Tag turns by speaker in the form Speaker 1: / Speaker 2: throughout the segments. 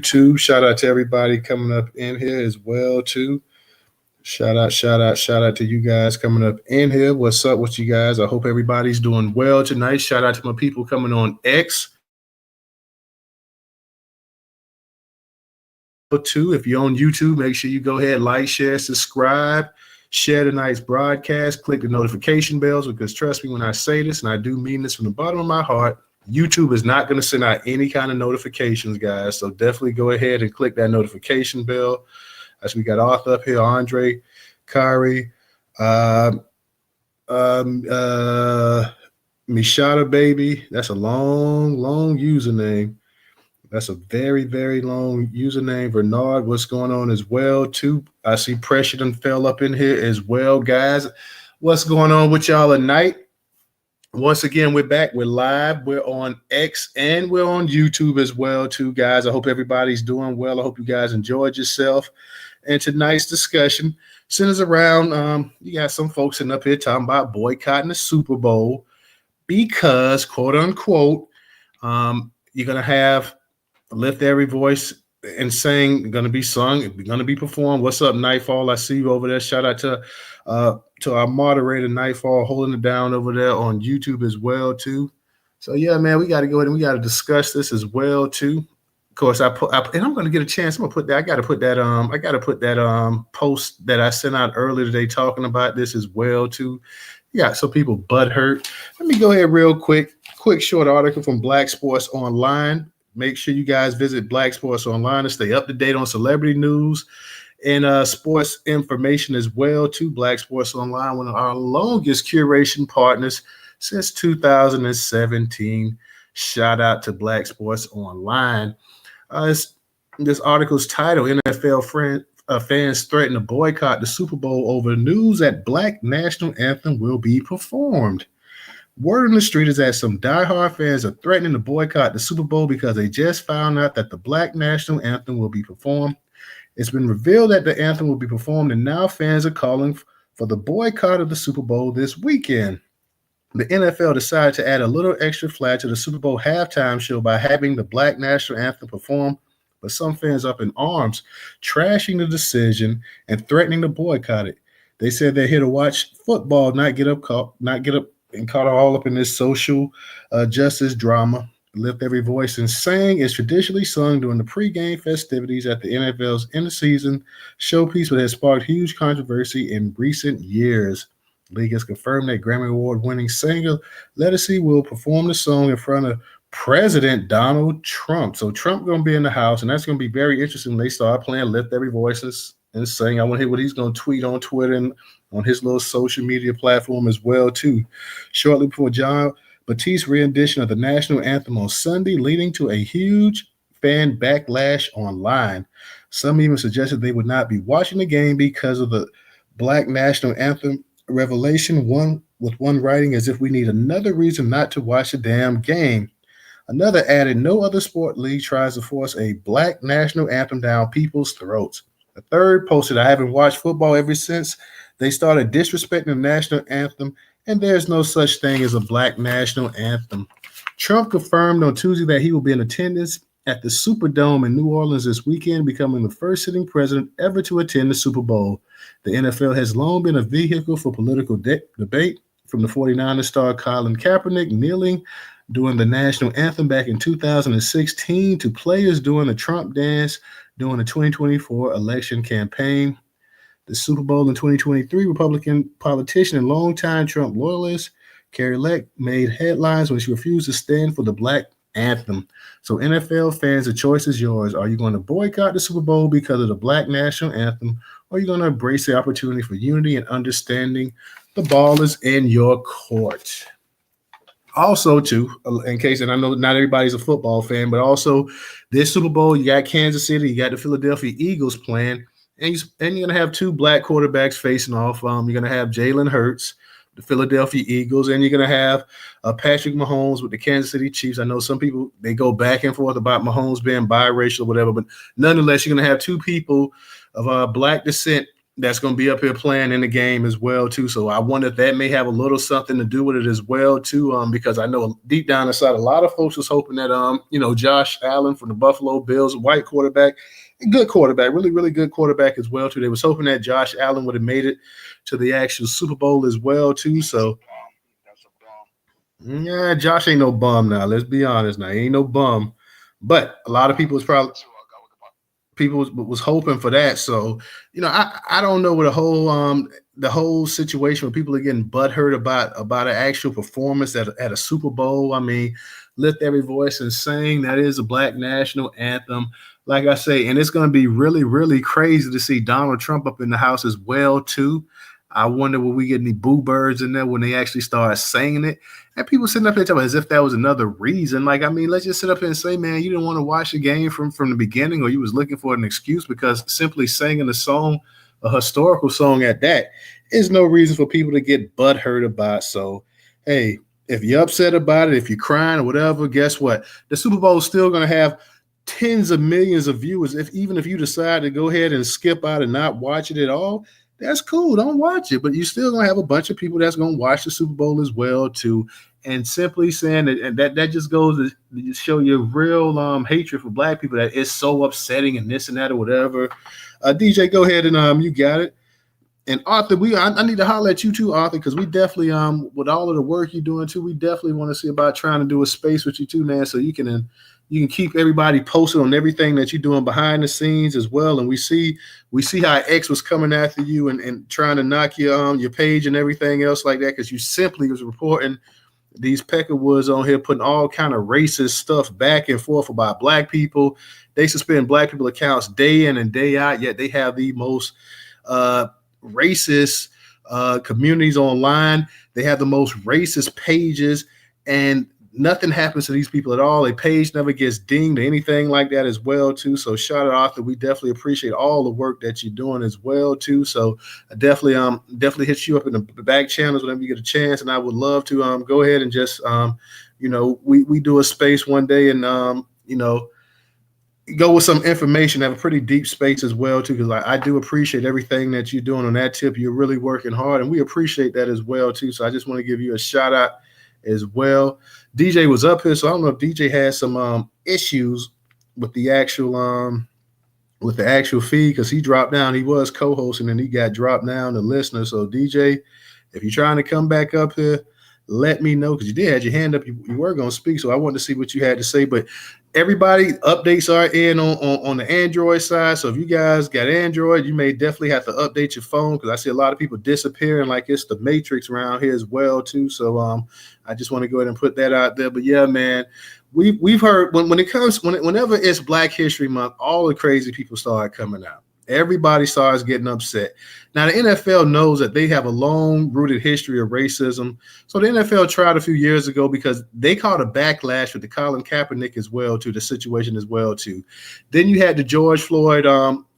Speaker 1: YouTube. Shout out to everybody coming up in here as well too. Shout out to you guys coming up in here. What's up with you guys? I hope everybody's doing well tonight. Shout out to my people coming on X. Too, if you're on YouTube, make sure you go ahead, like, share, subscribe, share tonight's broadcast, click the notification bells, because trust me when I say this, and I do mean this from the bottom of my heart, YouTube is not going to send out any kind of notifications, guys. So definitely go ahead and click that notification bell. As we got Arthur up here, Andre, Kari, Mishada Baby. That's a long username. That's a very, very long username. Bernard, what's going on as well, too? I see pressure done fell up in here as well, guys. What's going on with y'all tonight? Once again, we're back. We're live. We're on X and we're on YouTube as well, too, guys. I hope everybody's doing well. I hope you guys enjoyed yourself. And tonight's discussion centers around, you got some folks sitting up here talking about boycotting the Super Bowl because, quote unquote, you're going to have Lift Every Voice and Sing going to be sung, going to be performed. What's up, Nightfall? I see you over there. Shout out to our moderator, Nightfall, holding it down over there on YouTube as well, too. So, yeah, man, we got to go ahead and we got to discuss this as well, too. Of course, and I'm going to get a chance. I'm going to put that. I got to put that post that I sent out earlier today talking about this as well, too. Yeah, so people butt hurt. Let me go ahead real quick short article from Black Sports Online. Make sure you guys visit Black Sports Online to stay up to date on celebrity news and sports information as well, too. Black Sports Online, one of our longest curation partners since 2017. Shout out to Black Sports Online. This article's title, NFL fans threaten to boycott the Super Bowl over news that Black National Anthem will be performed. Word on the street is that some diehard fans are threatening to boycott the Super Bowl because they just found out that the Black National Anthem will be performed. It's been revealed that the anthem will be performed, and now fans are calling for the boycott of the Super Bowl this weekend. The NFL decided to add a little extra flair to the Super Bowl halftime show by having the Black National Anthem performed, but some fans up in arms, trashing the decision and threatening to boycott it. They said they're here to watch football, not get up and caught all up in this social justice drama. Lift Every Voice and Sing is traditionally sung during the pregame festivities at the NFL's end-of-season showpiece, but has sparked huge controversy in recent years. The league has confirmed that Grammy Award-winning singer Lettucey will perform the song in front of President Donald Trump. So Trump going to be in the house, and that's going to be very interesting when they start playing Lift Every Voice and Sing. I want to hear what he's going to tweet on Twitter and on his little social media platform as well, too. Shortly before John Batiste's rendition of the national anthem on Sunday, leading to a huge fan backlash online. Some even suggested they would not be watching the game because of the Black National Anthem revelation, one writing as if we need another reason not to watch the damn game. Another added, no other sport league tries to force a Black National Anthem down people's throats. A third posted, I haven't watched football ever since they started disrespecting the national anthem, and there's no such thing as a Black National Anthem. Trump confirmed on Tuesday that he will be in attendance at the Superdome in New Orleans this weekend, becoming the first sitting president ever to attend the Super Bowl. The NFL has long been a vehicle for political debate, from the 49ers star Colin Kaepernick kneeling during the national anthem back in 2016 to players doing the Trump dance during the 2024 election campaign. The Super Bowl in 2023, Republican politician and longtime Trump loyalist Carrie Lake made headlines when she refused to stand for the Black anthem. So NFL fans, the choice is yours. Are you going to boycott the Super Bowl because of the Black National Anthem, or are you going to embrace the opportunity for unity and understanding? The ball is in your court. Also, too, in case, and I know not everybody's a football fan, but also this Super Bowl, you got Kansas City, you got the Philadelphia Eagles playing, and you're going to have two black quarterbacks facing off. You're going to have Jalen Hurts, the Philadelphia Eagles, and you're going to have Patrick Mahomes with the Kansas City Chiefs. I know some people, they go back and forth about Mahomes being biracial or whatever, but nonetheless, you're going to have two people of black descent that's going to be up here playing in the game as well too. So I wonder if that may have a little something to do with it as well too. Because I know deep down inside, a lot of folks was hoping that Josh Allen from the Buffalo Bills, a white quarterback, a good quarterback, really really good quarterback as well too. They was hoping that Josh Allen would have made it to the actual Super Bowl as well too. So yeah, Josh ain't no bum now. Let's be honest now. He ain't no bum. But a lot of people was probably people was hoping for that. So, I don't know what the whole situation where people are getting butthurt about an actual performance at a Super Bowl. I mean, lift every voice and sing. That is a Black national anthem. Like I say, and it's going to be really, really crazy to see Donald Trump up in the house as well too. I wonder will we get any boo birds in there when they actually start singing it? And people sitting up there talking as if that was another reason. Like, I mean, let's just sit up here and say, man, you didn't want to watch the game from the beginning, or you was looking for an excuse, because simply singing a song, a historical song at that, is no reason for people to get butthurt about. So, hey, if you're upset about it, if you're crying or whatever, guess what? The Super Bowl is still going to have tens of millions of viewers. Even if you decide to go ahead and skip out and not watch it at all, that's cool. Don't watch it, but you're still gonna have a bunch of people that's gonna watch the Super Bowl as well too. And simply saying that, and that just goes to show your real hatred for Black people, that it's so upsetting and this and that or whatever. DJ, go ahead and you got it. And Arthur, I need to holler at you too, Arthur, because we definitely with all of the work you're doing too, we definitely want to see about trying to do a space with you too, man, so you can keep everybody posted on everything that you're doing behind the scenes as well. And we see how X was coming after you and trying to knock your page and everything else like that, because you simply was reporting these Peckerwoods on here putting all kind of racist stuff back and forth about Black people. They suspend Black people accounts day in and day out, yet they have the most racist communities online. They have the most racist pages, and nothing happens to these people at all. A page never gets dinged or anything like that as well too. So shout out, Arthur. We definitely appreciate all the work that you're doing as well too. So I definitely hit you up in the back channels whenever you get a chance, and I would love to go ahead and just we do a space one day and go with some information, have a pretty deep space as well too, because I do appreciate everything that you're doing on that tip. You're really working hard, and we appreciate that as well too. So I just want to give you a shout out as well. DJ was up here, so I don't know if DJ has some issues with the actual feed, because he dropped down. He was co-hosting and he got dropped down to listener. So DJ, if you're trying to come back up here, let me know, because you did have your hand up. You were going to speak, so I wanted to see what you had to say. But everybody, updates are in on the Android side. So if you guys got Android, you may definitely have to update your phone, because I see a lot of people disappearing like it's the Matrix around here as well too. So I just want to go ahead and put that out there. But yeah, man, we've heard whenever it's Black History Month, all the crazy people start coming out. Everybody starts getting upset. Now, the NFL knows that they have a long-rooted history of racism. So the NFL tried a few years ago, because they caught a backlash with the Colin Kaepernick as well, to the situation as well, too. Then you had the George Floyd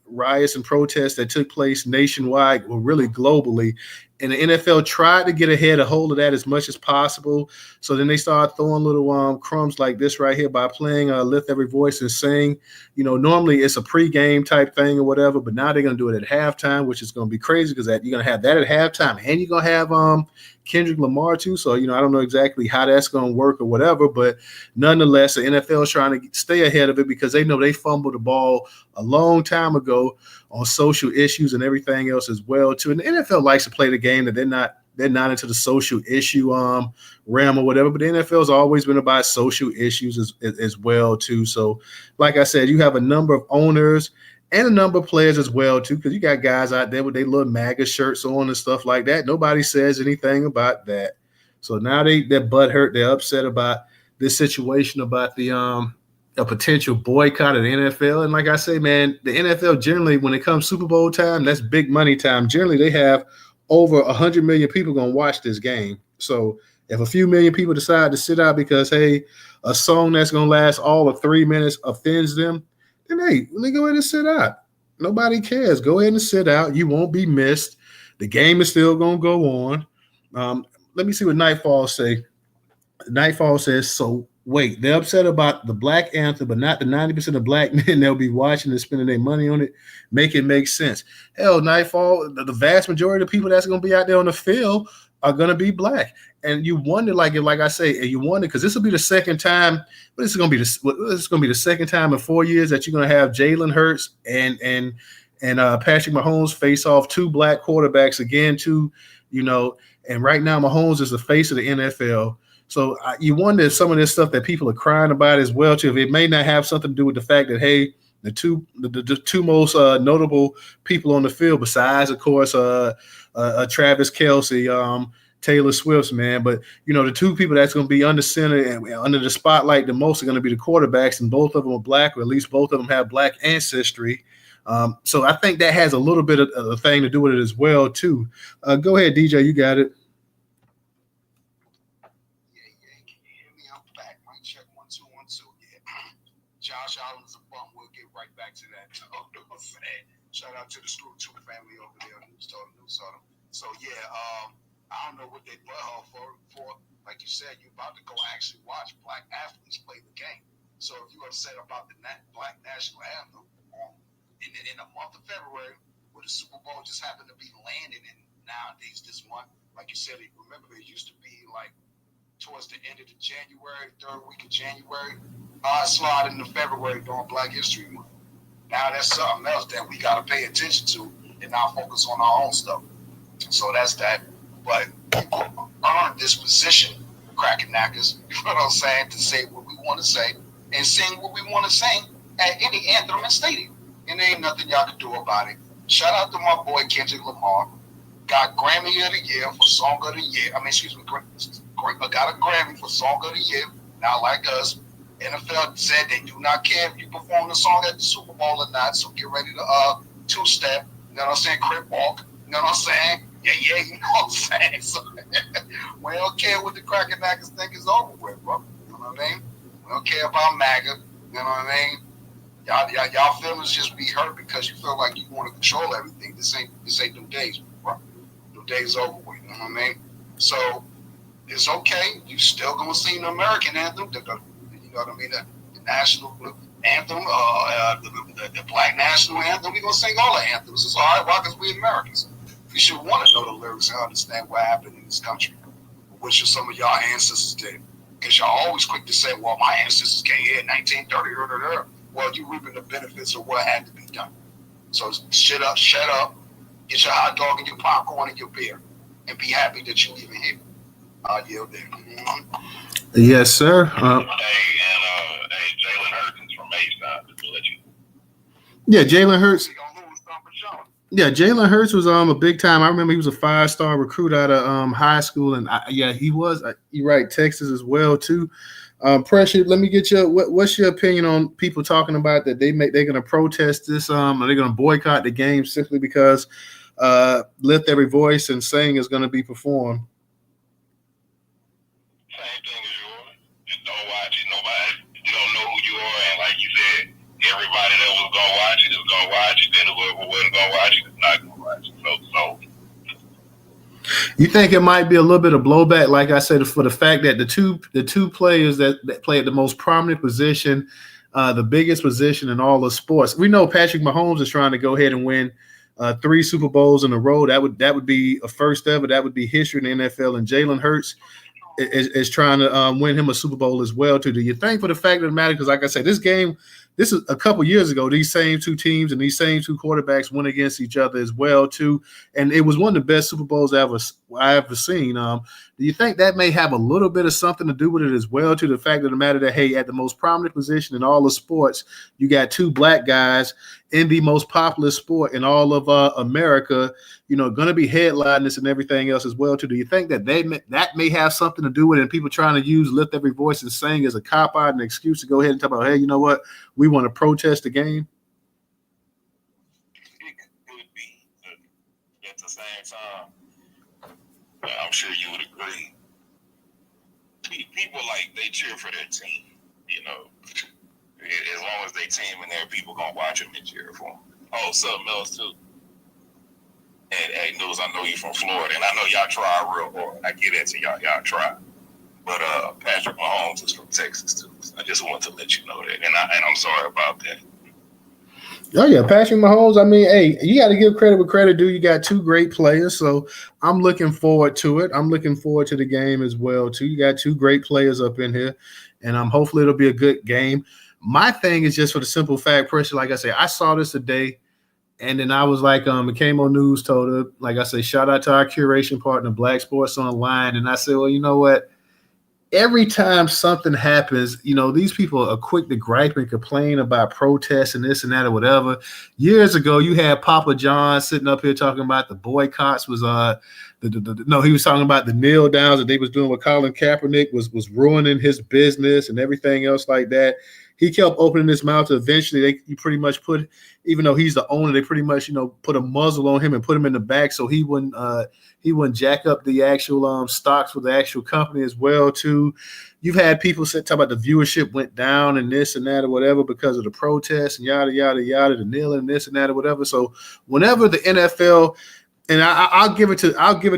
Speaker 1: riots and protests that took place nationwide, or really globally. And the NFL tried to get ahead of hold of that as much as possible. So then they started throwing little crumbs like this right here by playing Lift Every Voice and Sing. Normally it's a pregame type thing or whatever, but now they're going to do it at halftime, which is going to be crazy, because you're going to have that at halftime, and you're going to have Kendrick Lamar too. So, I don't know exactly how that's going to work or whatever, but nonetheless, the NFL is trying to stay ahead of it, because they know they fumbled the ball a long time ago on social issues and everything else as well too. And the NFL likes to play the game that they're not into the social issue realm or whatever, but the NFL has always been about social issues as well too. So like I said, you have a number of owners and a number of players as well too, because you got guys out there with their little MAGA shirts on and stuff like that. Nobody says anything about that. So now they're butthurt. They're upset about this situation, about a potential boycott of the NFL. And like I say, man, the NFL generally, when it comes Super Bowl time, that's big money time. Generally, they have over 100 million people going to watch this game. So if a few million people decide to sit out because, hey, a song that's going to last all of 3 minutes offends them, then, hey, let me go ahead and sit out. Nobody cares. Go ahead and sit out. You won't be missed. The game is still going to go on. Let me see what Nightfall say. Nightfall says, so Wait, they're upset about the Black Anthem, but not the 90% of black men they'll be watching and spending their money on it. Make it make sense. Hell, Nightfall, the vast majority of people that's going to be out there on the field are going to be black. And you wonder, like I say, and you wonder because this will be the second time. But this is going to be the second time in 4 years that you're going to have Jalen Hurts and Patrick Mahomes face off two black quarterbacks again. You know, and right now Mahomes is the face of the NFL. So you wonder if some of this stuff that people are crying about as well too, if it may not have something to do with the fact that hey, the two most notable people on the field, besides of course Travis Kelce, Taylor Swift's man, but you know the two people that's going to be under center and under the spotlight the most are going to be the quarterbacks, and both of them are black, or at least both of them have black ancestry. So I think that has a little bit of a thing to do with it as well too. Go ahead, DJ, you got it.
Speaker 2: Josh Allen is a bum. We'll get right back to that. Shout out to the Screw 2 family over there, Newstoter. So yeah, I don't know what they butthole for. Like you said, you're about to go actually watch black athletes play the game. So if you're upset about the black national anthem in the month of February, where the Super Bowl just happened to be landing in nowadays this month, like you said, remember it used to be like towards the end of the January, third week of January, slide into February during Black History Month. Now that's something else that we got to pay attention to and not focus on our own stuff. So that's that. But people earn this position, cracking knackers, you know what I'm saying, to say what we want to say and sing what we want to sing at any anthem and stadium. And there ain't nothing y'all can do about it. Shout out to my boy Kendrick Lamar. Got Grammy of the Year for Song of the Year. Got a Grammy for Song of the Year. Now, like us, NFL said they do not care if you perform the song at the Super Bowl or not. So get ready to two-step. You know what I'm saying? Crip walk. You know what I'm saying? Yeah, you know what I'm saying? So, we don't care what the Cracker Knackers think is over with, bro. You know what I mean? We don't care about MAGA. You know what I mean? Y'all feelings just be hurt because you feel like you want to control everything. This ain't them days, bro. Them days over with. You know what I mean? So it's okay. You still gonna sing the American anthem, you know what I mean? The national anthem, the black national anthem. We gonna sing all the anthems. It's all right. Why? Because we Americans. You should want to know the lyrics and understand what happened in this country, which some of y'all ancestors did. Because y'all always quick to say, "Well, my ancestors came here in 1930." Well, you reaping the benefits of what had to be done. So shut up, get your hot dog and your popcorn and your beer, and be happy that you even here. Yield there. Mm-hmm.
Speaker 1: Yes, sir.
Speaker 3: Jalen Hurts from Mason, to let you.
Speaker 1: Yeah, Jalen Hurts. Yeah, Jalen Hurts was a big time. I remember he was a 5-star recruit out of high school, and he was. You're right, Texas as well too. Pressure. Let me get your what's your opinion on people talking about that they're going to protest this? Are they going to boycott the game simply because Lift Every Voice and Sing is going to be performed?
Speaker 3: Same thing as yours. Just don't watch it. Nobody, you don't know who you are, and like you said, everybody that was gonna watch it is gonna watch it. Then whoever wasn't gonna watch it is not gonna watch it. So.
Speaker 1: You think it might be a little bit of blowback, like I said, for the fact that the two players that play at the most prominent position, the biggest position in all of sports. We know Patrick Mahomes is trying to go ahead and win 3 Super Bowls in a row. That would be a first ever. That would be history in the NFL. And Jalen Hurts is trying to win him a Super Bowl as well too. Do you think, for the fact of the matter, because like I said, this is a couple years ago, these same two teams and these same two quarterbacks went against each other as well too, and it was one of the best Super Bowls I ever seen. Do you think that may have a little bit of something to do with it as well too? The fact of the matter that, hey, at the most prominent position in all of sports, you got 2 black guys in the most popular sport in all of America, going to be headlining this and everything else as well too. Do you think that that may have something to do with it, and people trying to use Lift Every Voice and Sing as a cop-out and an excuse to go ahead and talk about, hey, you know what, we want to protest the game?
Speaker 3: It could be, but at the same time, I'm sure you would agree. People they cheer for their team, As long as they team in there, people gonna watch them and cheer for them. Oh, something else too. And News, I know you from Florida, and I know y'all try real hard. I get that to y'all. Y'all try, But Patrick Mahomes is from Texas too. So I just want to let you know that, and I'm sorry about that.
Speaker 1: Oh yeah, Patrick Mahomes. I mean, hey, you got to give credit where credit due. You got two great players, so I'm looking forward to it. I'm looking forward to the game as well too. You got two great players up in here, and hopefully it'll be a good game. My thing is just for the simple fact, pressure. Like I say, I saw this today, and then I was like, it came on Newstoter. Like I say, shout out to our curation partner, Black Sports Online, and I said, well, you know what? Every time something happens, these people are quick to gripe and complain about protests and this and that or whatever. Years ago, you had Papa John sitting up here talking about the boycotts was no, he was talking about the kneel downs that they was doing with Colin Kaepernick was ruining his business and everything else like that. He kept opening his mouth. Eventually, you pretty much put, even though he's the owner, they pretty much put a muzzle on him and put him in the back so he wouldn't jack up the actual stocks for the actual company as well too. You've had people talk about the viewership went down and this and that or whatever because of the protests and yada yada yada, the kneeling and this and that or whatever. So whenever the NFL, and I'll give it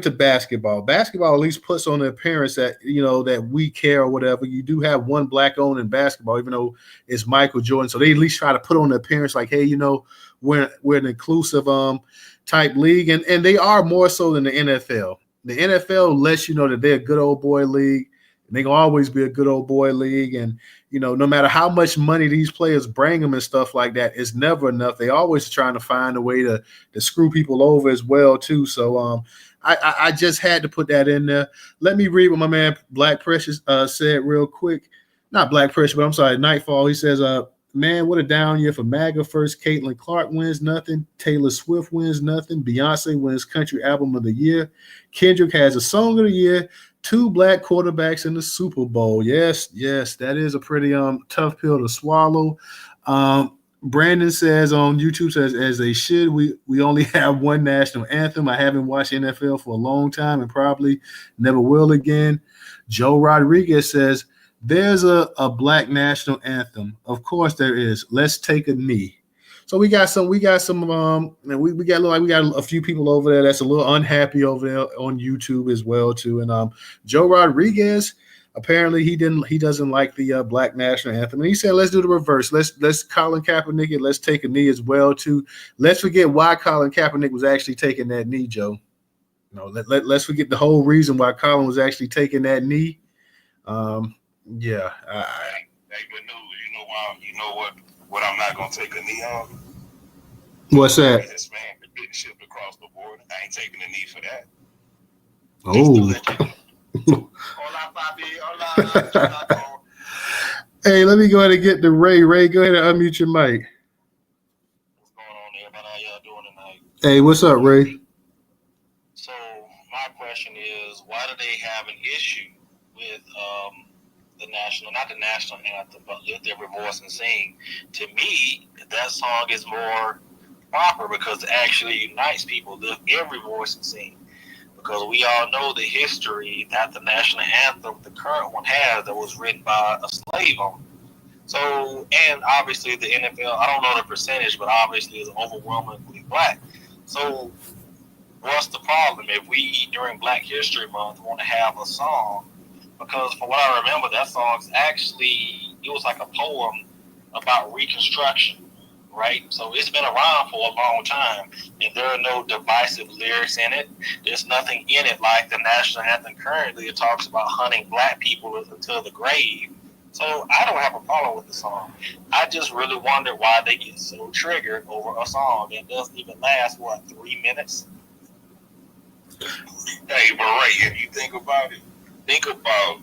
Speaker 1: to basketball. Basketball at least puts on the appearance that that we care or whatever. You do have one black owned in basketball, even though it's Michael Jordan. So they at least try to put on the appearance like, hey, we're an inclusive type league, and they are more so than the NFL. The NFL lets you know that they're a good old boy league, and they can always be a good old boy league. And no matter how much money these players bring them and stuff like that, it's never enough. They always trying to find a way to screw people over as well too. So I just had to put that in there. Let me read what my man Black Precious said real quick. Not Black Precious, but I'm sorry, Nightfall. He says, man, what a down year for MAGA. First, Caitlin Clark wins nothing. Taylor Swift wins nothing. Beyonce wins Country Album of the Year. Kendrick has a Song of the Year. Two black quarterbacks in the Super Bowl. Yes, that is a pretty tough pill to swallow. Brandon says on YouTube, says, as they should, we only have one national anthem. I haven't watched NFL for a long time and probably never will again. Joe Rodriguez says, there's a black national anthem. Of course there is. Let's take a knee. So we got some, and we got a few people over there that's a little unhappy over there on YouTube as well too. And Joe Rodriguez, apparently he doesn't like the black national anthem. And he said, let's do the reverse. Let's Colin Kaepernick and let's take a knee as well too. Let's forget why Colin Kaepernick was actually taking that knee, Joe. Let's forget the whole reason why Colin was actually taking that knee. Yeah.
Speaker 3: Hey, good news. You know why? You know what I'm not gonna take a knee on?
Speaker 1: What's that?
Speaker 3: This man getting shipped across the border. I ain't taking a knee for that.
Speaker 1: Oh.
Speaker 2: Hola, papi. Hola.
Speaker 1: Hey, let me go ahead and get to Ray. Ray, go ahead and unmute your mic.
Speaker 3: What's going on, everybody? How y'all doing tonight?
Speaker 1: Hey, what's up, Ray?
Speaker 3: So my question is, why do they have an issue with not the national anthem, but Lift Every Voice and Sing? To me, that song is more proper because it actually unites people. Lift every voice and sing. Because we all know the history that the national anthem, the current one, has that was written by a slave owner. So, and obviously the NFL, I don't know the percentage, but obviously is overwhelmingly black. So what's the problem if we, during Black History Month, want to have a song? Because from what I remember, that song's actually, it was like a poem about Reconstruction, right? So it's been around for a long time, and there are no divisive lyrics in it. There's nothing in it like the national anthem currently. It talks about hunting black people until the grave. So I don't have a problem with the song. I just really wonder why they get so triggered over a song that doesn't even last, 3 minutes? Hey, but Ray, if you think about it, think about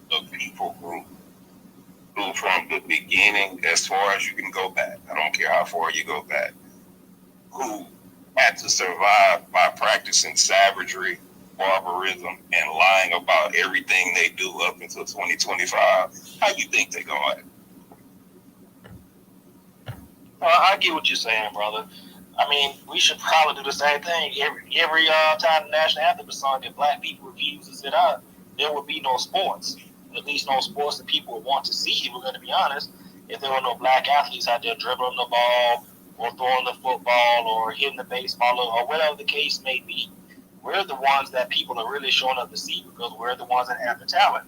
Speaker 3: the people group who from the beginning, as far as you can go back, I don't care how far you go back, who had to survive by practicing savagery, barbarism, and lying about everything they do up until 2025. How you think they going? I get what you're saying, brother. I mean, we should probably do the same thing. Every time the national anthem is sung, if black people refuse to sit out, there would be no sports. At least no sports that people would want to see, if we're going to be honest. If there were no black athletes out there dribbling the ball or throwing the football or hitting the baseball or whatever the case may be, we're the ones that people are really showing up to see because we're the ones that have the talent.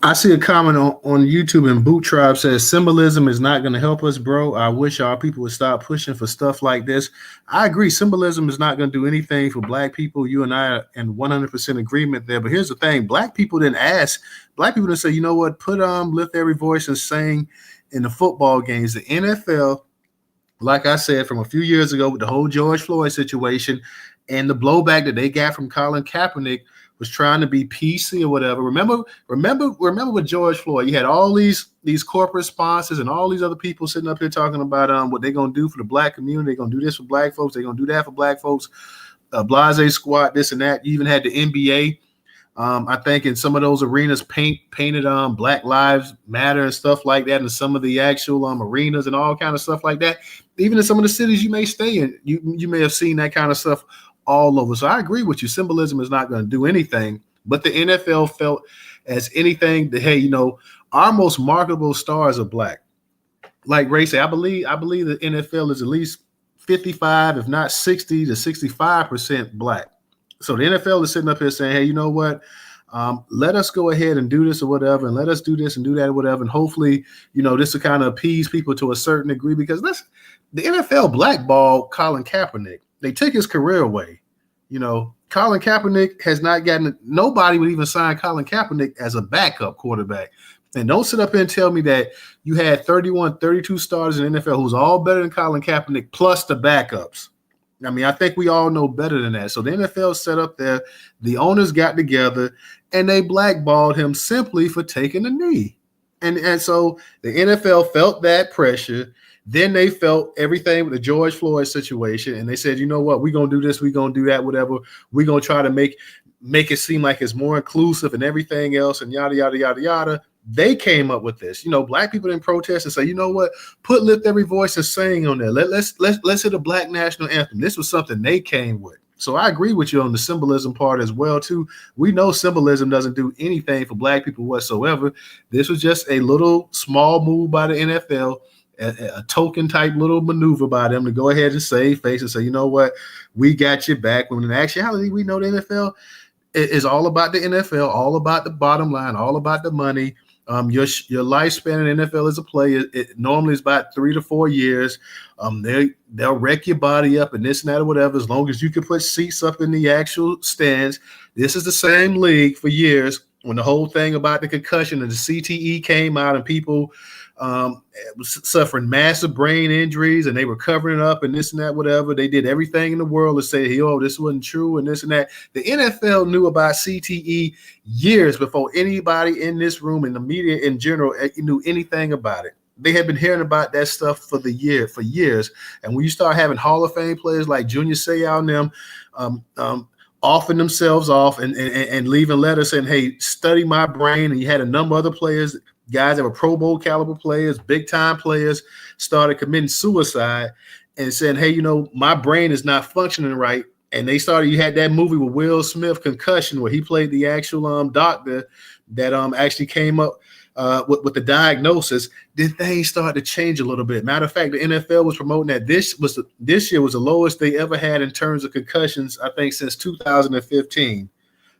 Speaker 1: I see a comment on YouTube, and Boot Tribe says symbolism is not going to help us, bro. I wish our people would stop pushing for stuff like this. I agree. Symbolism is not going to do anything for black people. You and I are in 100% agreement there. But here's the thing. Black people didn't ask. Black people didn't say, you know what, put lift every voice and sing in the football games. The NFL, like I said, from a few years ago with the whole George Floyd situation and the blowback that they got from Colin Kaepernick, was trying to be PC or whatever. Remember with George Floyd, you had all these corporate sponsors and all these other people sitting up here talking about what they're gonna do for the black community. They're gonna do this for black folks. They're gonna do that for black folks. Blase Squad, this and that. You even had the NBA. I think in some of those arenas painted Black Lives Matter and stuff like that, and some of the actual arenas and all kind of stuff like that. Even in some of the cities you may stay in, you may have seen that kind of stuff all over. So I agree with you. Symbolism is not going to do anything, but the NFL felt as anything that, hey, our most marketable stars are black. Like Ray said, I believe the NFL is at least 55, if not 60 to 65% black. So the NFL is sitting up here saying, hey, you know what? Let us go ahead and do this or whatever, and let us do this and do that or whatever. And hopefully, this will kind of appease people to a certain degree, because the NFL blackballed Colin Kaepernick. They took his career away. Colin Kaepernick has not gotten, nobody would even sign Colin Kaepernick as a backup quarterback. And don't sit up here and tell me that you had 31, 32 starters in the NFL who's all better than Colin Kaepernick plus the backups. I mean, I think we all know better than that. So the NFL set up there, the owners got together, and they blackballed him simply for taking a knee. And so the NFL felt that pressure. Then they felt everything with the George Floyd situation, and they said, you know what, we're going to do this, we're going to do that, whatever. We're going to try to make it seem like it's more inclusive and everything else, and yada, yada, yada, yada. They came up with this. Black people didn't protest and say, you know what, put Lift Every Voice and Sing on there. Let's hit a black national anthem. This was something they came with. So I agree with you on the symbolism part as well, too. We know symbolism doesn't do anything for black people whatsoever. This was just a little small move by the NFL, a token type little maneuver by them to go ahead and save face and say, you know what, we got you back. When in actuality, we know the NFL is all about the NFL, all about the bottom line, all about the money. Your lifespan in NFL as a player, it normally is about 3 to 4 years. They'll wreck your body up and this and that or whatever, as long as you can put seats up in the actual stands. This is the same league for years. When the whole thing about the concussion and the CTE came out and people suffering massive brain injuries and they were covering it up and this and that, whatever. They did everything in the world to say, hey, this wasn't true and this and that. The NFL knew about CTE years before anybody in this room and the media in general knew anything about it. They had been hearing about that stuff for years. And when you start having Hall of Fame players like Junior Seau and them offering themselves off and leaving letters saying, hey, study my brain. And you had a number of other players, guys that were Pro Bowl caliber players, big time players, started committing suicide and saying, hey, my brain is not functioning right. And you had that movie with Will Smith, Concussion, where he played the actual doctor that actually came up with the diagnosis. Then things started to change a little bit. Matter of fact, the NFL was promoting that this year was the lowest they ever had in terms of concussions, I think, since 2015.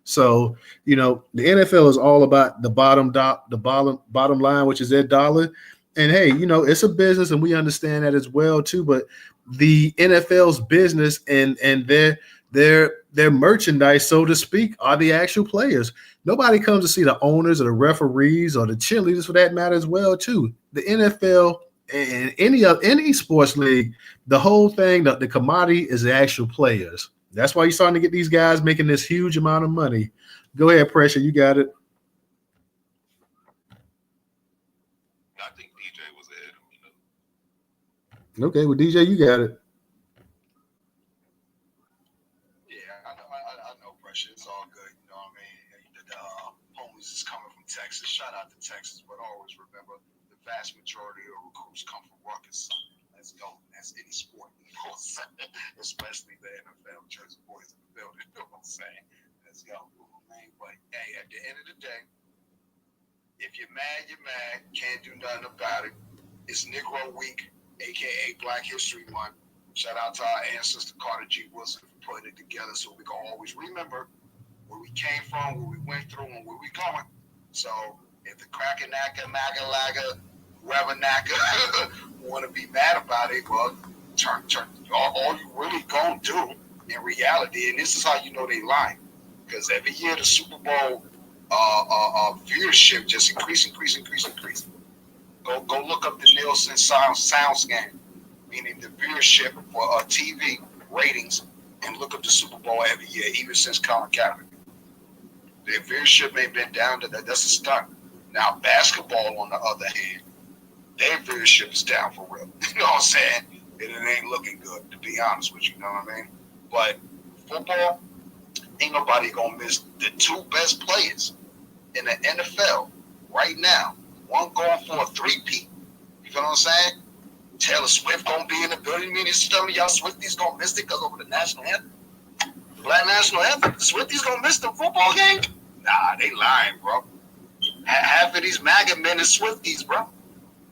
Speaker 1: So, the NFL is all about the bottom line, which is their dollar. And hey, it's a business, and we understand that as well too. But the NFL's business and their merchandise, so to speak, are the actual players. Nobody comes to see the owners or the referees or the cheerleaders, for that matter, as well too. The NFL and any sports league, the whole thing, the commodity is the actual players. That's why you're starting to get these guys making this huge amount of money. Go ahead, Pressure. You got it.
Speaker 2: I think DJ was ahead of me.
Speaker 1: Okay, well, DJ, you got it.
Speaker 2: Yeah, I know Pressure. It's all good. You know what I mean? The homies is coming from Texas. Shout out to Texas, but always remember the vast majority of recruits come from Ruckus. Let's go. That's any sport. You know what I'm saying? Especially the NFL. Jersey boys in the building. You know what I'm saying? Let's go. But hey, at the end of the day, if you're mad, you're mad. Can't do nothing about it. It's Negro Week, aka Black History Month. Shout out to our ancestor Carter G. Wilson for putting it together so we can always remember where we came from, where we went through, and where we going. So if the cracker knacker, maga laga, whoever knacker want to be mad about it, well, turn. All you really gonna do in reality, and this is how you know they lying, because every year the Super Bowl viewership just increase. Go look up the Nielsen sound scan, meaning the viewership for TV ratings, and look up the Super Bowl every year, even since Colin Kaepernick. The viewership ain't been down to that. That's a stunt. Now basketball, on the other hand, their viewership is down for real. You know what I'm saying? And it ain't looking good, to be honest with you. You know what I mean? But football, ain't nobody gonna miss the two best players in the NFL right now. One going for a three-peat. You feel what I'm saying? Taylor Swift gonna be in the building. You mean some of y'all Swifties gonna miss it because over the national anthem? Black national anthem? Swifties gonna miss the football game? Nah, they lying, bro. Half of these MAGA men is Swifties, bro.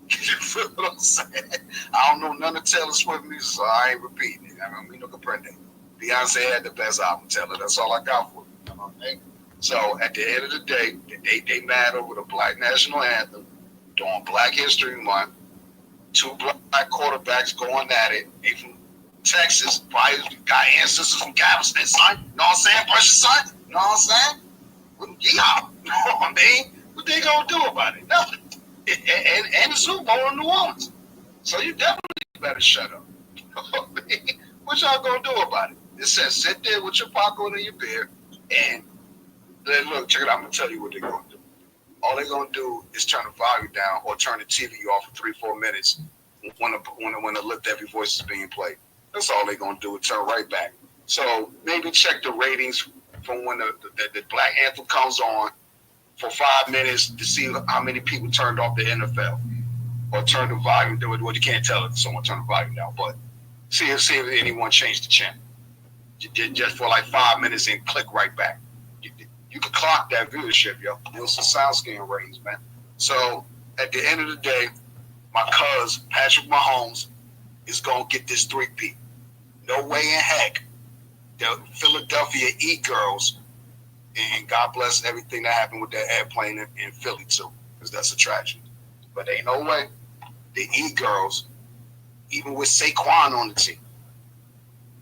Speaker 2: You feel what I'm saying? I don't know none of Taylor Swift music, so I ain't repeating it. I mean, no comprende. Beyonce had the best album, Taylor. That's all I got for you. You know what I mean? So at the end of the day, they mad over the Black national anthem during Black History Month. Two black quarterbacks going at it. They from Texas, probably got ancestors from Galveston, son. You know what I'm saying? Precious son. You know what I'm saying? Yeah. You know what I mean? What they gonna do about it? Nothing. And the Super Bowl in New Orleans. So you definitely better shut up. What y'all gonna do about it? It says sit there with your popcorn and your beer, and look, check it out. I'm gonna tell you what they're gonna do. All they're gonna do is turn the volume down or turn the TV off for 3-4 minutes when the Lift Every Voice is being played. That's all they're gonna do. Is turn right back. So maybe check the ratings from when the Black Anthem comes on for 5 minutes to see how many people turned off the NFL or turn the volume down. Well, you can't tell if someone turned the volume down, but see if anyone changed the channel. Just for like 5 minutes and click right back. You can clock that viewership, yo. Nielsen SoundScan ratings, man. So at the end of the day, my cuz Patrick Mahomes is gonna get this three-peat. No way in heck. The Philadelphia E-Girls, and God bless everything that happened with that airplane in Philly too, because that's a tragedy. But ain't no way the E-Girls, even with Saquon on the team,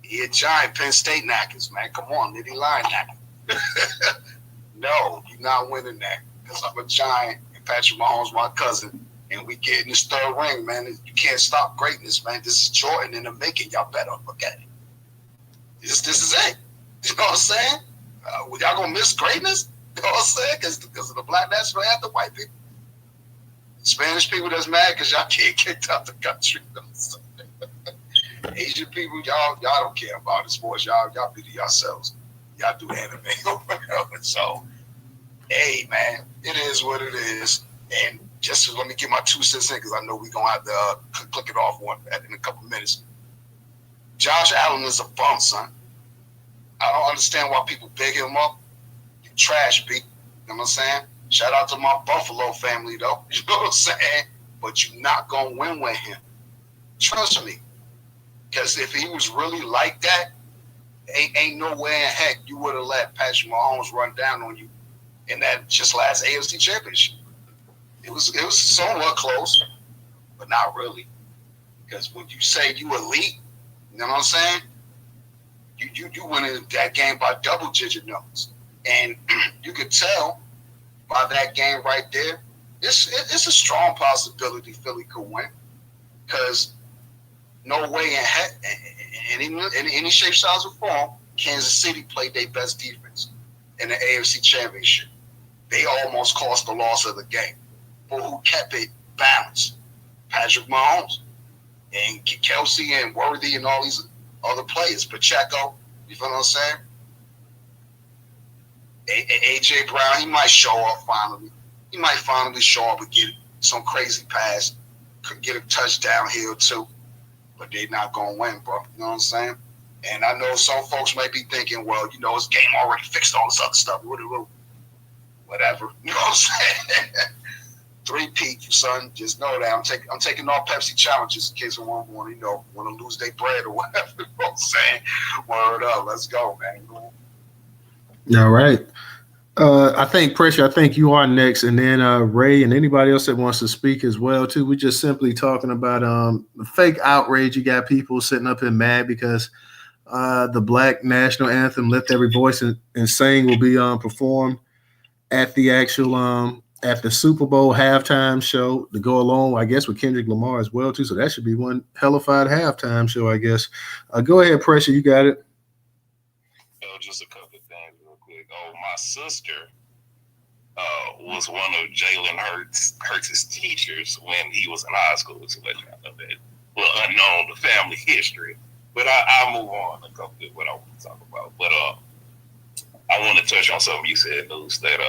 Speaker 2: he a giant Penn State knackers, man. Come on, Nitty Line knacker. No, you're not winning that, because I'm a giant and Patrick Mahomes my cousin, and we getting this third ring, man. You can't stop greatness, man. This is Jordan in the making. Y'all better look at it. This is it. You know what I'm saying? Y'all gonna miss greatness? You know what I'm saying? Because of the Black national anthem, white people, Spanish people that's mad because y'all can't kicked out the country. You know what I'm saying? Asian people, y'all don't care about the sports. Y'all be to yourselves. Y'all do anime or whatever. So, hey, man, it is what it is. And just let me get my 2 cents in, because I know we're going to have to click it off in a couple minutes. Josh Allen is a bum, son. I don't understand why people big him up. You trash, B. You know what I'm saying? Shout out to my Buffalo family, though. You know what I'm saying? But you're not going to win with him. Trust me. Because if he was really like that, ain't no way in heck you would have let Patrick Mahomes run down on you in that just last AFC Championship. It was somewhat close, but not really. Because when you say you elite, you know what I'm saying? You went in that game by double-digit numbers. And you could tell by that game right there, it's a strong possibility Philly could win. Because no way in heck, in any shape, size, or form, Kansas City played their best defense in the AFC Championship. They almost cost the loss of the game. But who kept it balanced? Patrick Mahomes and Kelsey and Worthy and all these other players. Pacheco, you feel what I'm saying? A.J. Brown, he might show up finally. He might finally show up and get some crazy pass. Could get a touchdown here too. But they're not going to win, bro. You know what I'm saying? And I know some folks might be thinking, well, you know, this game already fixed all this other stuff. Whatever. You know what I'm saying? 3-peat, son. Just know that I'm taking all Pepsi challenges in case someone want to lose their bread or whatever. You know what I'm saying? Word up. Let's go, man.
Speaker 1: All right. I think Pressure. I think you are next, and then Ray and anybody else that wants to speak as well too. We're just simply talking about the fake outrage. You got people sitting up here mad because the Black National Anthem "Lift Every Voice and Sing" will be performed at the actual at the Super Bowl halftime show to go along, I guess, with Kendrick Lamar as well too. So that should be one hellified halftime show, I guess. Go ahead, Pressure. You got it.
Speaker 3: Just a couple of things real quick. Oh, my sister was one of Jalen Hurts' teachers when he was in high school. So let you know that. Well, unknown the family history. But I'll move on and go with what I want to talk about. But I want to touch on something you said, News, that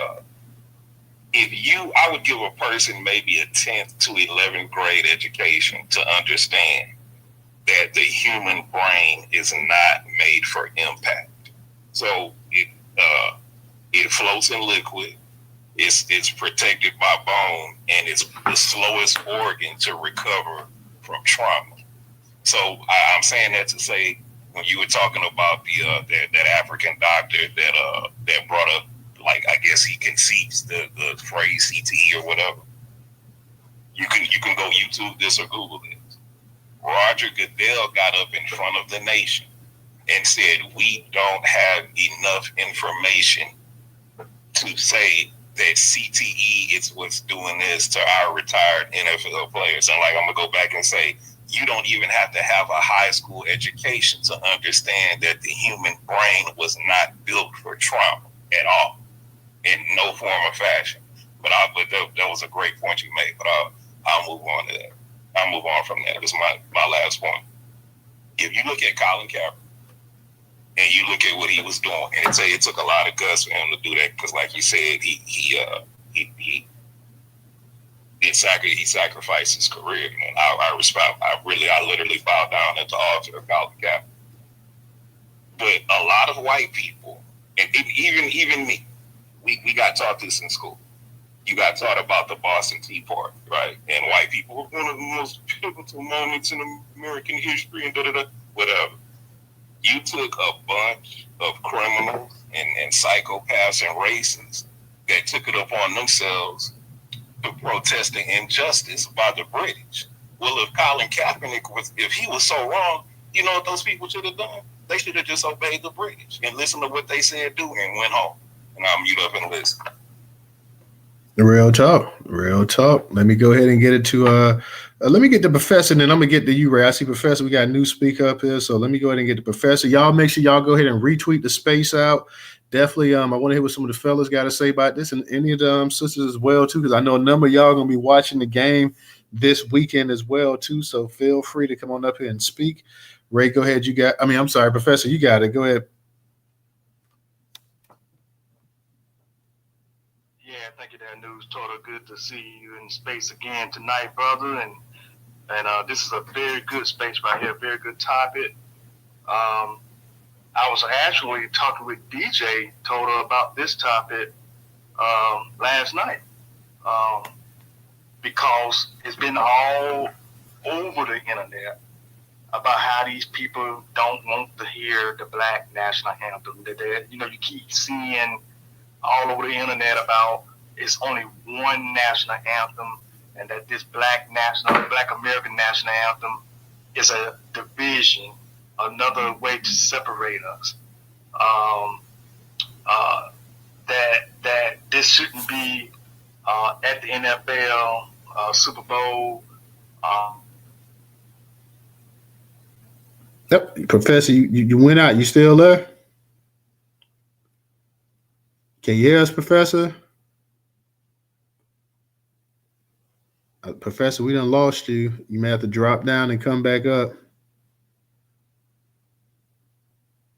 Speaker 3: I would give a person maybe a 10th to 11th grade education to understand that the human brain is not made for impact. So it floats in liquid. It's protected by bone, and it's the slowest organ to recover from trauma. So I'm saying that to say, when you were talking about that African doctor that brought up, like, I guess he concedes the phrase CTE or whatever. You can go YouTube this or Google this. Roger Goodell got up in front of the nation and said, we don't have enough information to say that CTE is what's doing this to our retired NFL players. And like, I'm going to go back and say, you don't even have to have a high school education to understand that the human brain was not built for trauma at all, in no form or fashion. But that was a great point you made. But I'll move on to that. I'll move on from that. This is my last point. If you look at Colin Kaepernick, and you look at what he was doing, and it took a lot of guts for him to do that, because like you said, he sacrificed his career. And I respect. I literally bow down at the altar of Colin Kaepernick. But a lot of white people, and even me, we got taught this in school. You got taught about the Boston Tea Party, right? And white people were one of the most pivotal moments in American history, and whatever. You took a bunch of criminals and psychopaths and racists that took it upon themselves to protest the injustice by the British. Well, if Colin Kaepernick if he was so wrong, you know what those people should have done? They should have just obeyed the British and listened to what they said, do, and went home. And I'll mute up and listen.
Speaker 1: Real talk. Let me go ahead and get it to let me get the professor, and then I'm gonna get to you, Ray. I see Professor. We got a new speaker up here, so let me go ahead and get the professor. Y'all make sure y'all go ahead and retweet the space out. Definitely, I want to hear what some of the fellas got to say about this, and any of the sisters as well too, because I know a number of y'all gonna be watching the game this weekend as well too. So feel free to come on up here and speak. Ray, go ahead. I'm sorry, Professor. You got it. Go ahead.
Speaker 4: Yeah, thank you, there, Newstoter. Good to see you in space again tonight, brother. And this is a very good space right here, very good topic. I was actually talking with DJ Total about this topic last night because it's been all over the internet about how these people don't want to hear the Black National Anthem. You keep seeing all over the internet about it's only one national anthem, and that this Black American national anthem is a division, another way to separate us. That this shouldn't be at the NFL Super Bowl.
Speaker 1: Yep, Professor, you went out. You still there? Can you hear us, Professor? Professor, we done lost you. You may have to drop down and come back up.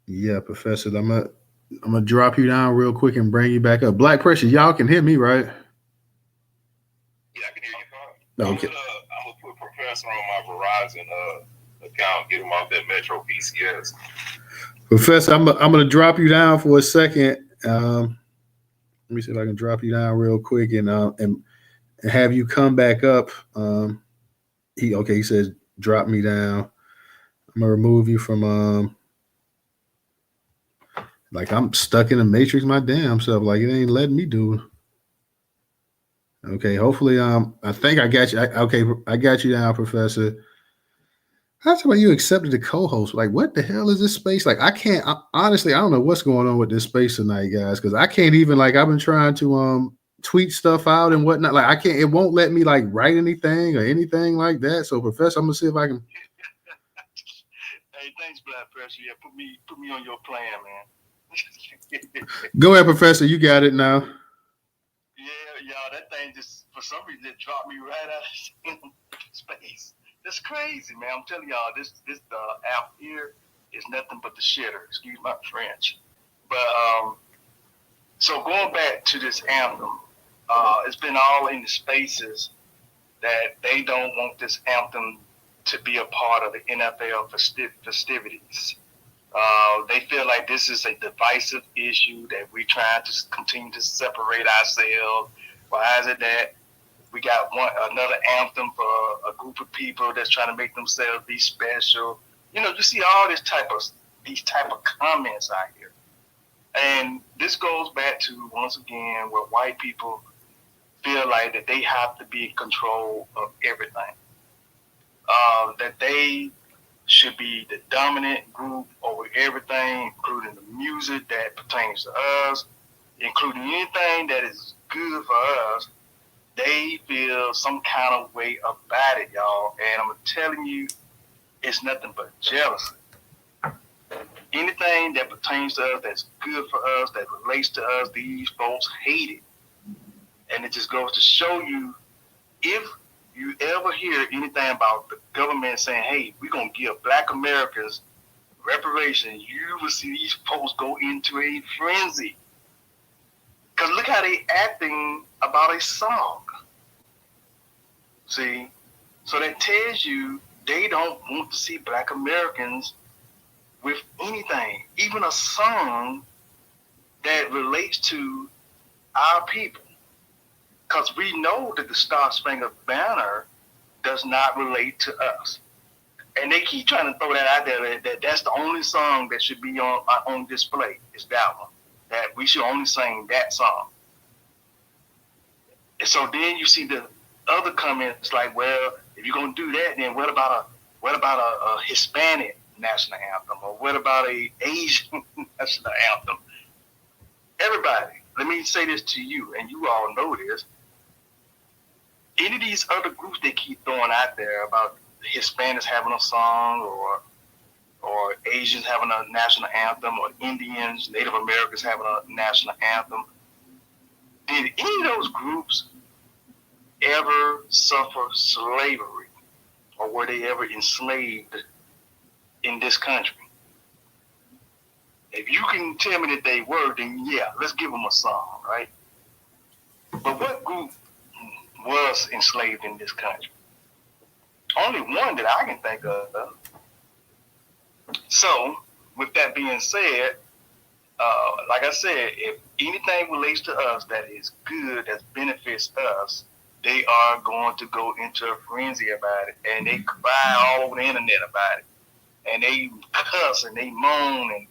Speaker 1: Yeah, Professor, I'm gonna drop you down real quick and bring you back up. Black Pressure, y'all can hear me, right?
Speaker 3: Yeah, I can hear you fine.
Speaker 1: Okay.
Speaker 3: I'm gonna put Professor on my Verizon account, get him off that Metro PCS.
Speaker 1: Professor, I'm gonna drop you down for a second. Let me see if I can drop you down real quick and have you come back up. He says drop me down. I'm gonna remove you from Like I'm stuck in the matrix my damn self. Like it ain't letting me do it. Okay, hopefully I think I got you. Okay, I got you now, Professor. That's why you accepted the co-host. Like, what the hell is this space? Like, I can't honestly, I don't know what's going on with this space tonight, guys, because I can't even like I've been trying to tweet stuff out and whatnot. Like, I can't, it won't let me like write anything or anything like that. So, Professor, I'm gonna see if I can.
Speaker 4: Hey, thanks, Black Pressure. Yeah, put me on your plan, man.
Speaker 1: Go ahead, Professor. You got it now.
Speaker 4: Yeah, y'all, that thing just for some reason it dropped me right out of space. That's crazy, man. I'm telling y'all, this app here is nothing but the shitter. Excuse my French. But so going back to this anthem, it's been all in the spaces that they don't want this anthem to be a part of the NFL festivities. They feel like this is a divisive issue that we're trying to continue to separate ourselves. Why is it that we got another anthem for a group of people that's trying to make themselves be special? You know, you see all these type of comments out here, and this goes back to once again where white people feel like that they have to be in control of everything, that they should be the dominant group over everything, including the music that pertains to us, including anything that is good for us. They feel some kind of way about it, y'all. And I'm telling you, it's nothing but jealousy. Anything that pertains to us, that's good for us, that relates to us, these folks hate it. And it just goes to show you, if you ever hear anything about the government saying, hey, we're going to give Black Americans reparations, you will see these folks go into a frenzy. Because look how they acting about a song. See? So that tells you they don't want to see Black Americans with anything, even a song that relates to our people. Because we know that the Star Spangled Banner does not relate to us. And they keep trying to throw that out there, that's the only song that should be on display, is that one. That we should only sing that song. And so then you see the other comments like, well, if you're gonna do that, then what about a Hispanic national anthem, or what about a Asian national anthem? Everybody, let me say this to you, and you all know this. Any of these other groups they keep throwing out there about Hispanics having a song, or Asians having a national anthem, or Indians, Native Americans having a national anthem. Did any of those groups ever suffer slavery, or were they ever enslaved in this country? If you can tell me that they were, then yeah, let's give them a song, right? But what group was enslaved in this country? Only one that I can think of. So, with that being said, like I said, if anything relates to us that is good, that benefits us, they are going to go into a frenzy about it, and they cry all over the internet about it, and they cuss and they moan, and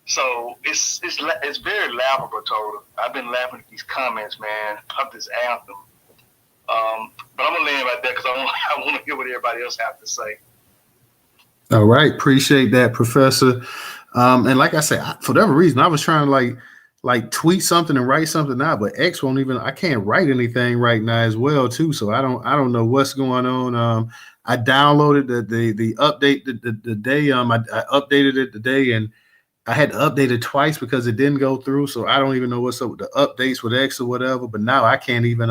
Speaker 4: so it's very laughable, total. I've been laughing at these comments, man, about this anthem. But I'm gonna land right there because I want to hear what everybody else have to say.
Speaker 1: All right, appreciate that, Professor. And like I said, for whatever reason, I was trying to like tweet something and write something out, but X won't even. I can't write anything right now as well too. So I don't know what's going on. I downloaded the update the day. I updated it today, and I had to update it twice because it didn't go through. So I don't even know what's up with the updates with X or whatever. But now I can't even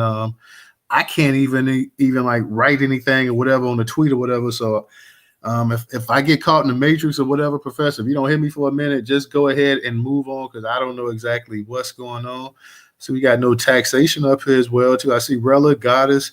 Speaker 1: like write anything or whatever on the tweet or whatever. So if I get caught in the matrix or whatever, Professor, if you don't hit me for a minute, just go ahead and move on because I don't know exactly what's going on. So we got no taxation up here as well too. I see Rella, Goddess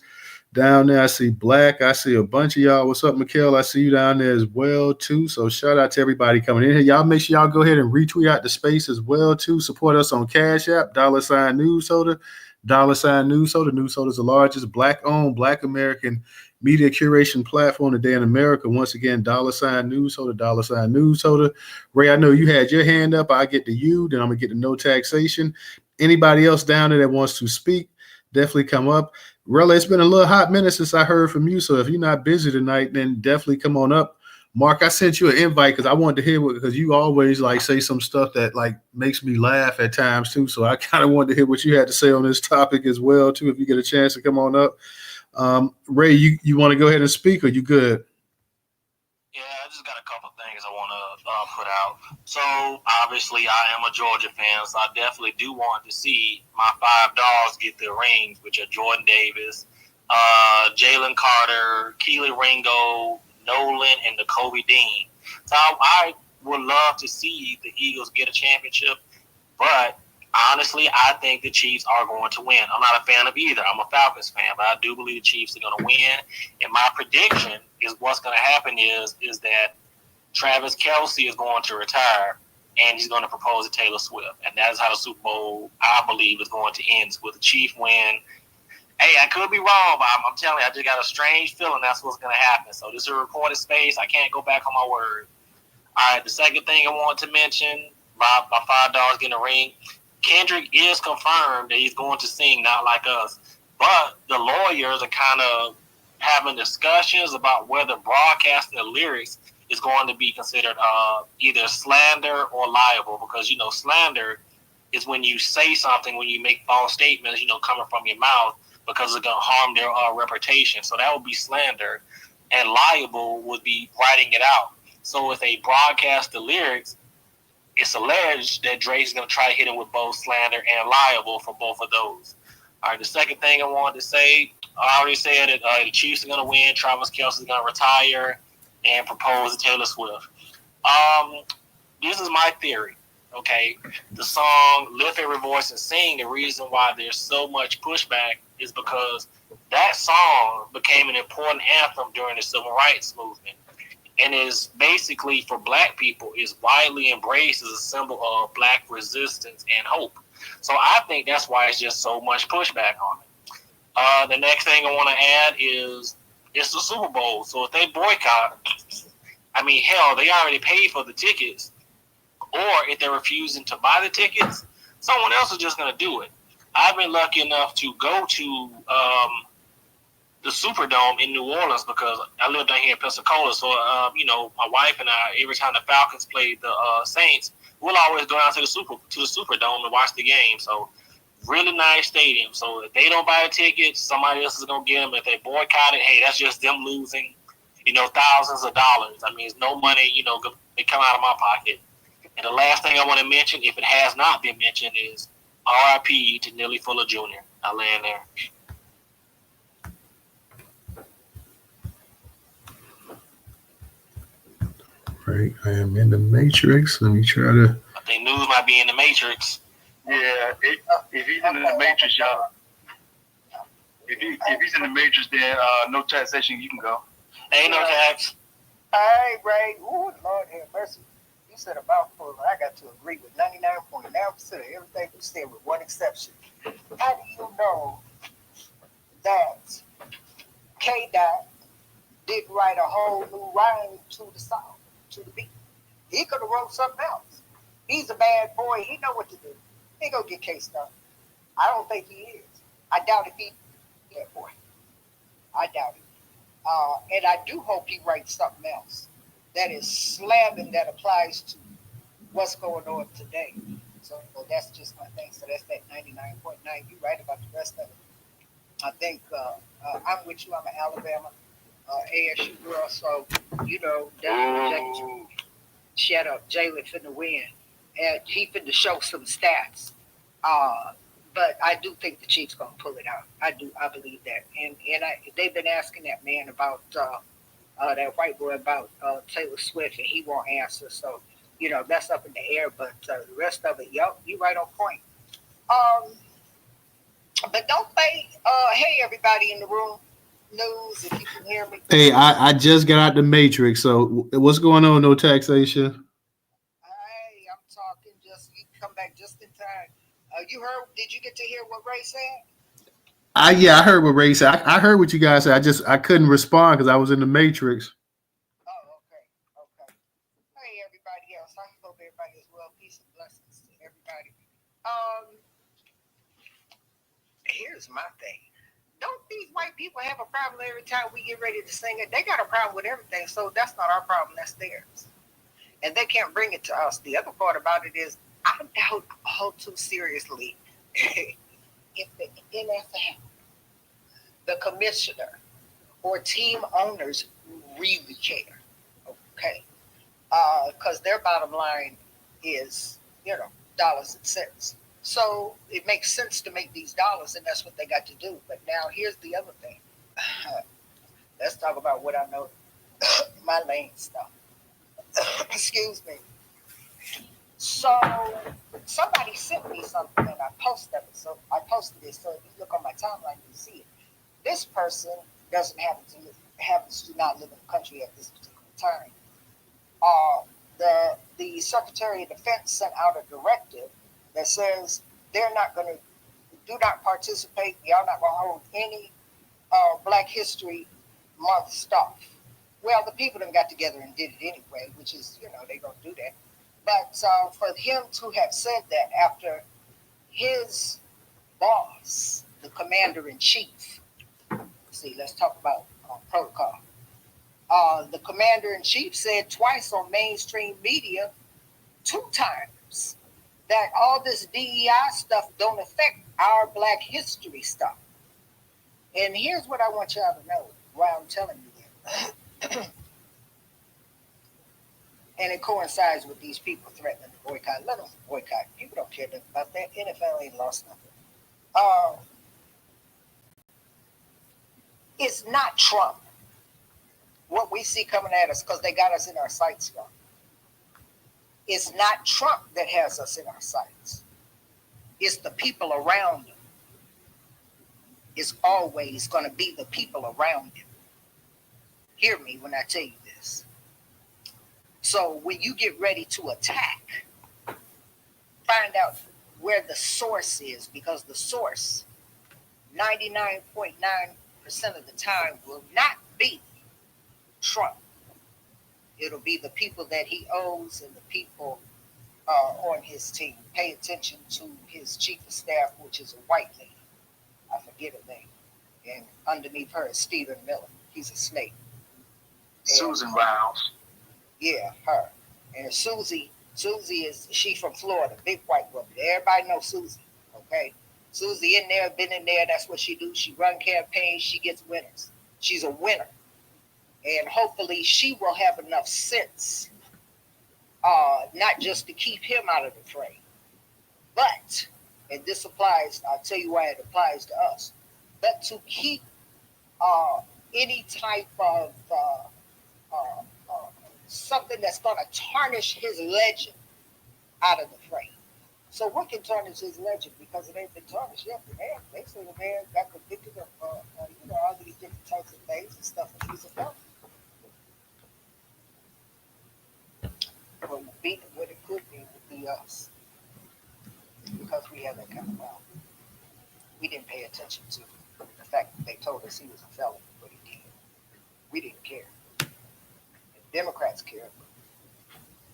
Speaker 1: down there. I see Black. I see a bunch of y'all. What's up, Mikhail? I see you down there as well too. So shout out to everybody coming in here. Y'all make sure y'all go ahead and retweet out the space as well too. Support us on Cash App, $Newstoter. $Newstoter. Newstoter is the largest Black-owned Black American media curation platform today in America. Once again, $Newstoter, $Newstoter. Ray, I know you had your hand up. I get to you, then I'm gonna get to no taxation. Anybody else down there that wants to speak, definitely come up. Rella, it's been a little hot minute since I heard from you. So if you're not busy tonight, then definitely come on up. Mark, I sent you an invite because I wanted to hear what, because you always like say some stuff that like makes me laugh at times too. So I kind of wanted to hear what you had to say on this topic as well too. If you get a chance to come on up, Ray, you want to go ahead and speak, or you good?
Speaker 3: Yeah, I just got a couple things I want to put out. So obviously, I am a Georgia fan, so I definitely do want to see my 5 dogs get their rings, which are Jordan Davis, Jalen Carter, Keely Ringo, Nolan, and the Kobe Dean. So I would love to see the Eagles get a championship, but honestly, I think the Chiefs are going to win. I'm not a fan of either. I'm a Falcons fan, but I do believe the Chiefs are going to win. And my prediction is what's going to happen is that Travis Kelce is going to retire, and he's going to propose to Taylor Swift. And that is how the Super Bowl, I believe, is going to end, with the Chiefs win. Hey, I could be wrong, but I'm telling you, I just got a strange feeling that's what's going to happen. So this is a recorded space. I can't go back on my word. All right, the second thing I want to mention, my $5 getting a ring, Kendrick is confirmed that he's going to sing Not Like Us. But the lawyers are kind of having discussions about whether broadcasting the lyrics is going to be considered either slander or liable, because, slander is when you say something, when you make false statements, coming from your mouth, because it's going to harm their reputation. So that would be slander. And liable would be writing it out. So if they broadcast the lyrics, it's alleged that Drake's going to try to hit him with both slander and liable for both of those. All right, the second thing I wanted to say, I already said that the Chiefs are going to win, Travis Kelce is going to retire, and propose to Taylor Swift. This is my theory, okay? The song Lift Every Voice and Sing, the reason why there's so much pushback is because that song became an important anthem during the Civil Rights Movement, and is basically, for Black people, is widely embraced as a symbol of Black resistance and hope. So I think that's why it's just so much pushback on it. The next thing I want to add is it's the Super Bowl. So if they boycott, hell, they already paid for the tickets. Or if they're refusing to buy the tickets, someone else is just going to do it. I've been lucky enough to go to the Superdome in New Orleans because I live down here in Pensacola. So, my wife and I, every time the Falcons played the Saints, we'll always go down to the Superdome and watch the game. So, really nice stadium. So, if they don't buy the tickets, somebody else is going to get them. If they boycott it, hey, that's just them losing, thousands of dollars. It's no money, they come out of my pocket. And the last thing I want to mention, if it has not been mentioned, is R.I.P. to Nelly Fuller Jr. I land there.
Speaker 1: Right, I am in the Matrix. Let me try to.
Speaker 3: I think News might be in the Matrix.
Speaker 4: Yeah, if he's in the Matrix, y'all. If he's in the Matrix, then no taxation, you can go.
Speaker 3: Ain't no tax.
Speaker 5: Hey, Ray. Ooh, Lord have mercy. You said a mouthful, and I got to agree with 99.9% of everything you said, with one exception. How do you know that K-Dot didn't write a whole new rhyme to the song, to the beat? He could have wrote something else. He's a bad boy. He know what to do. He ain't gonna get K-Stuff. I don't think he is. I doubt if he that boy. I doubt it. And I do hope he writes something else that is slamming, that applies to what's going on today. So that's just my thing. So that's that 99.9. You right about the rest of it. I think I'm with you. I'm an Alabama ASU girl. So, shut up. Jalen finna win. And he finna show some stats. But I do think the Chiefs gonna pull it out. I believe that. And they've been asking that man about that white boy about Taylor Swift, and he won't answer. So, that's up in the air. But the rest of it, you right on point. But don't say, hey, everybody in the room, News, if you can hear me.
Speaker 1: Hey, I just got out the Matrix. So what's going on? No taxation.
Speaker 5: Hey, I'm talking. You come back just in time. You heard? Did you get to hear what Ray said?
Speaker 1: I heard what Ray said. I heard what you guys said. I couldn't respond because I was in the matrix.
Speaker 5: Oh, okay, okay. Hey, everybody else. I hope everybody is well. Peace and blessings to everybody. Um, Here's my thing. Don't these white people have a problem every time we get ready to sing it? They got a problem with everything, so that's not our problem. That's theirs, and they can't bring it to us. The other part about it is, I doubt all too seriously if the NFL, the commissioner, or team owners really care. Okay, because their bottom line is, dollars and cents. So it makes sense to make these dollars, and that's what they got to do. But now here's the other thing. Let's talk about what I know, my lane stuff. Excuse me. So somebody sent me something, and I posted it. So I posted it. So if you look on my timeline, you see it. This person doesn't happens to not live in the country at this particular time. The Secretary of Defense sent out a directive that says they're not going to do not participate. Y'all not going to hold any Black History Month stuff. Well, the people done got together and did it anyway, which is, they're going to do that. But for him to have said that after his boss, the commander in chief, see, let's talk about protocol. The commander in chief said twice on mainstream media, 2 times, that all this DEI stuff don't affect our Black history stuff. And here's what I want y'all to know why I'm telling you that. And it coincides with these people threatening to boycott. Let them boycott. People don't care about that. NFL ain't lost nothing. It's not Trump. What we see coming at us, because they got us in our sights, y'all. It's not Trump that has us in our sights. It's the people around him. It's always going to be the people around him. Hear me when I tell you this. So when you get ready to attack, find out where the source is, because the source, 99.9% of the time, will not be Trump. It'll be the people that he owes and the people on his team. Pay attention to his chief of staff, which is a white lady. I forget her name. And underneath her is Stephen Miller. He's a snake.
Speaker 4: Susan Riles.
Speaker 5: Yeah, her. And Susie is, she from Florida, big white woman. Everybody knows Susie, okay? Susie in there, been in there, that's what she do. She run campaigns, she gets winners. She's a winner. And hopefully she will have enough sense, not just to keep him out of the fray, but, and this applies, I'll tell you why it applies to us, but to keep any type of something that's going to tarnish his legend out of the fray. So what can tarnish his legend? Because it ain't been tarnished yet. They say the man got convicted of all these different types of things and stuff that he's about. What it could be would be us, because we have that kind of power. We didn't pay attention to the fact that they told us he was a felon, but he did. We didn't care. And Democrats cared.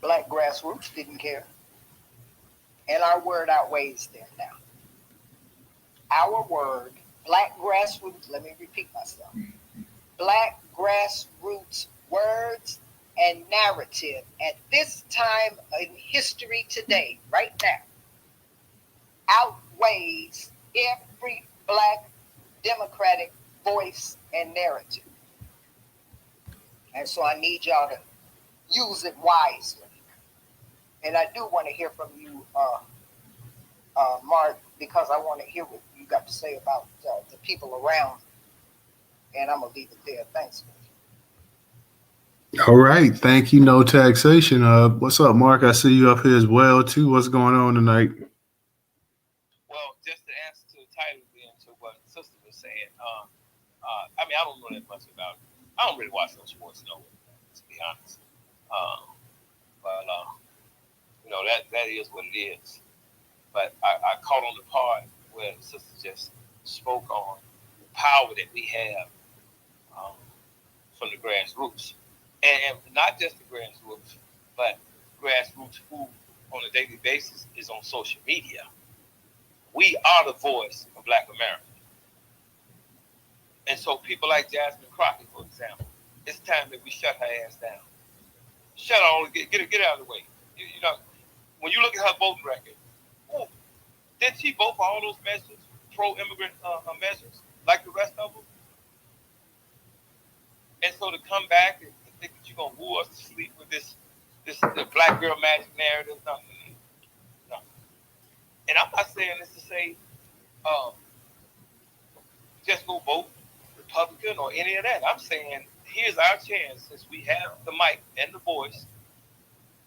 Speaker 5: Black grassroots didn't care. And our word outweighs them now. Our word, black grassroots, let me repeat myself. Black grassroots words and narrative at this time in history today, right now, outweighs every Black Democratic voice and narrative. And so I need y'all to use it wisely. And I do want to hear from you, Mark, because I want to hear what you got to say about the people around. And I'm going to leave it there. Thanks.
Speaker 1: All right. Thank you. No taxation. What's up, Mark? I see you up here as well, too. What's going on tonight?
Speaker 3: Well, just to answer to the title again to what the sister was saying, I mean, I don't know that much about it. I don't really watch no sports, no, to be honest. But that is what it is. But I caught on the part where the sister just spoke on
Speaker 6: power that we have from the grassroots. And not just the grassroots, but grassroots who on a daily basis is on social media. We are the voice of Black America. And so people like Jasmine Crockett, for example, it's time that we shut her ass down. Shut her, get out of the way. You know, when you look at her voting record, did she vote for all those measures, pro-immigrant measures, like the rest of them? And so to come back and think that you're gonna woo us to sleep with this the black girl magic narrative, no. And I'm not saying this to say just go vote Republican or any of that. I'm saying here's our chance, since we have the mic and the voice,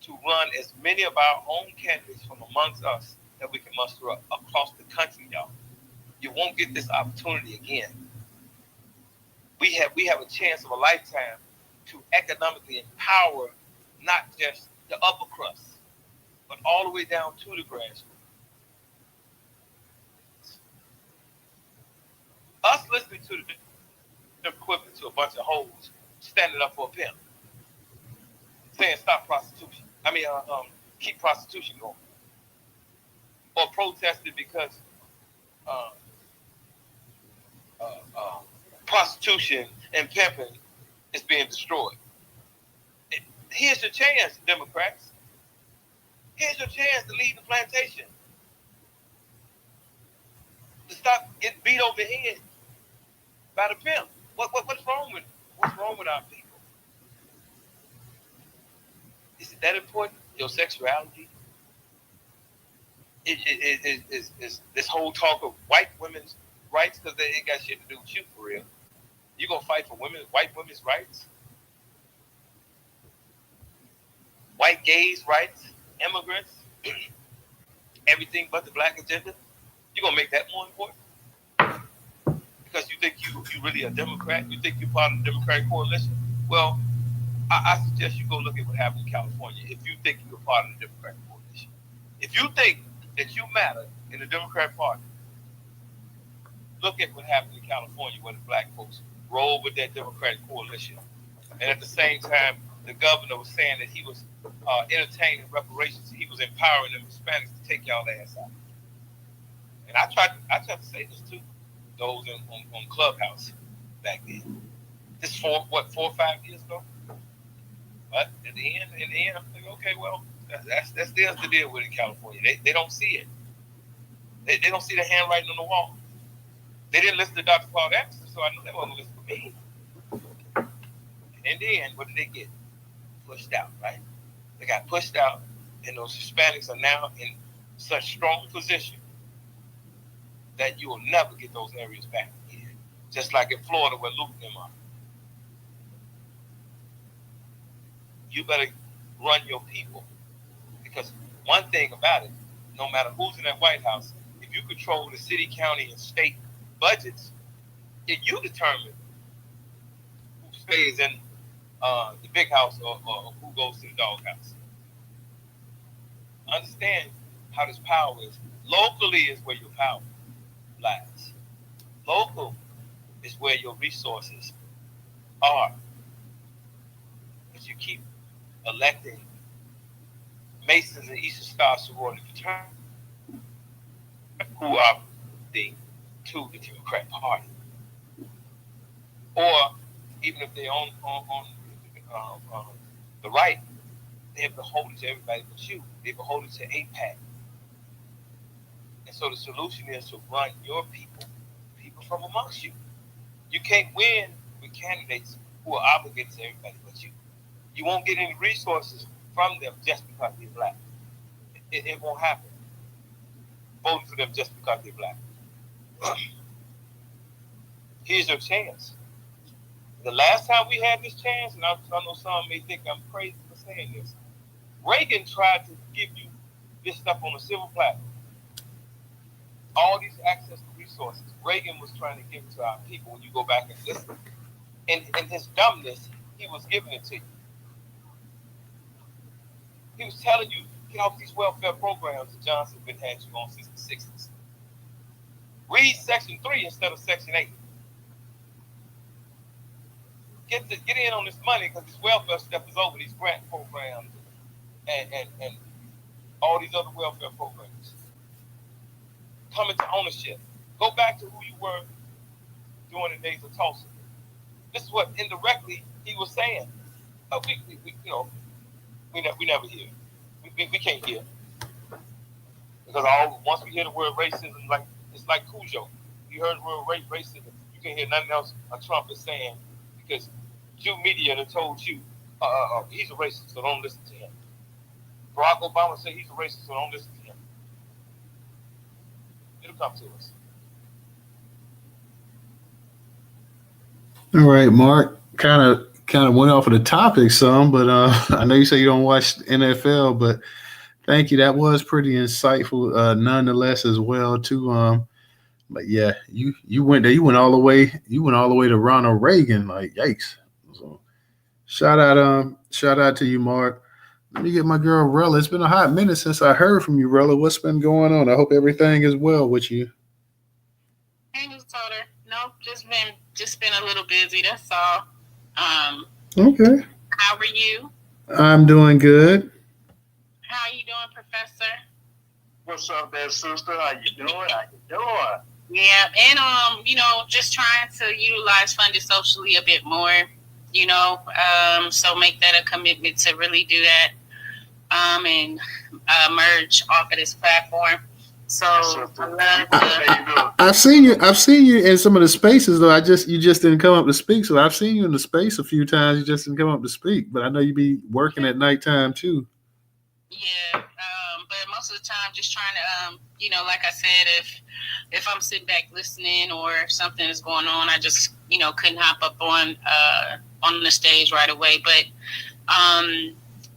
Speaker 6: to run as many of our own candidates from amongst us that we can muster up across the country, y'all. You won't get this opportunity again. We have a chance of a lifetime to economically empower not just the upper crust, but all the way down to the grassroots. Us listening to the equivalent to a bunch of hoes standing up for a pimp, saying stop prostitution. Keep prostitution going, or protesting because prostitution and pimping is being destroyed. Here's your chance, Democrats. Here's your chance to leave the plantation. To stop getting beat over the head by the pimp. What's wrong with our people? Is it that important? Your sexuality? Is this whole talk of white women's rights, because they ain't got shit to do with you for real. You gonna fight for white women's rights? White gays' rights, immigrants, everything but the black agenda? You gonna make that more important? Because you think you really a Democrat? You think you're part of the Democratic coalition? Well, I suggest you go look at what happened in California if you think you're part of the Democratic coalition. If you think that you matter in the Democratic Party, look at what happened in California where the black folks rolled with that Democratic coalition. And at the same time, the governor was saying that he was entertaining reparations. He was empowering the Hispanics to take y'all ass out. And I tried to say this too, those on Clubhouse back then. This 4 or 5 years ago. But in the end, I'm like, okay, well, that's theirs to deal with in California. They don't see it. They don't see the handwriting on the wall. They didn't listen to Dr. Paul Anderson, so I knew they wasn't listening to me. And in the end, what did they get? Pushed out, right? They got pushed out, and those Hispanics are now in such strong position that you will never get those areas back again. Just like in Florida where Luke and them are. You better run your people. Because one thing about it, no matter who's in that White House, if you control the city, county, and state budgets, if you determine who stays in the big house or who goes to the doghouse. Understand how this power is. Locally is where your power lies. Local is where your resources are. But you keep electing Masons and Eastern Star sorority fraternity who are to the Democrat Party. Or even if they're on the right, they're beholden to everybody but you. They're beholden to AIPAC. And so the solution is to run your people from amongst you. You can't win with candidates who are obligated to everybody but you. You won't get any resources from them just because they're black. It won't happen. Voting for them just because they're black. Here's your chance. The last time we had this chance, and I know some may think I'm crazy for saying this, Reagan tried to give you this stuff on a civil platform. All these access to resources, Reagan was trying to give it to our people when you go back and listen. In his dumbness, he was giving it to you. He was telling you, get off these welfare programs that Johnson been had you on since the 60s. Read Section 3 instead of Section 8. get in on this money because this welfare stuff is over. These grant programs and all these other welfare programs. Come into ownership. Go back to who you were during the days of Tulsa. This is what indirectly he was saying. We never hear. We can't hear because once we hear the word racism, it's like Cujo. You heard the word racism, you can hear nothing else Trump is saying because you media have told you he's a racist, so don't listen to him. Barack Obama said he's a racist, so don't listen to him. It'll come to us.
Speaker 1: All right, Mark. Kind of went off of the topic some, but I know you say you don't watch NFL, but thank you. That was pretty insightful, nonetheless, as well too. But yeah, you went there. You went all the way. You went all the way to Ronald Reagan. Like yikes. So shout out to you, Mark. Let me get my girl Rella. It's been a hot minute since I heard from you, Rella. What's been going on? I hope everything is well with you.
Speaker 7: Hey, Newstoter. Nope, just been a little busy. That's all.
Speaker 1: Okay.
Speaker 7: How are you?
Speaker 1: I'm doing good.
Speaker 7: How are you doing, Professor?
Speaker 4: What's up there, sister? How you doing?
Speaker 7: Yeah, and just trying to utilize funded socially a bit more. So make that a commitment to really do that. And merge off of this platform. So
Speaker 1: I've seen you in some of the spaces though. You just didn't come up to speak. So I've seen you in the space a few times. You just didn't come up to speak. But I know you be working at nighttime too.
Speaker 7: Yeah, but most of the time, just trying to, like I said, if I'm sitting back listening or something is going on, I just couldn't hop up on the stage right away. But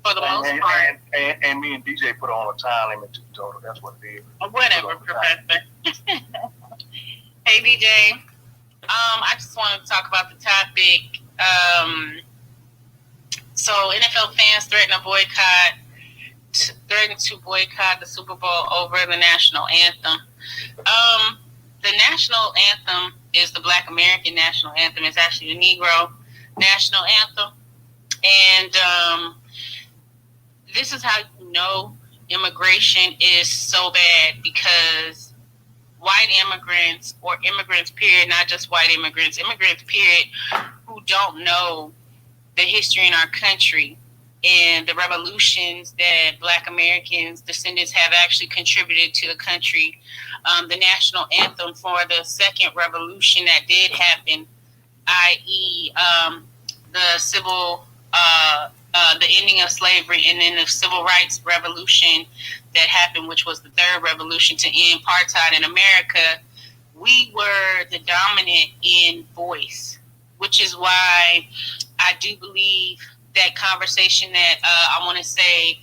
Speaker 7: for the most part,
Speaker 4: and me and DJ put on a time limit too, total. That's what it is.
Speaker 7: Whatever, Professor. Hey, DJ. I just wanted to talk about the topic. So NFL fans threaten to boycott the Super Bowl over the national anthem. The national anthem is the Black American national anthem. It's actually the Negro national anthem, and this is how you know immigration is so bad, because white immigrants, or immigrants period, not just white immigrants period, who don't know the history in our country and the revolutions that Black Americans, descendants, have actually contributed to the country. The national anthem for the second revolution that did happen, i.e. The ending of slavery, and then the civil rights revolution that happened, which was the third revolution to end apartheid in America, we were the dominant in voice, which is why I do believe that conversation that I want to say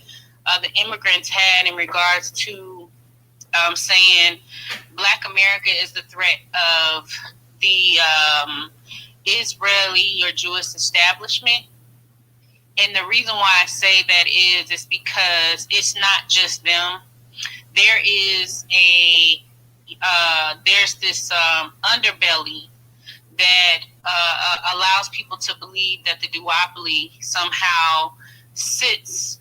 Speaker 7: the immigrants had in regards to saying Black America is the threat of the Israeli or Jewish establishment. And the reason why I say that is because it's not just them. There is there's this underbelly that allows people to believe that the duopoly somehow sits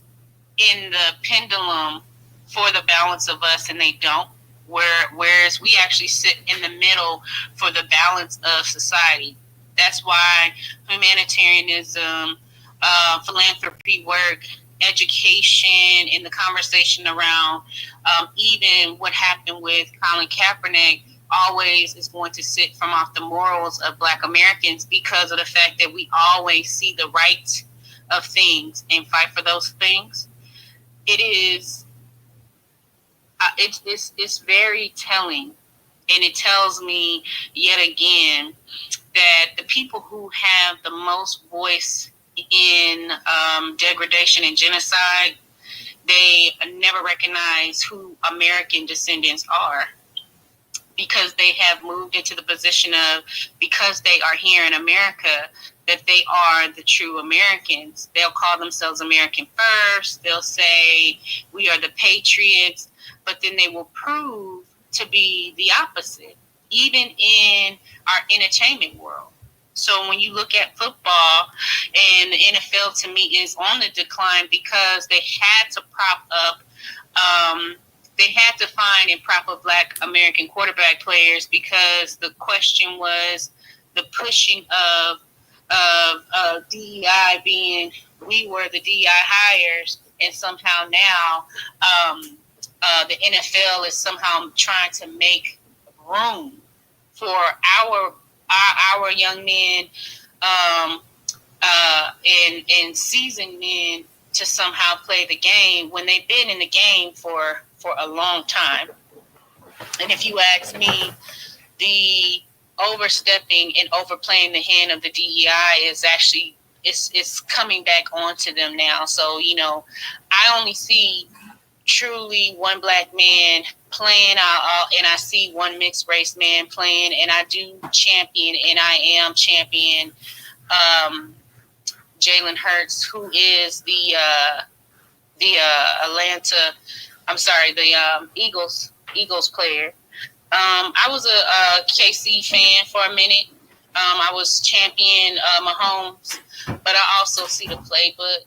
Speaker 7: in the pendulum for the balance of us, and they don't. Whereas we actually sit in the middle for the balance of society. That's why humanitarianism, philanthropy work, education, and the conversation around even what happened with Colin Kaepernick always is going to sit from off the morals of Black Americans, because of the fact that we always see the right of things and fight for those things. It is it's very telling, and it tells me yet again that the people who have the most voice in degradation and genocide, they never recognize who American descendants are, because they have moved into the position of, because they are here in America, that they are the true Americans. They'll call themselves American first. They'll say we are the patriots, but then they will prove to be the opposite, even in our entertainment world. So when you look at football, and the NFL to me is on the decline because they had to prop up, they had to find and prop up Black American quarterback players because the question was the pushing of DEI being we were the DEI hires, and somehow now the NFL is somehow trying to make room for our young men and seasoned men to somehow play the game when they've been in the game for a long time. And if you ask me, the overstepping and overplaying the hand of the DEI is actually it's coming back onto them now. So, you know, I only see truly one Black man playing and I see one mixed race man playing, and I do champion and I am champion Jalen Hurts, who is the Eagles player. I was a KC fan for a minute. I was champion Mahomes, but I also see the playbook.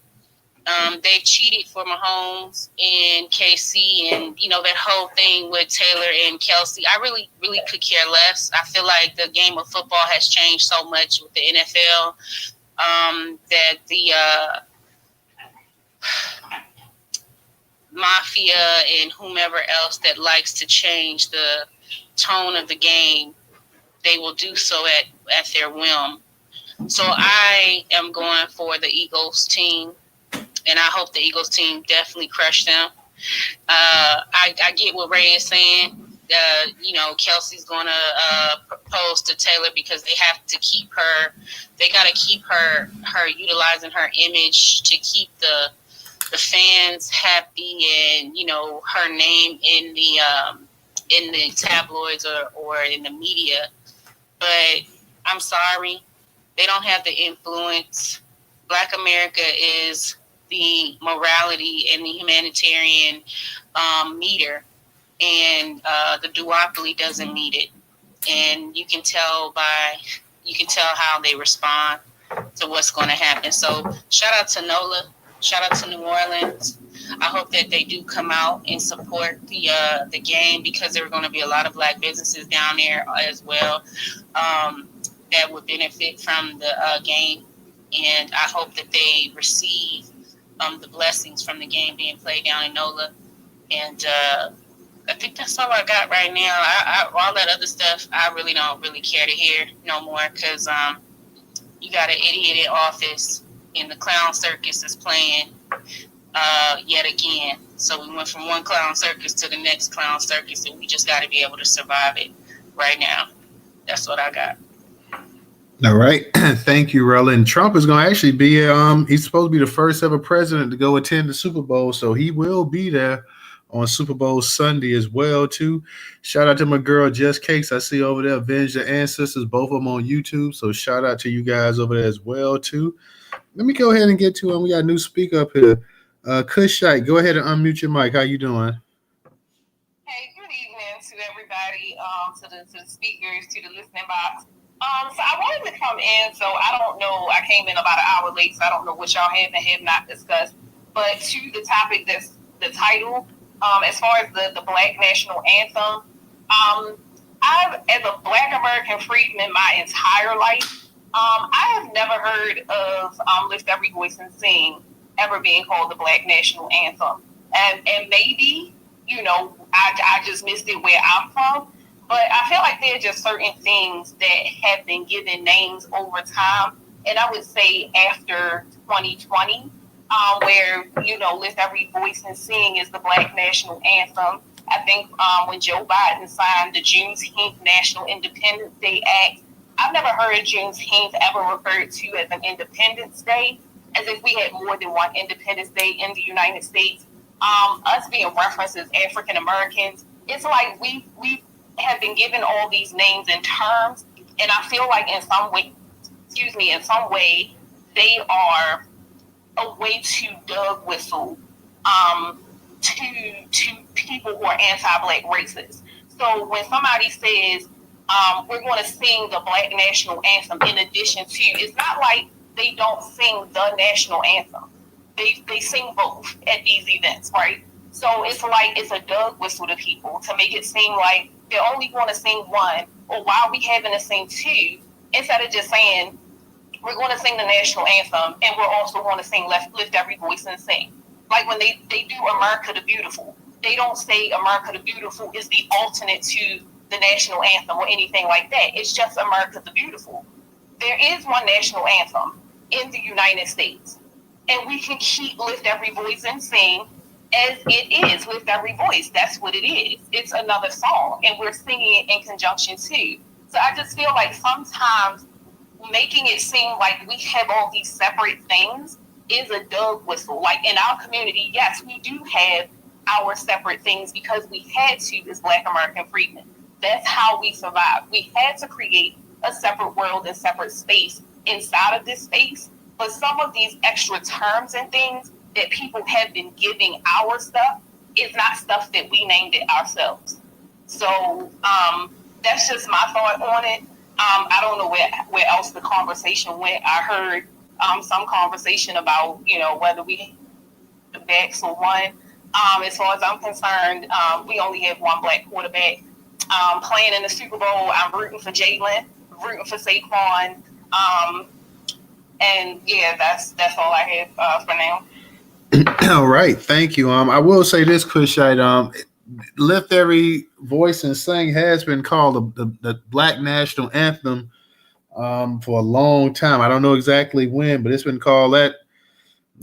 Speaker 7: They cheated for Mahomes and KC, and you know that whole thing with Taylor and Kelsey. I really, really could care less. I feel like the game of football has changed so much with the NFL that the mafia and whomever else that likes to change the tone of the game, they will do so at their whim. So I am going for the Eagles team, and I hope the Eagles team definitely crush them. I get what Ray is saying. You know, Kelsey's going to propose to Taylor because they have to keep her. They got to keep her utilizing her image to keep the fans happy, and you know her name in the tabloids or in the media. But I'm sorry, they don't have the influence. Black America is the morality and the humanitarian meter, and the duopoly doesn't meet it. And you can tell how they respond to what's going to happen. So shout out to NOLA, shout out to New Orleans. I hope that they do come out and support the game, because there are going to be a lot of Black businesses down there as well that would benefit from the game. And I hope that they receive the blessings from the game being played down in NOLA. And I think that's all I got right now. I all that other stuff, I really don't really care to hear no more, because you got an idiot in office, and the clown circus is playing yet again. So we went from one clown circus to the next clown circus, and we just got to be able to survive it right now. That's what I got.
Speaker 1: All right. Thank you, Rella. Trump is going to actually be, he's supposed to be the first ever president to go attend the Super Bowl. So he will be there on Super Bowl Sunday as well, too. Shout out to my girl, Just Cakes. I see over there, Avenge the Ancestors, both of them on YouTube. So shout out to you guys over there as well, too. Let me go ahead and get to him. We got a new speaker up here. Kushite, go ahead and unmute your mic. How you doing?
Speaker 8: Hey, good evening to everybody, to the speakers, to the listening box. So I wanted to come in, so I don't know, I came in about an hour late, so I don't know what y'all have and have not discussed, but to the topic that's the title, as far as the Black National Anthem, I've, as a Black American freedman my entire life, I have never heard of Lift Every Voice and Sing ever being called the Black National Anthem. And maybe, you know, I just missed it where I'm from. But I feel like there are just certain things that have been given names over time. And I would say after 2020, where, you know, Lift Every Voice and Sing is the Black National Anthem. I think when Joe Biden signed the Juneteenth National Independence Day Act, I've never heard Juneteenth ever referred to as an Independence Day, as if we had more than one Independence Day in the United States. Us being referenced as African Americans, it's like we have been given all these names and terms, and I feel like in some way, they are a way to dog whistle to people who are anti-Black racists. So when somebody says we're going to sing the Black National Anthem in addition to. It's not like they don't sing the national anthem. They sing both at these events, right? So it's like it's a dog whistle to people to make it seem like they're only going to sing one, or why are we having to sing two, instead of just saying we're going to sing the national anthem and we're also going to sing Lift Every Voice and Sing. Like when they do America the Beautiful, they don't say America the Beautiful is the alternate to the national anthem or anything like that. It's just America the Beautiful. There is one national anthem in the United States, and we can keep Lift Every Voice and Sing as it is. Lift Every Voice, that's what it is. It's another song, and we're singing it in conjunction too. So I just feel like sometimes making it seem like we have all these separate things is a dog whistle. Like in our community, yes, we do have our separate things because we had to as Black American freedmen. That's how we survived. We had to create a separate world and separate space inside of this space. But some of these extra terms and things that people have been giving our stuff is not stuff that we named it ourselves. So that's just my thought on it. I don't know where else the conversation went. I heard some conversation about, whether we the backs or one. As far as I'm concerned, we only have one Black quarterback playing in the Super Bowl. I'm rooting for Jalen, rooting for Saquon. And yeah, that's all I have for now.
Speaker 1: All right, thank you. I will say this, Kushite. Lift Every Voice and Sing has been called the Black National Anthem for a long time. I don't know exactly when, but it's been called that.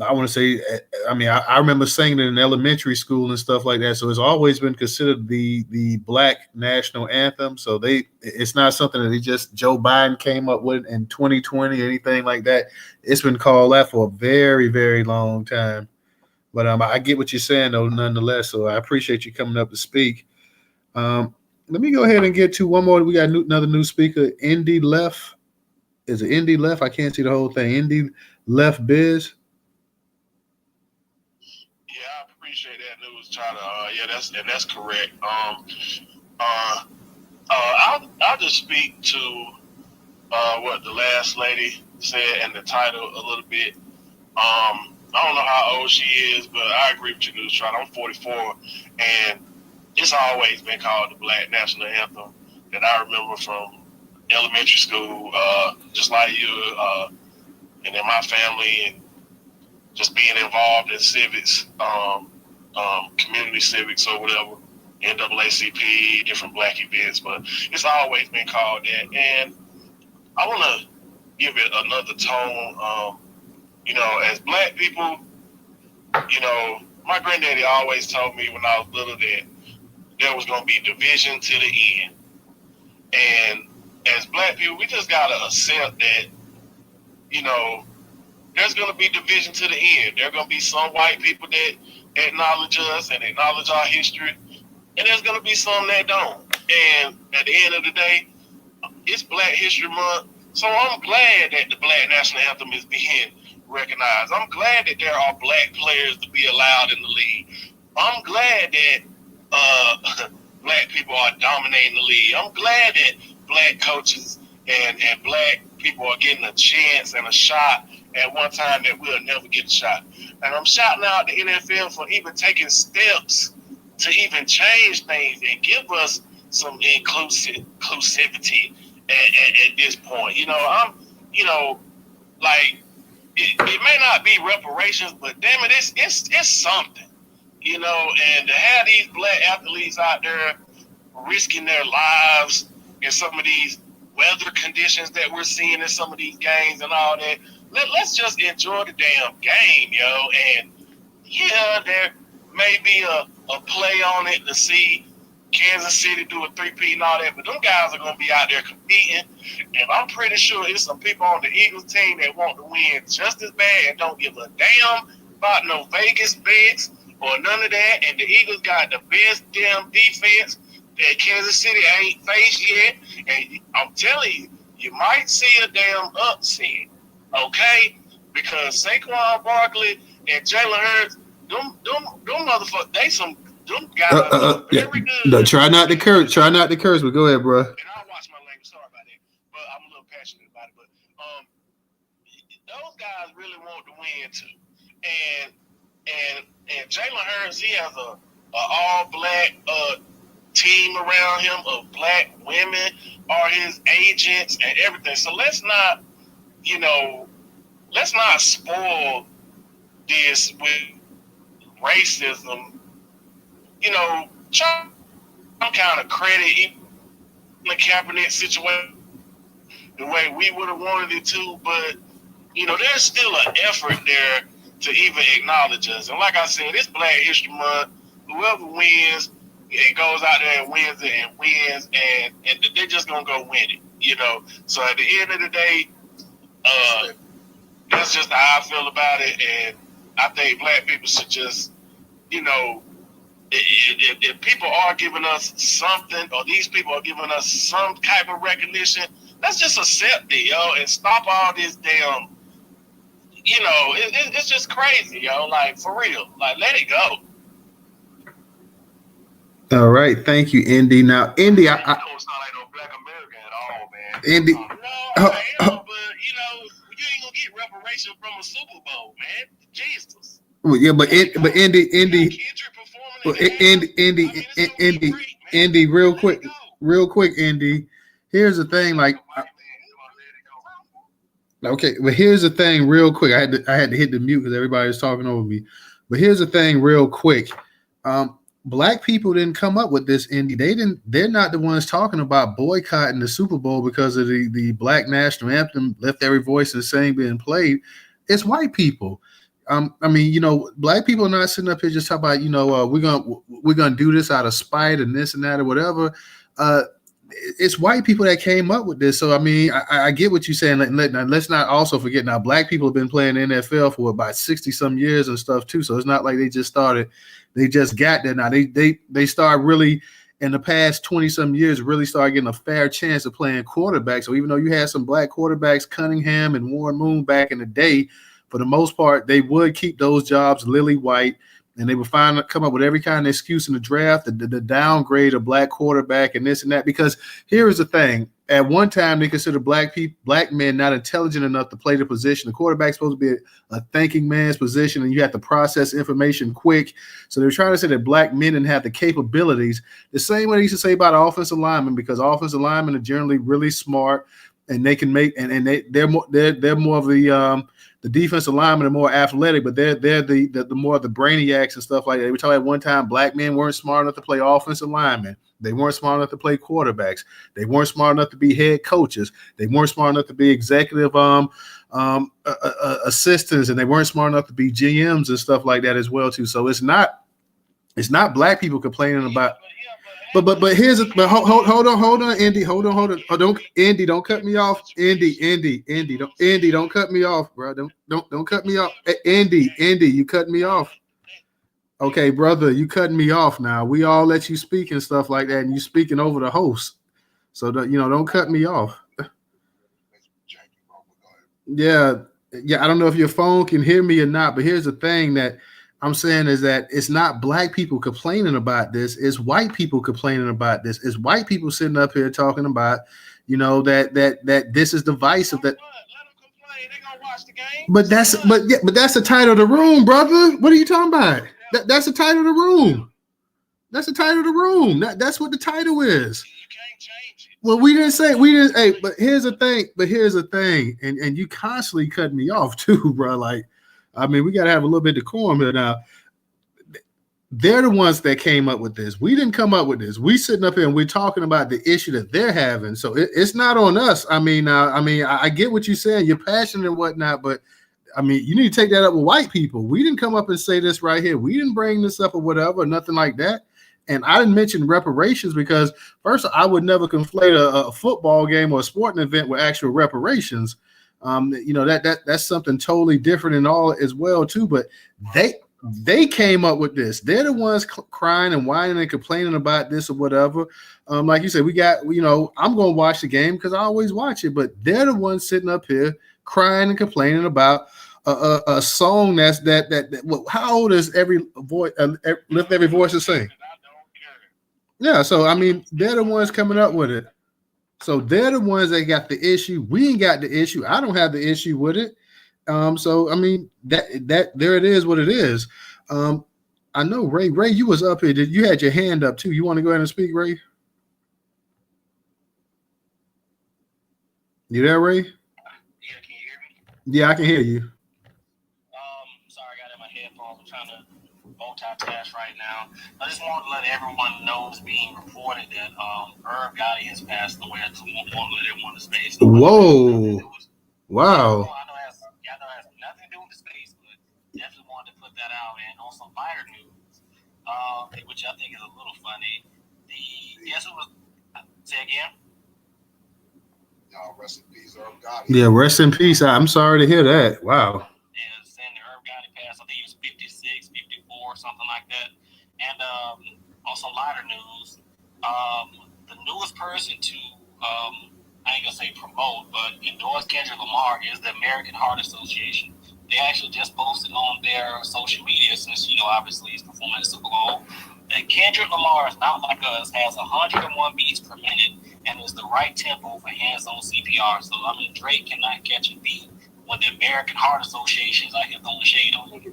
Speaker 1: I want to say, I remember singing it in elementary school and stuff like that. So it's always been considered the Black National Anthem. So it's not something that Joe Biden came up with in 2020, anything like that. It's been called that for a very, very long time. But I get what you're saying, though, nonetheless. So I appreciate you coming up to speak. Let me go ahead and get to one more. We got another new speaker, Indy Left. Is it Indy Left? I can't see the whole thing. Indy Left Biz.
Speaker 9: Yeah, I appreciate that news, Tyler. That's correct. I'll just speak to what the last lady said and the title a little bit. I don't know how old she is, but I agree with you, News Trot. I'm 44, and it's always been called the Black National Anthem that I remember from elementary school, just like you, and in my family, and just being involved in civics, community civics or whatever, NAACP, different Black events, but it's always been called that. And I want to give it another tone. As Black people, my granddaddy always told me when I was little that there was going to be division to the end. And as Black people, we just got to accept that, there's going to be division to the end. There are going to be some white people that acknowledge us and acknowledge our history, and there's going to be some that don't. And at the end of the day, it's Black History Month, so I'm glad that the Black National Anthem is being recognized. I'm glad that there are Black players to be allowed in the league. I'm glad that Black people are dominating the league. I'm glad that Black coaches and Black people are getting a chance and a shot at one time that we'll never get a shot. And I'm shouting out the NFL for even taking steps to even change things and give us some inclusivity at this point. It may not be reparations, but damn it, it's something, and to have these Black athletes out there risking their lives in some of these weather conditions that we're seeing in some of these games and all that, let's just enjoy the damn game, and yeah, there may be a play on it to see Kansas City do a three-peat and all that, but them guys are going to be out there competing, and I'm pretty sure there's some people on the Eagles team that want to win just as bad and don't give a damn about no Vegas bets or none of that, and the Eagles got the best damn defense that Kansas City ain't faced yet, and I'm telling you, you might see a damn upset, okay? Because Saquon Barkley and Jalen Hurts, them motherfuckers, they some them guys are very good.
Speaker 1: No, try not to curse. But go ahead, bro.
Speaker 9: And I'll watch my win too. And Jalen Hurts, he has a all black team around him of black women are his agents and everything. So let's not spoil this with racism. Some kind of credit in the Kaepernick situation the way we would have wanted it to, but there's still an effort there to even acknowledge us. And like I said, it's Black History Month. Whoever wins, it goes out there and wins it and wins, and they're just gonna go win it. So at the end of the day, that's just how I feel about it, and I think black people should just, if people are giving us something, or these people are giving us some type of recognition, let's just accept it, and stop all this damn, it's just crazy, like, for real. Like, let it go.
Speaker 1: All right, thank you, Indy. Now, Indy,
Speaker 4: It's not like no Black American at all, man.
Speaker 1: Indy,
Speaker 9: No, I am, but, you ain't gonna get reparation from a Super Bowl, man. Jesus.
Speaker 1: well, yeah, but Indy, Indy, real quick, Indy. Here's the thing, like, okay, but here's the thing, real quick. I had to hit the mute because everybody was talking over me. But here's the thing, real quick. Black people didn't come up with this, Indy. They're not the ones talking about boycotting the Super Bowl because of the Black national anthem, Lift Every Voice and Sing being played. It's white people. Black people are not sitting up here just talking about, we're gonna do this out of spite and this and that or whatever. It's white people that came up with this. So I get what you're saying. Let's not also forget, now black people have been playing the NFL for about 60 some years and stuff too. So it's not like they just started. They just got there. Now they start really in the past 20 some years really started getting a fair chance of playing quarterback. So even though you had some black quarterbacks, Cunningham and Warren Moon back in the day, for the most part, they would keep those jobs lily white, and they would come up with every kind of excuse in the draft, the downgrade of black quarterback and this and that. Because here is the thing: at one time, they considered black men not intelligent enough to play the position. The quarterback's supposed to be a thinking man's position, and you have to process information quick. So they're trying to say that black men didn't have the capabilities. The same way they used to say about offensive linemen, because offensive linemen are generally really smart, and they can make and they're more of the defensive linemen are more athletic, but they're the more of the brainiacs and stuff like that. We talked at one time, black men weren't smart enough to play offensive linemen. They weren't smart enough to play quarterbacks. They weren't smart enough to be head coaches. They weren't smart enough to be executive assistants, and they weren't smart enough to be GMs and stuff like that as well too. So it's not black people complaining about. But hold on, Indy, hold on. Oh, don't cut me off, Indy, don't cut me off, bro. Don't cut me off, Indy, you cut me off. Okay, brother, you cutting me off now. We all let you speak and stuff like that, and you speaking over the host. So don't cut me off. Yeah. I don't know if your phone can hear me or not, but here's the thing that I'm saying is that it's not black people complaining about this. It's white people complaining about this. It's white people sitting up here talking about, that this is divisive. That. But that's the title of the room, brother. What are you talking about? That's the title of the room. That's the title of the room. That's what the title is. Well, we didn't. Hey, but here's the thing. And you constantly cut me off too, bro. Like, we got to have a little bit of decorum here now. They're the ones that came up with this. We didn't come up with this. We sitting up here and we're talking about the issue that they're having. So it's not on us. I get what you're saying. You're passionate and whatnot, but you need to take that up with white people. We didn't come up and say this right here. We didn't bring this up or whatever, nothing like that. And I didn't mention reparations because, first, I would never conflate a football game or a sporting event with actual reparations. That's something totally different and all as well too. But they came up with this. They're the ones crying and whining and complaining about this or whatever. Like you said, I'm going to watch the game because I always watch it. But they're the ones sitting up here crying and complaining about a song that. How old is every voice? Lift Every Voice to Sing. Yeah, so they're the ones coming up with it. So they're the ones that got the issue. We ain't got the issue. I don't have the issue with it. So I mean that there it is, what it is. I know Ray. Ray, you was up here. You had your hand up too? You want to go ahead and speak, Ray? You there, Ray?
Speaker 3: Yeah, can you hear me?
Speaker 1: Yeah, I can hear you.
Speaker 3: Sorry, I got in my headphones. I'm trying to multitask right now. I just wanted to let everyone know it's being reported that Irv Gotti has passed away at 211 everyone in space.
Speaker 1: Whoa! Wow!
Speaker 3: I know it has nothing to do with the space, but definitely wanted to put that out. And on some lighter news, which I think is a little funny. Guess who was? Say again.
Speaker 2: Y'all rest in peace, Irv Gotti.
Speaker 1: Yeah, rest in peace. I'm sorry to hear that. Wow.
Speaker 3: And saying that Irv Gotti passed, I think he was 56, 54, something like that. And on some lighter news, the newest person to, I ain't gonna say promote, but endorse Kendrick Lamar is the American Heart Association. They actually just posted on their social media, since, obviously he's performing at Super Bowl, that Kendrick Lamar is not like us, has 101 beats per minute, and is the right tempo for hands-on CPR. So, I mean, Drake cannot catch a beat when the American Heart Association is out here throwing shade on him.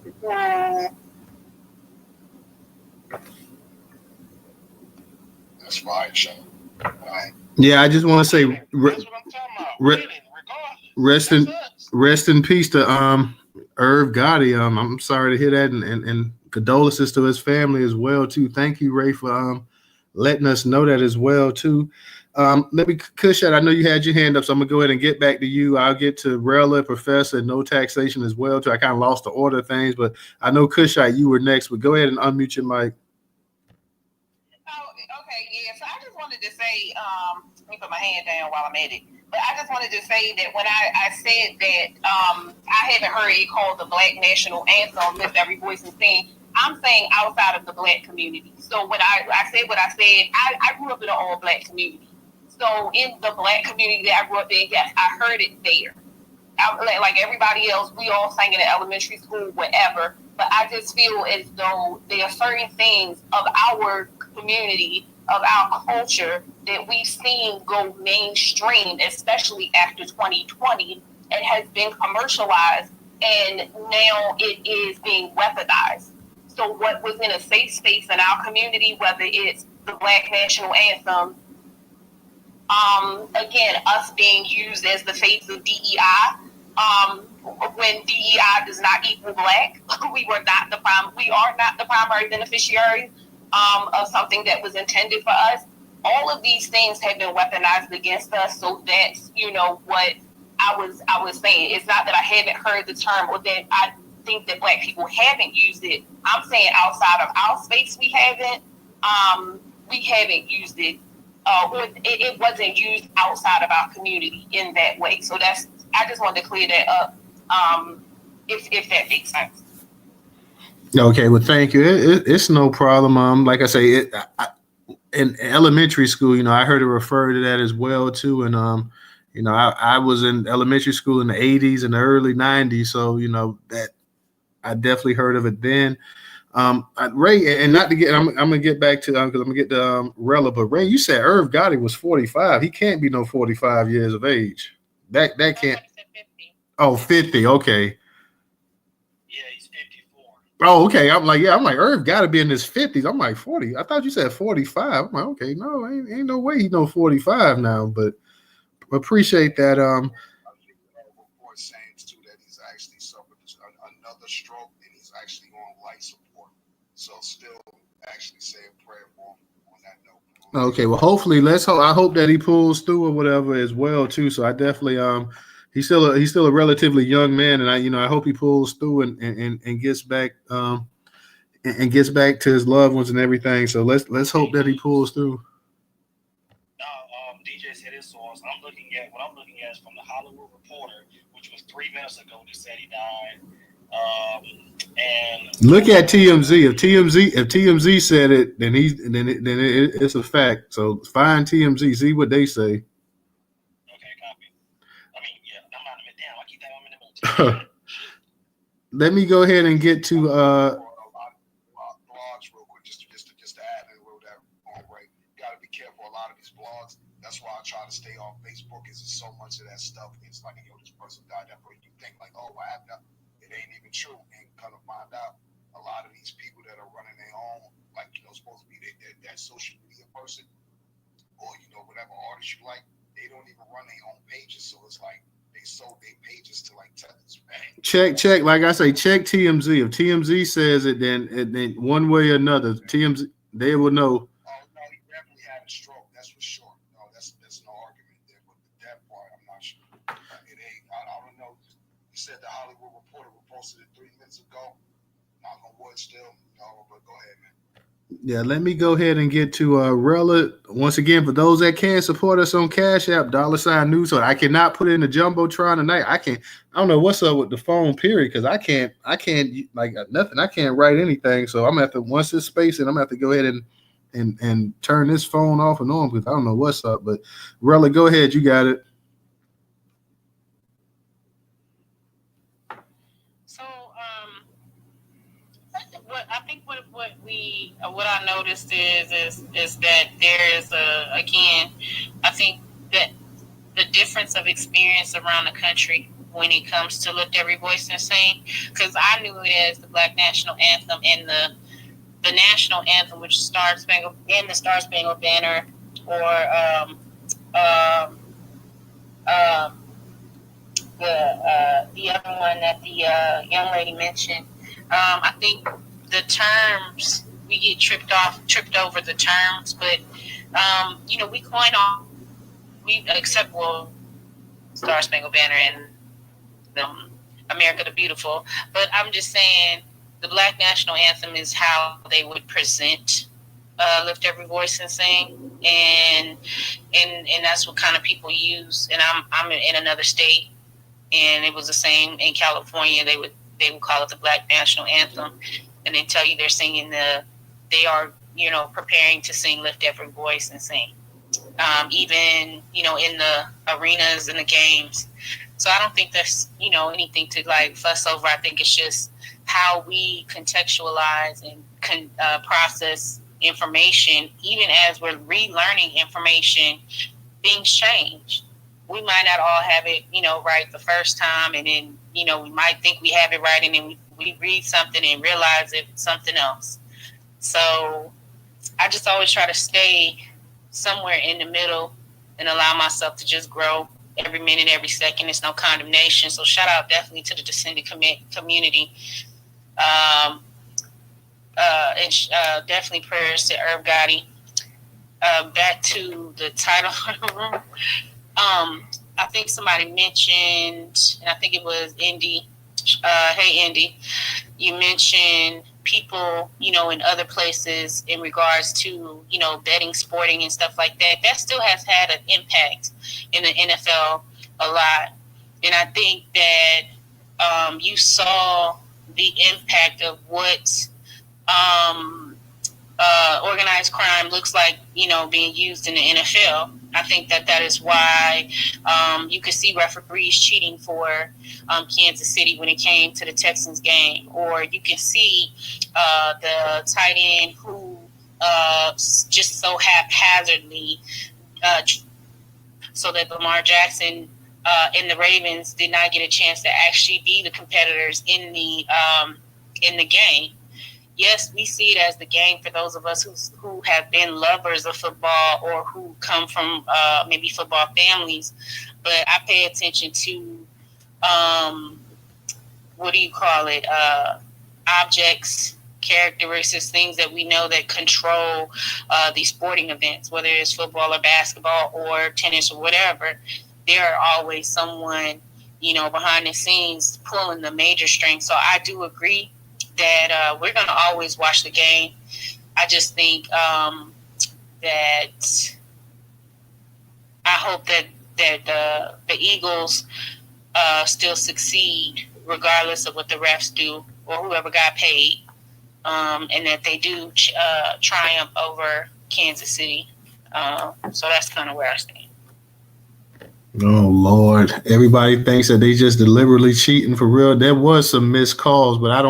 Speaker 2: That's right, Sean. Right.
Speaker 1: Yeah, I just want to say,
Speaker 9: That's what I'm talking about.
Speaker 1: rest in peace to Irv Gotti. I'm sorry to hear that, and condolences to his family as well too. Thank you, Ray, for letting us know that as well too. Let me, Kushat, I know you had your hand up, so I'm gonna go ahead and get back to you. I'll get to Rella, Professor, No Taxation as well too. I kind of lost the order of things, but I know Kushat, you were next. But go ahead and unmute your mic.
Speaker 8: Oh, okay, yeah. So I just wanted to say, let me put my hand down while I'm at it. But I just wanted to say that when I said that I haven't heard it called the Black National Anthem, Lift Every Voice and Sing, I'm saying outside of the Black community. So when I said what I said, I grew up in an all-Black community. So in the Black community that I grew up in, yes, I heard it there. Like everybody else, we all sang in elementary school, whatever. But I just feel as though there are certain things of our community, of our culture, that we've seen go mainstream, especially after 2020, and has been commercialized, and now it is being weaponized. So what was in a safe space in our community, whether it's the Black National Anthem, again, us being used as the face of DEI, when DEI does not equal Black, we are not the primary beneficiaries of something that was intended for us. All of these things have been weaponized against us. So that's, what I was saying. It's not that I haven't heard the term, or that I think that Black people haven't used it. I'm saying outside of our space, we haven't used it. Or it wasn't used outside of our community in that way. So I just wanted to clear that up, if that makes sense.
Speaker 1: Okay, well, thank you. It's no problem. Like I say, in elementary school, I heard it refer to that as well too. And I was in elementary school in the 80s and the early 90s, so that I definitely heard of it then. Ray, and not to get, I'm gonna get back to because I'm gonna get to Rella, but Ray, you said Irv Gotti was 45. He can't be no 45 years of age. That can't. 50. 50. Okay.
Speaker 3: Yeah, he's 54.
Speaker 1: Oh, okay. I'm like Irv got to be in his 50s. I'm like 40. I thought you said 45. I'm like, okay, no, ain't no way he's no 45 now. But appreciate that.
Speaker 2: Report saying too that he's actually suffered another stroke and he's actually on life support. So still actually say a prayer for him on that note.
Speaker 1: Okay, well, hopefully, I hope that he pulls through or whatever as well too. So I definitely he's still a relatively young man, and I hope he pulls through and gets back and gets back to his loved ones and everything. So let's hope that he pulls through.
Speaker 3: DJ said his source. What I'm looking at is from the Hollywood Reporter, which was 3 minutes ago. They said he died. And
Speaker 1: look at TMZ. If TMZ said it, then it's a fact. So find TMZ, see what they say.
Speaker 3: Okay, copy. I mean, yeah, I'm not in it down. I keep that I'm in the military.
Speaker 1: Let me go ahead and get to
Speaker 2: blogs real quick, just to add a little that on, right. You got to be careful. A lot of these blogs, That's why I try to stay off Facebook. Is so much of that stuff. It's like, yo, this person died. That person, you think like, oh, what happened? It ain't even true. And kind of find out a lot of these people that are running their own, like, you know, supposed to be that social media person, or, you know, whatever artist you like, they don't even run their own pages. So it's like they sold their pages to like tethers.
Speaker 1: Check. Like I say, check TMZ. If TMZ says it, then one way or another, TMZ, they will know.
Speaker 2: Oh no, he definitely had a stroke. That's for sure. No, that's no argument there. But that part, I'm not sure. It ain't. I don't know. You said the Hollywood Reporter posted it 3 minutes ago. Knock on wood, still. No, but go ahead, man.
Speaker 1: Yeah, let me go ahead and get to Rella. Once again, for those that can support us on Cash App, $Newstoter. I cannot put it in the Jumbotron tonight. I don't know what's up with the phone, period, because I can't like nothing. I can't write anything. So I'm gonna have to, once this space, and I'm gonna have to go ahead and turn this phone off and on because I don't know what's up. But Rella, go ahead, you got it.
Speaker 7: What I noticed is that there is again, I think that the difference of experience around the country when it comes to Lift Every Voice and Sing, because I knew it as the Black National Anthem and the National Anthem, which Star Spangled Banner, or the other one that the young lady mentioned. I think the terms, we get tripped over the terms, but you know, we coin off, except Star Spangled Banner and America the Beautiful. But I'm just saying the Black National Anthem is how they would present Lift Every Voice and Sing, and that's what kind of people use. And I'm in another state, and it was the same in California. They would call it the Black National Anthem, and then tell you they're singing they are, you know, preparing to sing Lift Every Voice and Sing. Even, you know, in the arenas and the games. So I don't think there's, you know, anything to like fuss over. I think it's just how we contextualize and process information. Even as we're relearning information, things change. We might not all have it, you know, right the first time, and then, you know, we might think we have it right, and then we read something and realize it's something else. So I just always try to stay somewhere in the middle and allow myself to just grow every minute, every second. It's no condemnation. So shout out definitely to the descendant community. And definitely prayers to Herb Gotti. Back to the title of the room. I think somebody mentioned, and I think it was Indy. Hey, Indy, you mentioned people, you know, in other places in regards to, you know, betting, sporting and stuff like that. That still has had an impact in the NFL a lot. And I think that you saw the impact of what organized crime looks like, you know, being used in the NFL. I think that is why you could see referees cheating for Kansas City when it came to the Texans game, or you can see the tight end who just so haphazardly so that Lamar Jackson and the Ravens did not get a chance to actually be the competitors in the game. Yes, we see it as the game for those of us who have been lovers of football or who come from maybe football families. But I pay attention to, objects, characteristics, things that we know that control these sporting events, whether it's football or basketball or tennis or whatever. There are always someone, you know, behind the scenes pulling the major strings. So I do agree that we're going to always watch the game. I just think that I hope that the Eagles still succeed regardless of what the refs do or whoever got paid, and that they do triumph over Kansas City. So that's kind of where I stand.
Speaker 1: Oh Lord! Everybody thinks that they just deliberately cheating for real. There was some missed calls, but I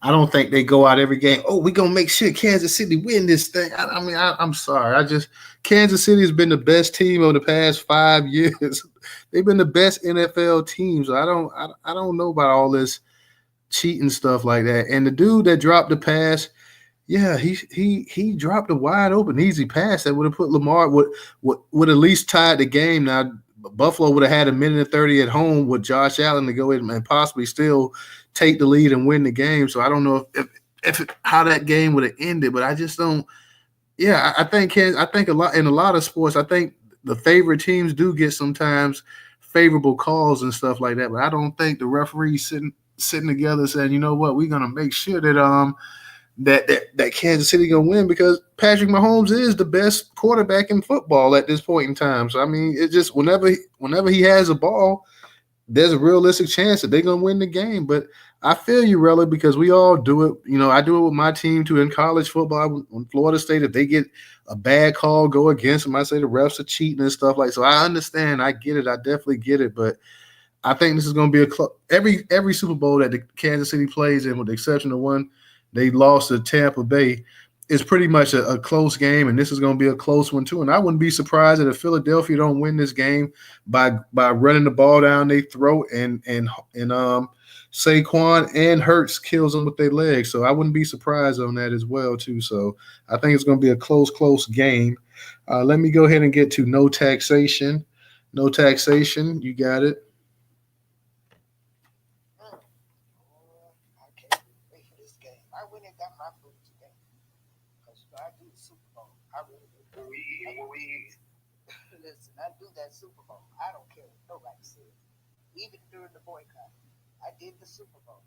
Speaker 1: I don't think they go out every game. Oh, we're gonna make sure Kansas City win this thing. I'm sorry. Kansas City has been the best team over the past 5 years. They've been the best NFL teams. I don't know about all this cheating stuff like that. And the dude that dropped the pass, yeah, he dropped a wide open easy pass that would have put Lamar would at least tied the game. Now Buffalo would have had a minute and 30 at home with Josh Allen to go in and possibly still take the lead and win the game. So I don't know if how that game would have ended, but I just don't. Yeah, I think a lot in a lot of sports. I think the favorite teams do get sometimes favorable calls and stuff like that, but I don't think the referees sitting together saying, you know what, we're gonna make sure that Kansas City gonna win because Patrick Mahomes is the best quarterback in football at this point in time. So I mean, it just whenever he has a ball, there's a realistic chance that they're gonna win the game. But I feel you, Rella, because we all do it. You know, I do it with my team too in college football. When Florida State, if they get a bad call go against them, I say the refs are cheating and stuff like. So I understand, I get it, I definitely get it, but I think this is going to be every Super Bowl that the Kansas City plays in, with the exception of one they lost to Tampa Bay, is pretty much a close game, and this is going to be a close one too. And I wouldn't be surprised if Philadelphia don't win this game by running the ball down their throat and Saquon and Hurts kills them with their legs. So I wouldn't be surprised on that as well too. So I think it's going to be a close game. Let me go ahead and get to no taxation. No taxation, you got it.
Speaker 5: I can't wait for this game. I went and got my food today because I do the Super Bowl. I really do. Listen, I do that Super Bowl. I don't care what nobody says. Even during the boycott, I did the Super Bowl.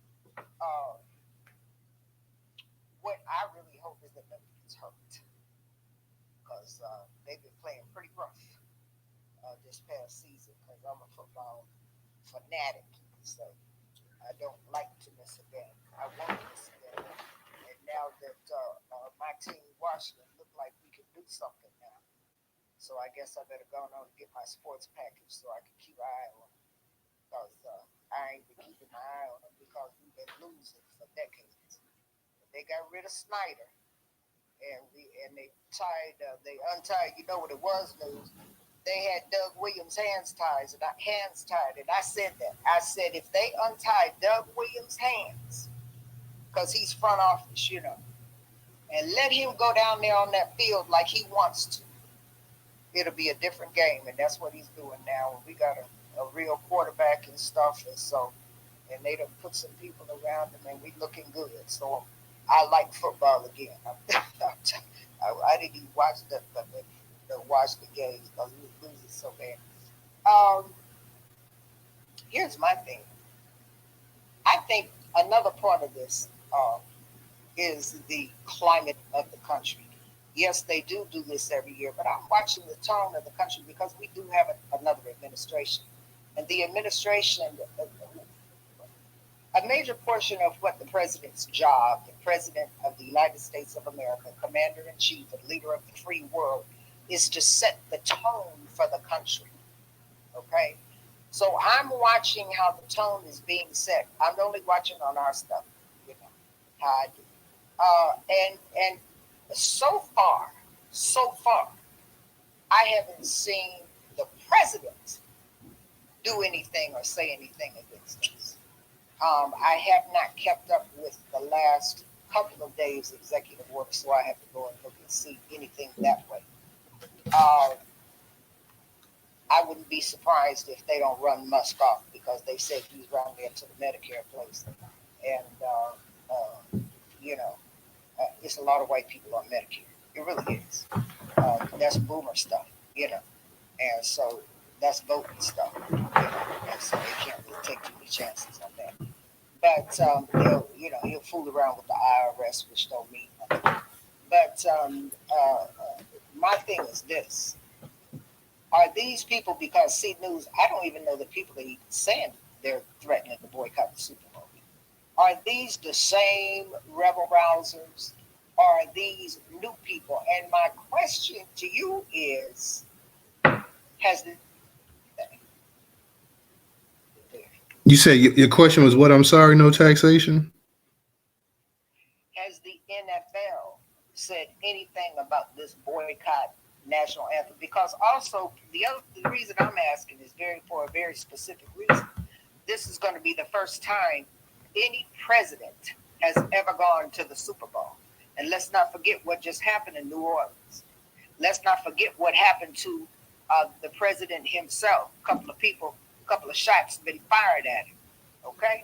Speaker 5: What I really hope is that nobody gets hurt because they've been playing pretty rough this past season because I'm a football fanatic. So I don't like to miss a game. I won't miss a game. And now that my team, Washington, look like we can do something now. So I guess I better go on and get my sports package so I can keep an eye on it. Because I ain't been keeping my eye on them because we've been losing for decades. They got rid of Snyder, and they untied. You know what it was, news? They had Doug Williams' hands tied, and I said that. I said if they untie Doug Williams' hands, because he's front office, you know, and let him go down there on that field like he wants to, it'll be a different game, and that's what he's doing now. We got a real quarterback and stuff, and they done put some people around him, and we looking good. So I like football again. I didn't even watch the game because we was losing so bad. Here's my thing. I think another part of this is the climate of the country. Yes, they do this every year, but I'm watching the tone of the country because we do have another administration. And the administration, a major portion of what the president's job, the president of the United States of America, commander-in-chief and leader of the free world, is to set the tone for the country. Okay? So I'm watching how the tone is being set. I'm only watching on our stuff, you know, how I do. And so far, I haven't seen the president do anything or say anything against us. I have not kept up with the last couple of days' executive order, so I have to go and look and see anything that way. I wouldn't be surprised if they don't run Musk off because they said he's around there to the Medicare place. And, you know, it's a lot of white people on Medicare. It really is. That's boomer stuff, you know. And so that's voting stuff, you know. And so they can't really take too many chances on that. But, he'll fool around with the IRS, which don't mean nothing. But my thing is this. Are these people, because see news, I don't even know the people that even saying they're threatening to boycott the Super Bowl. Are these the same rebel rousers? Or are these new people? And my question to you is,
Speaker 1: You said your question was what? I'm sorry, no taxation?
Speaker 5: said anything about this boycott national anthem, because also the reason I'm asking is for a very specific reason. This is going to be the first time any president has ever gone to the Super Bowl. And let's not forget what just happened in New Orleans. Let's not forget what happened to the president himself. A couple of shots been fired at him. Okay?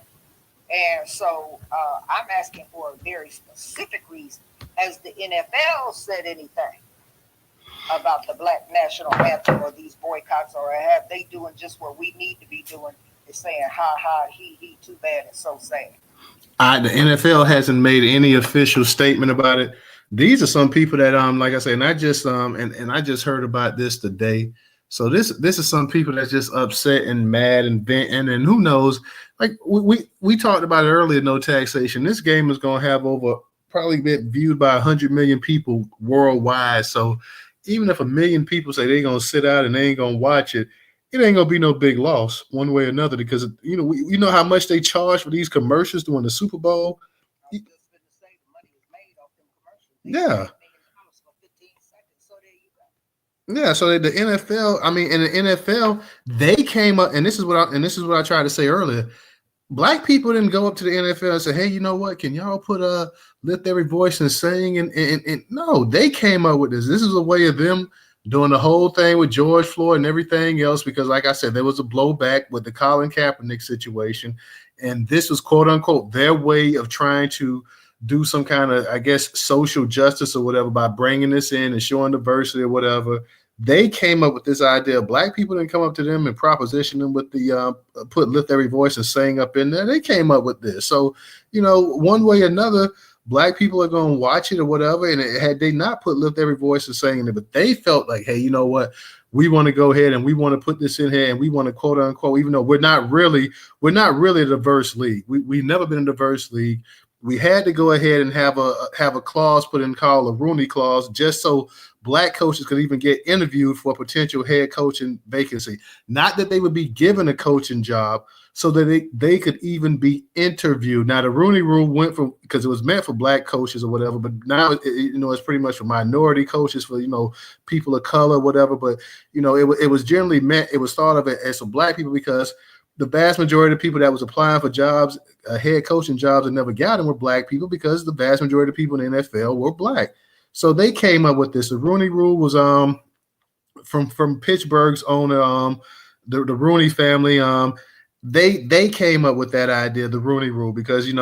Speaker 5: And so I'm asking for a very specific reason. Has the NFL said anything about the Black National Anthem or these boycotts, or have they doing just what we need to be doing, is saying, ha, ha, he, too bad, it's so sad?
Speaker 1: The NFL hasn't made any official statement about it. These are some people that, like I said, and I just and I just heard about this today. So this is some people that's just upset and mad and venting, and who knows? Like we talked about it earlier, no taxation. This game is going to have probably been viewed by 100 million people worldwide. So even if 1 million people say they're going to sit out and they ain't going to watch it, it ain't going to be no big loss one way or another, because, you know, you know how much they charge for these commercials during the Super Bowl? Yeah. Yeah, so the NFL, I mean, in the NFL, they came up, and this is what I tried to say earlier. Black people didn't go up to the NFL and say, "Hey, you know what? Can y'all put lift every voice and sing?" And no, they came up with this. This is a way of them doing the whole thing with George Floyd and everything else, because, like I said, there was a blowback with the Colin Kaepernick situation, and this was, quote unquote, their way of trying to do some kind of, I guess, social justice or whatever by bringing this in and showing diversity or whatever. They came up with this idea. Black people didn't come up to them and proposition them with the put lift every voice and sing up in there. They came up with this. So, you know, one way or another, Black people are going to watch it or whatever. And had they not put lift every voice and singing it, but they felt like, hey, you know what? We want to go ahead and we want to put this in here and we want to, quote unquote, even though we're not really a diverse league. We've never been a diverse league. We had to go ahead and have a clause put in called a Rooney clause, just so Black coaches could even get interviewed for a potential head coaching vacancy. Not that they would be given a coaching job, so that they could even be interviewed. Now, the Rooney Rule went from, because it was meant for Black coaches or whatever, but now it's pretty much for minority coaches, for, people of color, whatever. But it was generally meant, it was thought of as for Black people, because the vast majority of people that was applying for jobs, head coaching jobs, and never got them were Black people, because the vast majority of people in the NFL were Black. So they came up with this. The Rooney Rule was from Pittsburgh's owner, the Rooney family. They came up with that idea, the Rooney Rule, because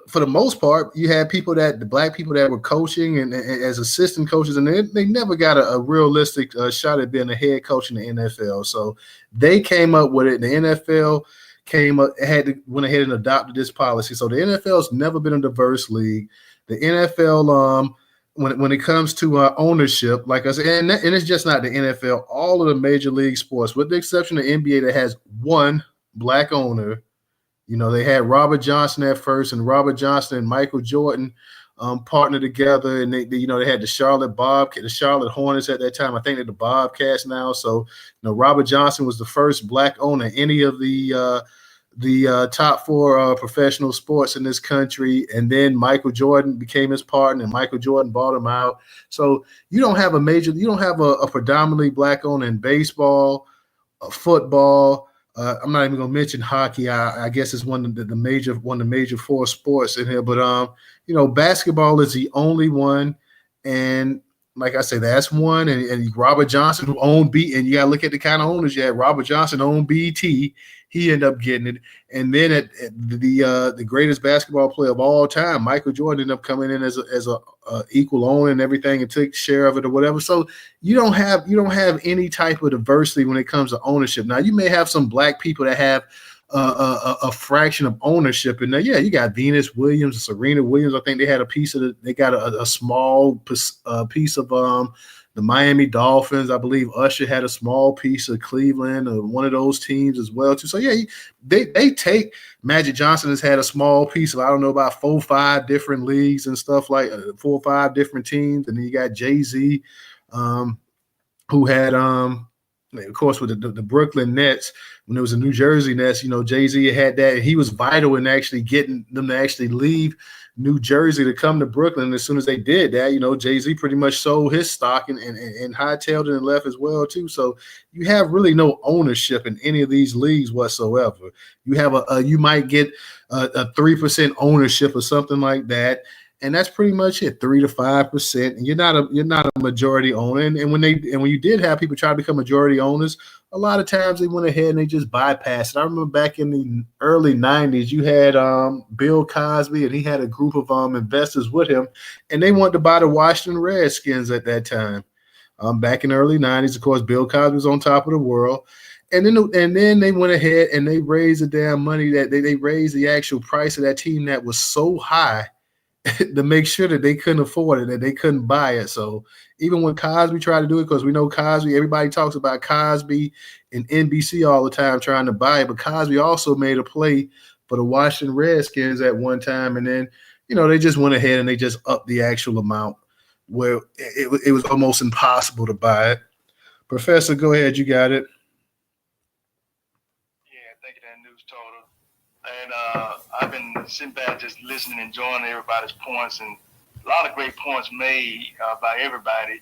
Speaker 1: for the most part, you had the Black people that were coaching and as assistant coaches, and they never got a realistic shot at being a head coach in the NFL. So they came up with it. The NFL went ahead and adopted this policy. So the NFL's never been a diverse league. The NFL, when it comes to ownership, like I said, and it's just not the NFL, all of the major league sports, with the exception of NBA, that has one Black owner. They had Robert Johnson at first, and Robert Johnson and Michael Jordan partnered together, and they had the Charlotte Hornets at that time. I think they're the Bobcats now. So, Robert Johnson was the first Black owner in any of the top four professional sports in this country, and then Michael Jordan became his partner, and Michael Jordan bought him out. So you don't have a predominantly Black owner in baseball, football. I'm not even gonna mention hockey. I guess it's one of the major four sports in here. But basketball is the only one, and like I said, that's one. And Robert Johnson, who owned BET, and you gotta look at the kind of owners you had. Robert Johnson owned BET. He ended up getting it. And then at the greatest basketball player of all time, Michael Jordan, ended up coming in as a equal owner and everything, and took share of it or whatever. So you don't have any type of diversity when it comes to ownership. Now, you may have some Black people that have a fraction of ownership in there. Yeah, you got Venus Williams, Serena Williams. I think they had a piece of it. They got a small piece of the Miami Dolphins. I believe Usher had a small piece of Cleveland or one of those teams as well too. So yeah, they take. Magic Johnson has had a small piece of, I don't know, about 4 or 5 different leagues and stuff, like 4 or 5 different teams. And then you got Jay-Z, who had of course, with the Brooklyn Nets, when it was the New Jersey Nets, Jay-Z had that. And he was vital in actually getting them to actually leave New Jersey to come to Brooklyn. And as soon as they did that, Jay-Z pretty much sold his stock and hightailed it and left as well, too. So you have really no ownership in any of these leagues whatsoever. You have you might get a 3% ownership or something like that. And that's pretty much it, 3 to 5%. And you're not a majority owner. And when you did have people try to become majority owners, a lot of times they went ahead and they just bypassed it. I remember back in the early 90s, you had Bill Cosby, and he had a group of investors with him, and they wanted to buy the Washington Redskins at that time. Back in the early 90s, of course, Bill Cosby was on top of the world. And then they went ahead and they raised the damn money that they raised the actual price of that team that was so high to make sure that they couldn't afford it, that they couldn't buy it. So even when Cosby tried to do it, because we know Cosby, everybody talks about Cosby and NBC all the time trying to buy it, but Cosby also made a play for the Washington Redskins at one time, and then they just went ahead and they just upped the actual amount where it was almost impossible to buy it. Professor, go ahead, you got it.
Speaker 4: Yeah, thank you, that Newstoter. And I've been sitting back just listening, enjoying everybody's points, and a lot of great points made by everybody,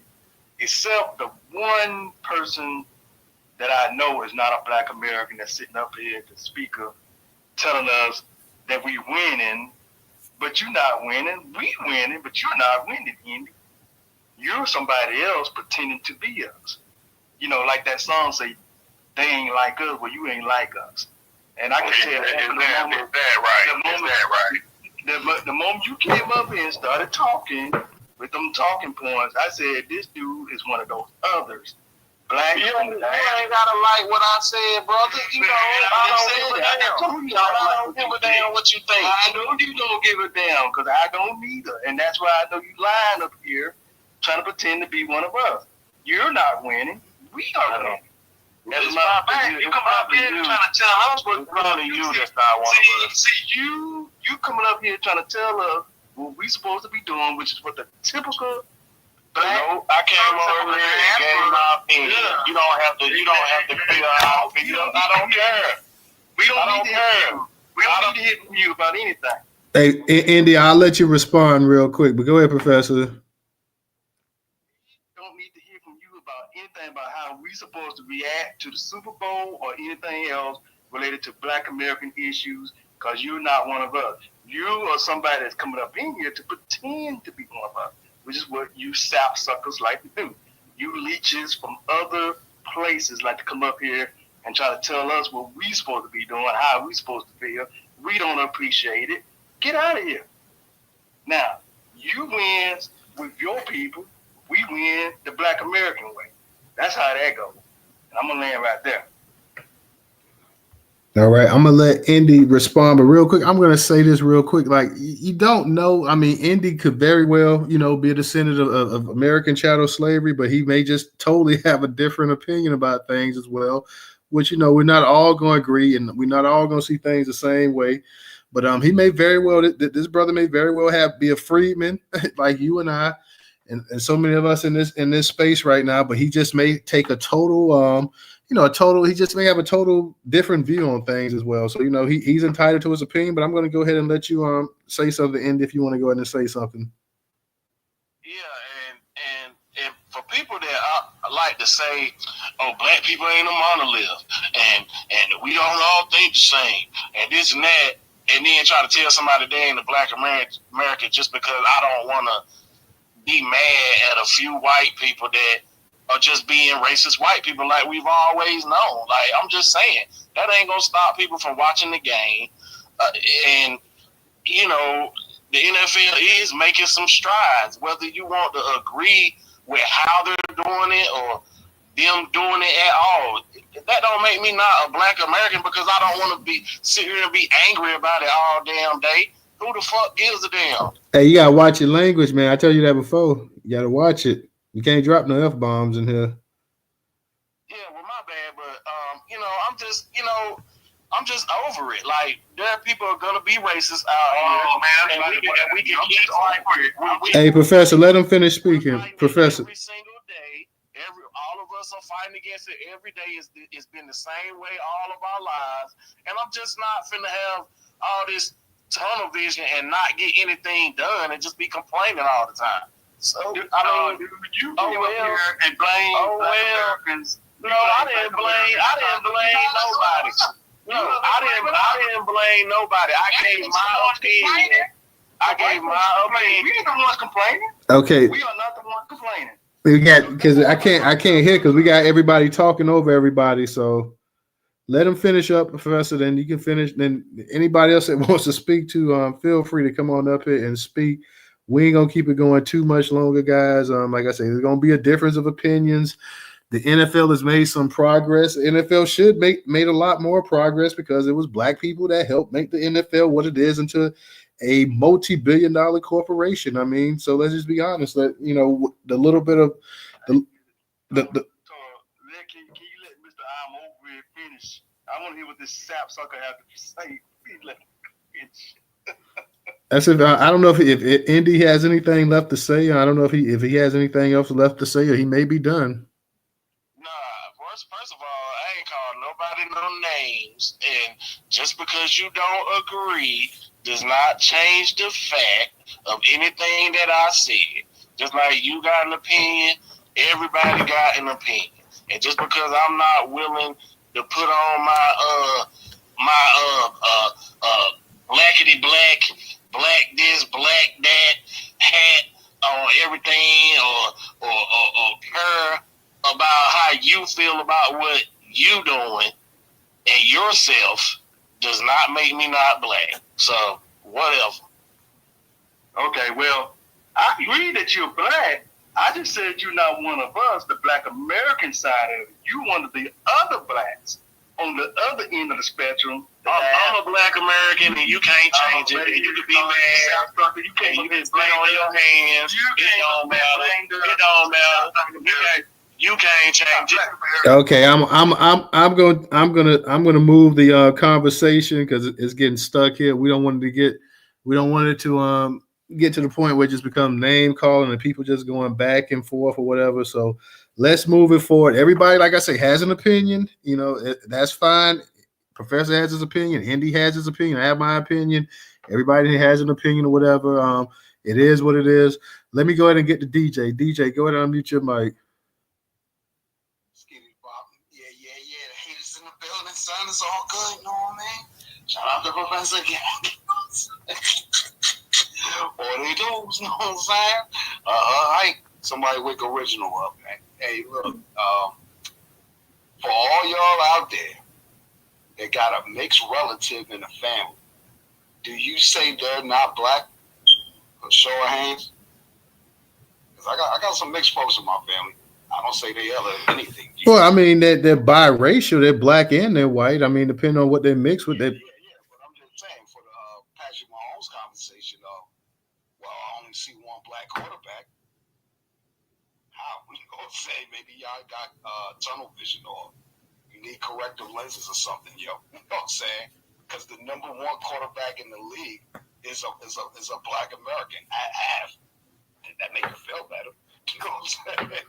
Speaker 4: except the one person that I know is not a Black American that's sitting up here at the speaker telling us that we winning, but you're not winning. We winning, but you're not winning, Indy. You're somebody else pretending to be us. Like that song say, they ain't like us, well, you ain't like us. And I can tell the moment you came up here and started talking with them talking points, I said, this dude is one of those others. Black.
Speaker 9: You ain't gotta like what I said, brother. I don't give a damn what you think.
Speaker 4: I know you don't give a damn, because I don't either. And that's why I know you lying up here trying to pretend to be one of us. You're not winning. We are winning.
Speaker 9: That's my bad. You come up here trying to tell us what's wrong with you. That's not one of us.
Speaker 4: See, you coming up here trying to tell us what we supposed to be doing, which is what the typical black.
Speaker 9: I came over here and gave my opinion. Yeah. You don't have to feel how I feel. I don't care.
Speaker 4: We don't need to hear. We don't need to hear from you about anything.
Speaker 1: Hey, Andy, I'll let you respond real quick, but go ahead, Professor.
Speaker 4: Anything about how we supposed to react to the Super Bowl or anything else related to Black American issues, because you're not one of us. You are somebody that's coming up in here to pretend to be one of us, which is what you sap suckers like to do. You leeches from other places like to come up here and try to tell us what we supposed to be doing, how we supposed to feel. We don't appreciate it. Get out of here. Now, you win with your people. We win the Black American way. That's how that goes. And I'm going to land right there.
Speaker 1: All right. I'm going to let Indy respond. But real quick, I'm going to say this real quick. Like, you don't know. I mean, Indy could very well, be a descendant of American chattel slavery, but he may just totally have a different opinion about things as well, which, we're not all going to agree and we're not all going to see things the same way. But he may very well, this brother may very well be a freedman like you and I. And so many of us in this space right now, but he just may take a total, he just may have a total different view on things as well. So, he's entitled to his opinion, but I'm going to go ahead and let you say something, Andy, if you want to go ahead and say something.
Speaker 9: Yeah, and for people that like to say, oh, Black people ain't a monolith, and we don't all think the same, and this and that, and then try to tell somebody they ain't a Black American just because I don't want to be mad at a few white people that are just being racist white people like we've always known. Like, I'm just saying, that ain't going to stop people from watching the game. And, the NFL is making some strides, whether you want to agree with how they're doing it or them doing it at all. That don't make me not a Black American, because I don't want to sit here and be angry about it all damn day. Who the fuck gives a damn?
Speaker 1: Hey, you gotta watch your language, man. I told you that before. You gotta watch it. You can't drop no F-bombs in here.
Speaker 9: Yeah, well, my bad, but I'm just over it. Like, there are people are gonna be racist out here, and we can keep over it.
Speaker 1: Hey, Professor, let him finish speaking. Professor.
Speaker 9: Every single day, all of us are fighting against it every day. It's been the same way all of our lives. And I'm just not finna have all this tunnel vision and not get anything done and just be complaining all the time. So, I mean,
Speaker 4: you came up here and blame Americans.
Speaker 9: No, I didn't blame nobody. No, I didn't blame nobody. I gave my opinion. We ain't the ones complaining.
Speaker 1: Okay.
Speaker 4: We are not the ones complaining.
Speaker 1: We got, because I can't hear because we got everybody talking over everybody. So let them finish up, Professor. Then you can finish. Then anybody else that wants to speak to, feel free to come on up here and speak. We ain't gonna keep it going too much longer, guys. Like I say, there's gonna be a difference of opinions. The NFL has made some progress. The NFL should made a lot more progress because it was black people that helped make the NFL what it is into a multi-billion-dollar corporation. I mean, so let's just be honest. That the little bit of the
Speaker 4: Can you let Mr. I'm over it finish? I want to hear what this sapsucker has to say. Please let him finish.
Speaker 1: That's it. I don't know if Indy has anything left to say. I don't know if he has anything else left to say, or he may be done.
Speaker 9: Nah, first of all, I ain't called nobody no names, and just because you don't agree does not change the fact of anything that I said. Just like you got an opinion, everybody got an opinion, and just because I'm not willing to put on my blackity black this, black that hat on everything or care about how you feel about what you doing and yourself does not make me not black. So whatever.
Speaker 4: Okay, well, I agree that you're black. I just said you're not one of us, the black American side of it. You one of the other blacks on the other end of the spectrum.
Speaker 9: I'm a black American, and you can't change it. And you can be mad. You can spit on your hands. It don't matter. It don't matter. You can't change it.
Speaker 1: Okay, I'm gonna move the conversation because it's getting stuck here. We don't want it to get to the point where it just becomes name calling and people just going back and forth or whatever. So let's move it forward. Everybody, like I say, has an opinion. That's fine. Professor has his opinion. Indy has his opinion. I have my opinion. Everybody has an opinion or whatever. It is what it is. Let me go ahead and get to DJ. DJ, go ahead and unmute your mic.
Speaker 2: Skinny Bob. Yeah. The haters in the building, son. It's all good. You know what I mean? Shout out to Professor again. All they do, you know what I'm saying? I somebody wake original up, man. Hey, look, for all y'all out there that got a mixed relative in the family, do you say they're not black? For show of hands? Because I got some mixed folks in my family. I don't say they ever anything.
Speaker 1: Well, I mean, they're biracial. They're black and they're white. I mean, depending on what they mix with.
Speaker 2: Yeah. But I'm just saying, for the Patrick Mahomes conversation, I only see one black quarterback. How? You know what I'm saying? Maybe y'all got tunnel vision or you need corrective lenses or something, yo. You know what I'm saying? Because the number one quarterback in the league is a black American at half. Did that make you feel better? You know what I'm saying?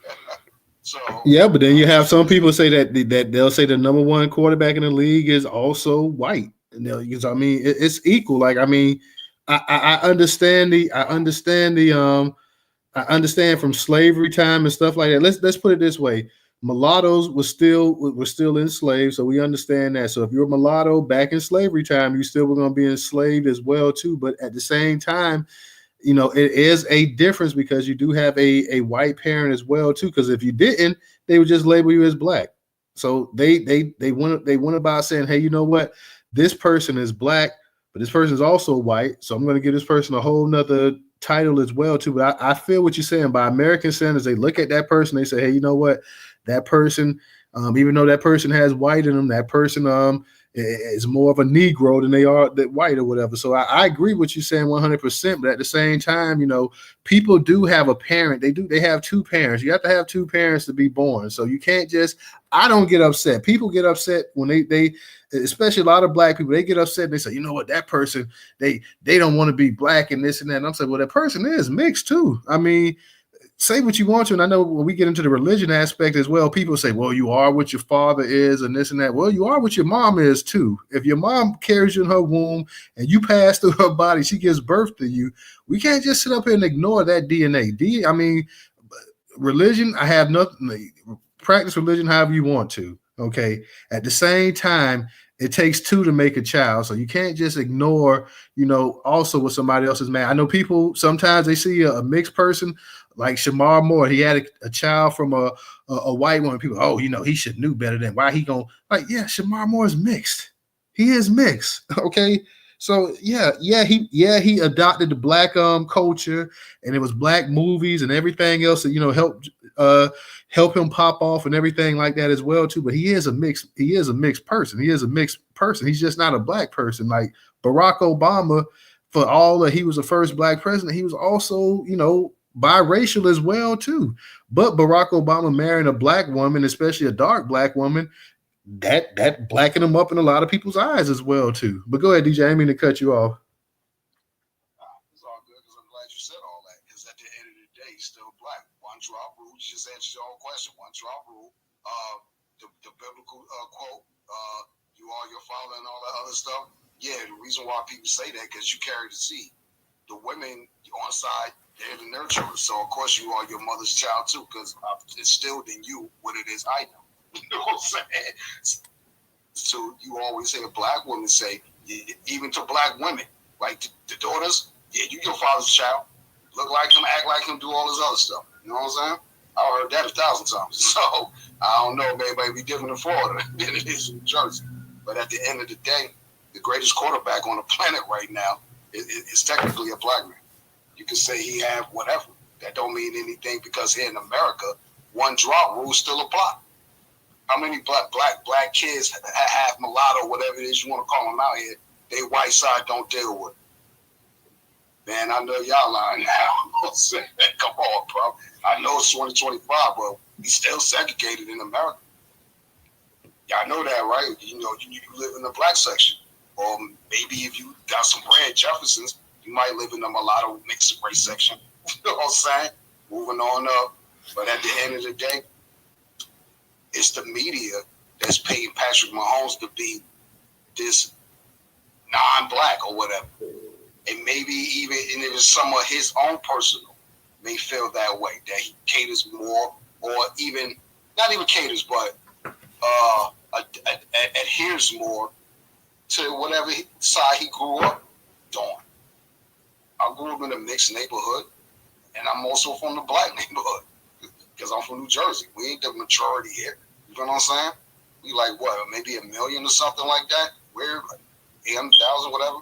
Speaker 2: So
Speaker 1: yeah, but then you have some people say that they'll say the number one quarterback in the league is also white. Because I mean, it's equal. Like I mean, I understand from slavery time and stuff like that. Let's put it this way: mulattoes were still enslaved, so we understand that. So if you're a mulatto back in slavery time, you still were going to be enslaved as well too. But at the same time, it is a difference because you do have a white parent as well too. Because if you didn't, they would just label you as black. So they went about saying, hey, you know what? This person is black, but this person is also white. So I'm going to give this person a whole nother title as well too. But I feel what you're saying. By American standards, they look at that person, they say, hey, you know what? That person, even though that person has white in them, that person is more of a Negro than they are that white or whatever. So I agree with you saying 100%. But at the same time, people do have a parent. They have two parents. You have to have two parents to be born. So you can't just. I don't get upset. People get upset when they especially a lot of black people. They get upset. And they say, you know what, that person they don't want to be black and this and that. And I'm saying, well, that person is mixed too. I mean, say what you want to. And I know when we get into the religion aspect as well, people say, well, you are what your father is and this and that. Well, you are what your mom is too. If your mom carries you in her womb and you pass through her body, she gives birth to you. We can't just sit up here and ignore that DNA. I mean, religion, I have nothing. Practice religion however you want to. Okay. At the same time, it takes two to make a child. So you can't just ignore, also what somebody else is mad. I know people, sometimes they see a mixed person like Shamar Moore. He had a child from a white woman. People, oh, he should knew better than why he going yeah, Shamar Moore is mixed. He is mixed. Okay. So he adopted the black culture, and it was black movies and everything else that help him pop off and everything like that as well too. But he is a mixed person. He's just not a black person. Like Barack Obama, for all that he was the first black president, he was also biracial as well too. But Barack Obama marrying a black woman, especially a dark black woman, that blackened him up in a lot of people's eyes as well too. But go ahead, DJ. I didn't mean to cut you off.
Speaker 2: It's all good because I'm glad you said all that. Because at the end of the day, he's still black. One drop rule. You just answered your own question. One drop rule. The biblical quote. You are your father and all that other stuff. Yeah, the reason why people say that because you carry the seed. The women on side, they're the nurturers. So of course you are your mother's child too, because it's still in you what it is I know. You know what I'm saying? So you always hear black women say, even to black women, like the daughters, yeah, you your father's child. Look like him, act like him, do all this other stuff. You know what I'm saying? I heard that 1,000 times. So I don't know, maybe it be different in Florida than it is in New Jersey. But at the end of the day, the greatest quarterback on the planet right now is technically a black man. You can say he have whatever. That don't mean anything because here in America, one drop rule still apply. How many black kids have mulatto, whatever it is you want to call them out here, they white side don't deal with? Man, I know y'all lying now. Come on, bro. I know it's 2025, but we still segregated in America. Y'all know that, right? You live in the black section. Or maybe if you got some red Jeffersons, you might live in the mulatto mixed race section. You know what I'm saying? Moving on up. But at the end of the day, it's the media that's paying Patrick Mahomes to be this non-black or whatever. And maybe even if it's some of his own personal may feel that way, that he caters more or even, not even caters, but adheres more to whatever side he grew up doing. I grew up in a mixed neighborhood, and I'm also from the black neighborhood because I'm from New Jersey. We ain't the majority here. You know what I'm saying? We like what, maybe 1 million or something like that. We're like 800,000, whatever.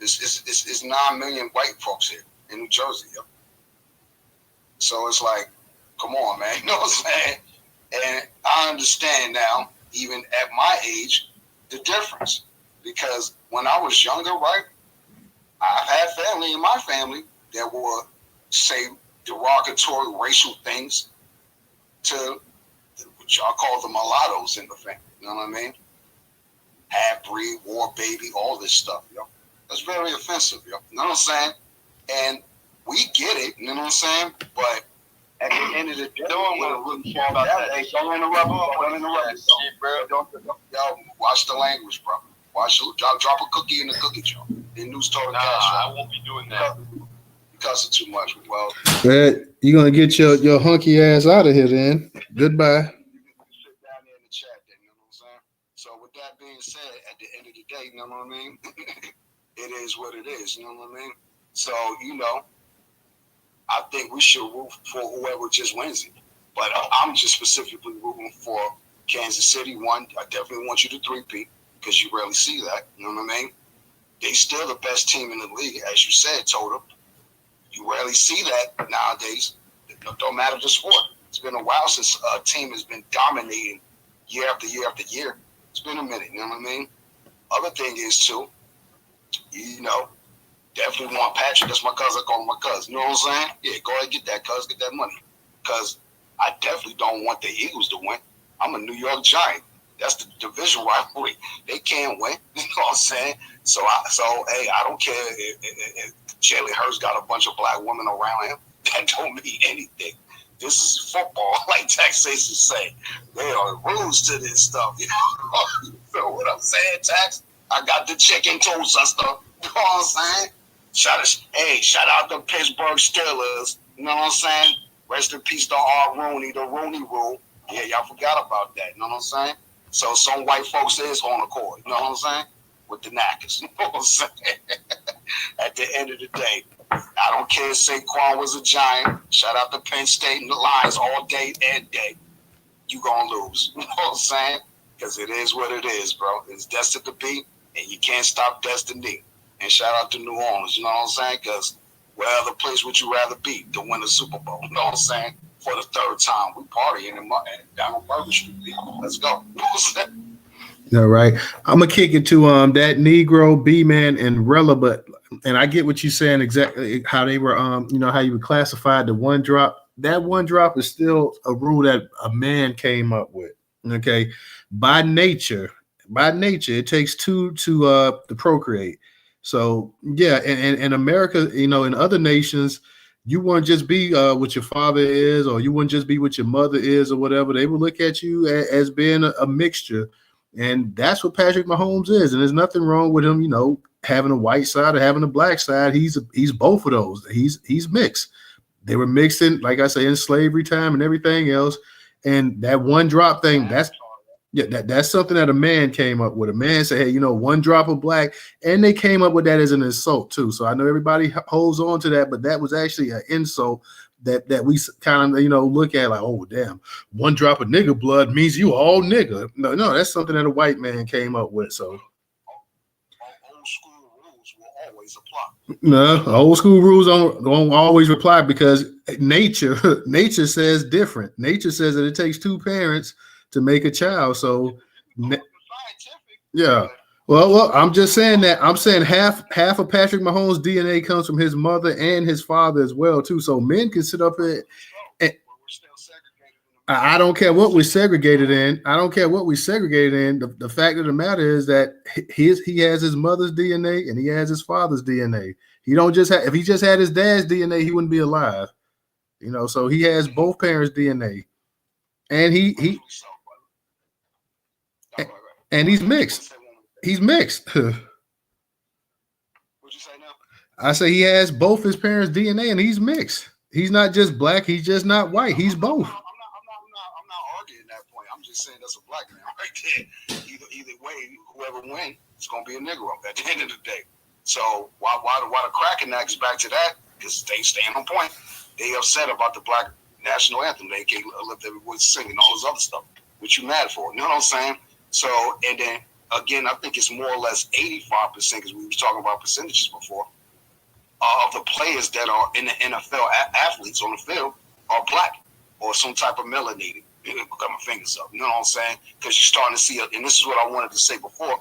Speaker 2: It's 9 million white folks here in New Jersey. Yo. So it's like, come on, man. You know what I'm saying? And I understand now, even at my age, the difference. Because when I was younger, right, I've had family in my family that would say derogatory racial things to what y'all call the mulattoes in the family. You know what I mean? Half-breed, war baby, all this stuff, yo. That's very offensive, yo. You know what I'm saying? And we get it, you know what I'm saying? But at the end of the day, don't watch the language, bro. Drop a cookie in the cookie jar. In Newstoter By.
Speaker 6: I won't be doing that.
Speaker 2: Because it's too much. Well,
Speaker 1: you're gonna get your hunky ass out of here then. Goodbye.
Speaker 2: Sit down there in the chat then, you know what I'm saying? So with that being said, at the end of the day, you know what I mean? It is what it is, you know what I mean? So, I think we should root for whoever just wins it. But I'm just specifically rooting for Kansas City. One, I definitely want you to three-peat because you rarely see that, you know what I mean? They still the best team in the league, as you said, Totem. You rarely see that nowadays. It don't matter the sport. It's been a while since a team has been dominating year after year after year. It's been a minute, you know what I mean? Other thing is, too, definitely want Patrick. That's my cousin. I call him my cousin. You know what I'm saying? Yeah, go ahead, get that, cuz. Get that money. Because I definitely don't want the Eagles to win. I'm a New York Giant. That's the division rivalry. They can't win. You know what I'm saying? So hey, I don't care if Jalen Hurts got a bunch of black women around him. That don't mean anything. This is football, like Texas say. There are rules to this stuff. You know what I'm saying, Tex? I got the chicken too, sister. You know what I'm saying? Shout out the Pittsburgh Steelers. You know what I'm saying? Rest in peace to R. Rooney, the Rooney Rule. Yeah, y'all forgot about that. You know what I'm saying? So some white folks is on the court. You know what I'm saying? With the knackers. You know what I'm saying? At the end of the day, I don't care if Saquon was a Giant. Shout out to Penn State and the Lions all day and day. You gonna lose. You know what I'm saying? Because it is what it is, bro. It's destined to be, and you can't stop destiny. And shout out to New Orleans. You know what I'm saying? Because where other place would you rather be to win the Super Bowl? You know what I'm saying? For the third time, we partying down on Burger Street. Let's go. You know what I'm saying?
Speaker 1: All right. I'm gonna kick it to that Negro, B-Man, and Rella, and I get what you're saying exactly how they were how you would classify the one drop. That one drop is still a rule that a man came up with. Okay. By nature, it takes two to procreate. So yeah, and in America, in other nations, you wouldn't just be what your father is, or you wouldn't just be what your mother is, or whatever. They would look at you as being a mixture. And that's what Patrick Mahomes is. And there's nothing wrong with him, having a white side or having a black side. He's both of those. He's mixed. They were mixed in, like I say, in slavery time and everything else. And that one drop thing, that's something that a man came up with. A man said, hey, one drop of black. And they came up with that as an insult too. So I know everybody holds on to that, but that was actually an insult that we kind of look at like, oh damn, one drop of nigger blood means you all nigger. No, that's something that a white man came up with. So
Speaker 2: old school rules will always apply.
Speaker 1: No, old school rules don't always apply because nature says different. Nature says that it takes two parents to make a child. So yeah. Well, I'm just saying that. I'm saying half of Patrick Mahomes' DNA comes from his mother and his father as well, too. So men can sit up here and I don't care what we're segregated in. The fact of the matter is that he has his mother's DNA and he has his father's DNA. He don't just have. If he just had his dad's DNA, he wouldn't be alive. So he has both parents' DNA, and he's mixed. He's mixed.
Speaker 2: What'd you say now?
Speaker 1: I say he has both his parents' DNA and he's mixed. He's not just black. He's just not white. He's both.
Speaker 2: I'm not arguing that point. I'm just saying that's a black man right there. Either way, whoever wins, it's gonna be a Negro at the end of the day. So why the cracking that is back to that? Because they stand on point. They upset about the black national anthem. They can't let everyone sing and all this other stuff. What you mad for? You know what I'm saying? So and then. Again, I think it's more or less 85%, because we were talking about percentages before, of the players that are in the NFL athletes on the field are black or some type of melanated. Got my fingers up. You know what I'm saying? Because you're starting to see, and this is what I wanted to say before,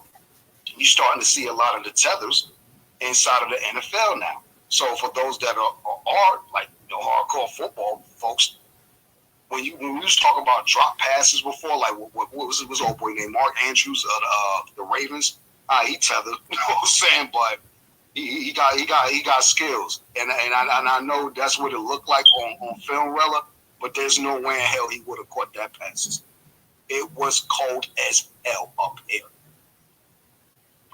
Speaker 2: you're starting to see a lot of the tethers inside of the NFL now. So for those that are like hardcore football folks, when we was talking about drop passes before, like what was it? Was old boy named Mark Andrews of the Ravens? He tethered, you know what I'm saying? But he got skills, and I know that's what it looked like on film, Rella. But there's no way in hell he would have caught that passes. It was cold as hell up here.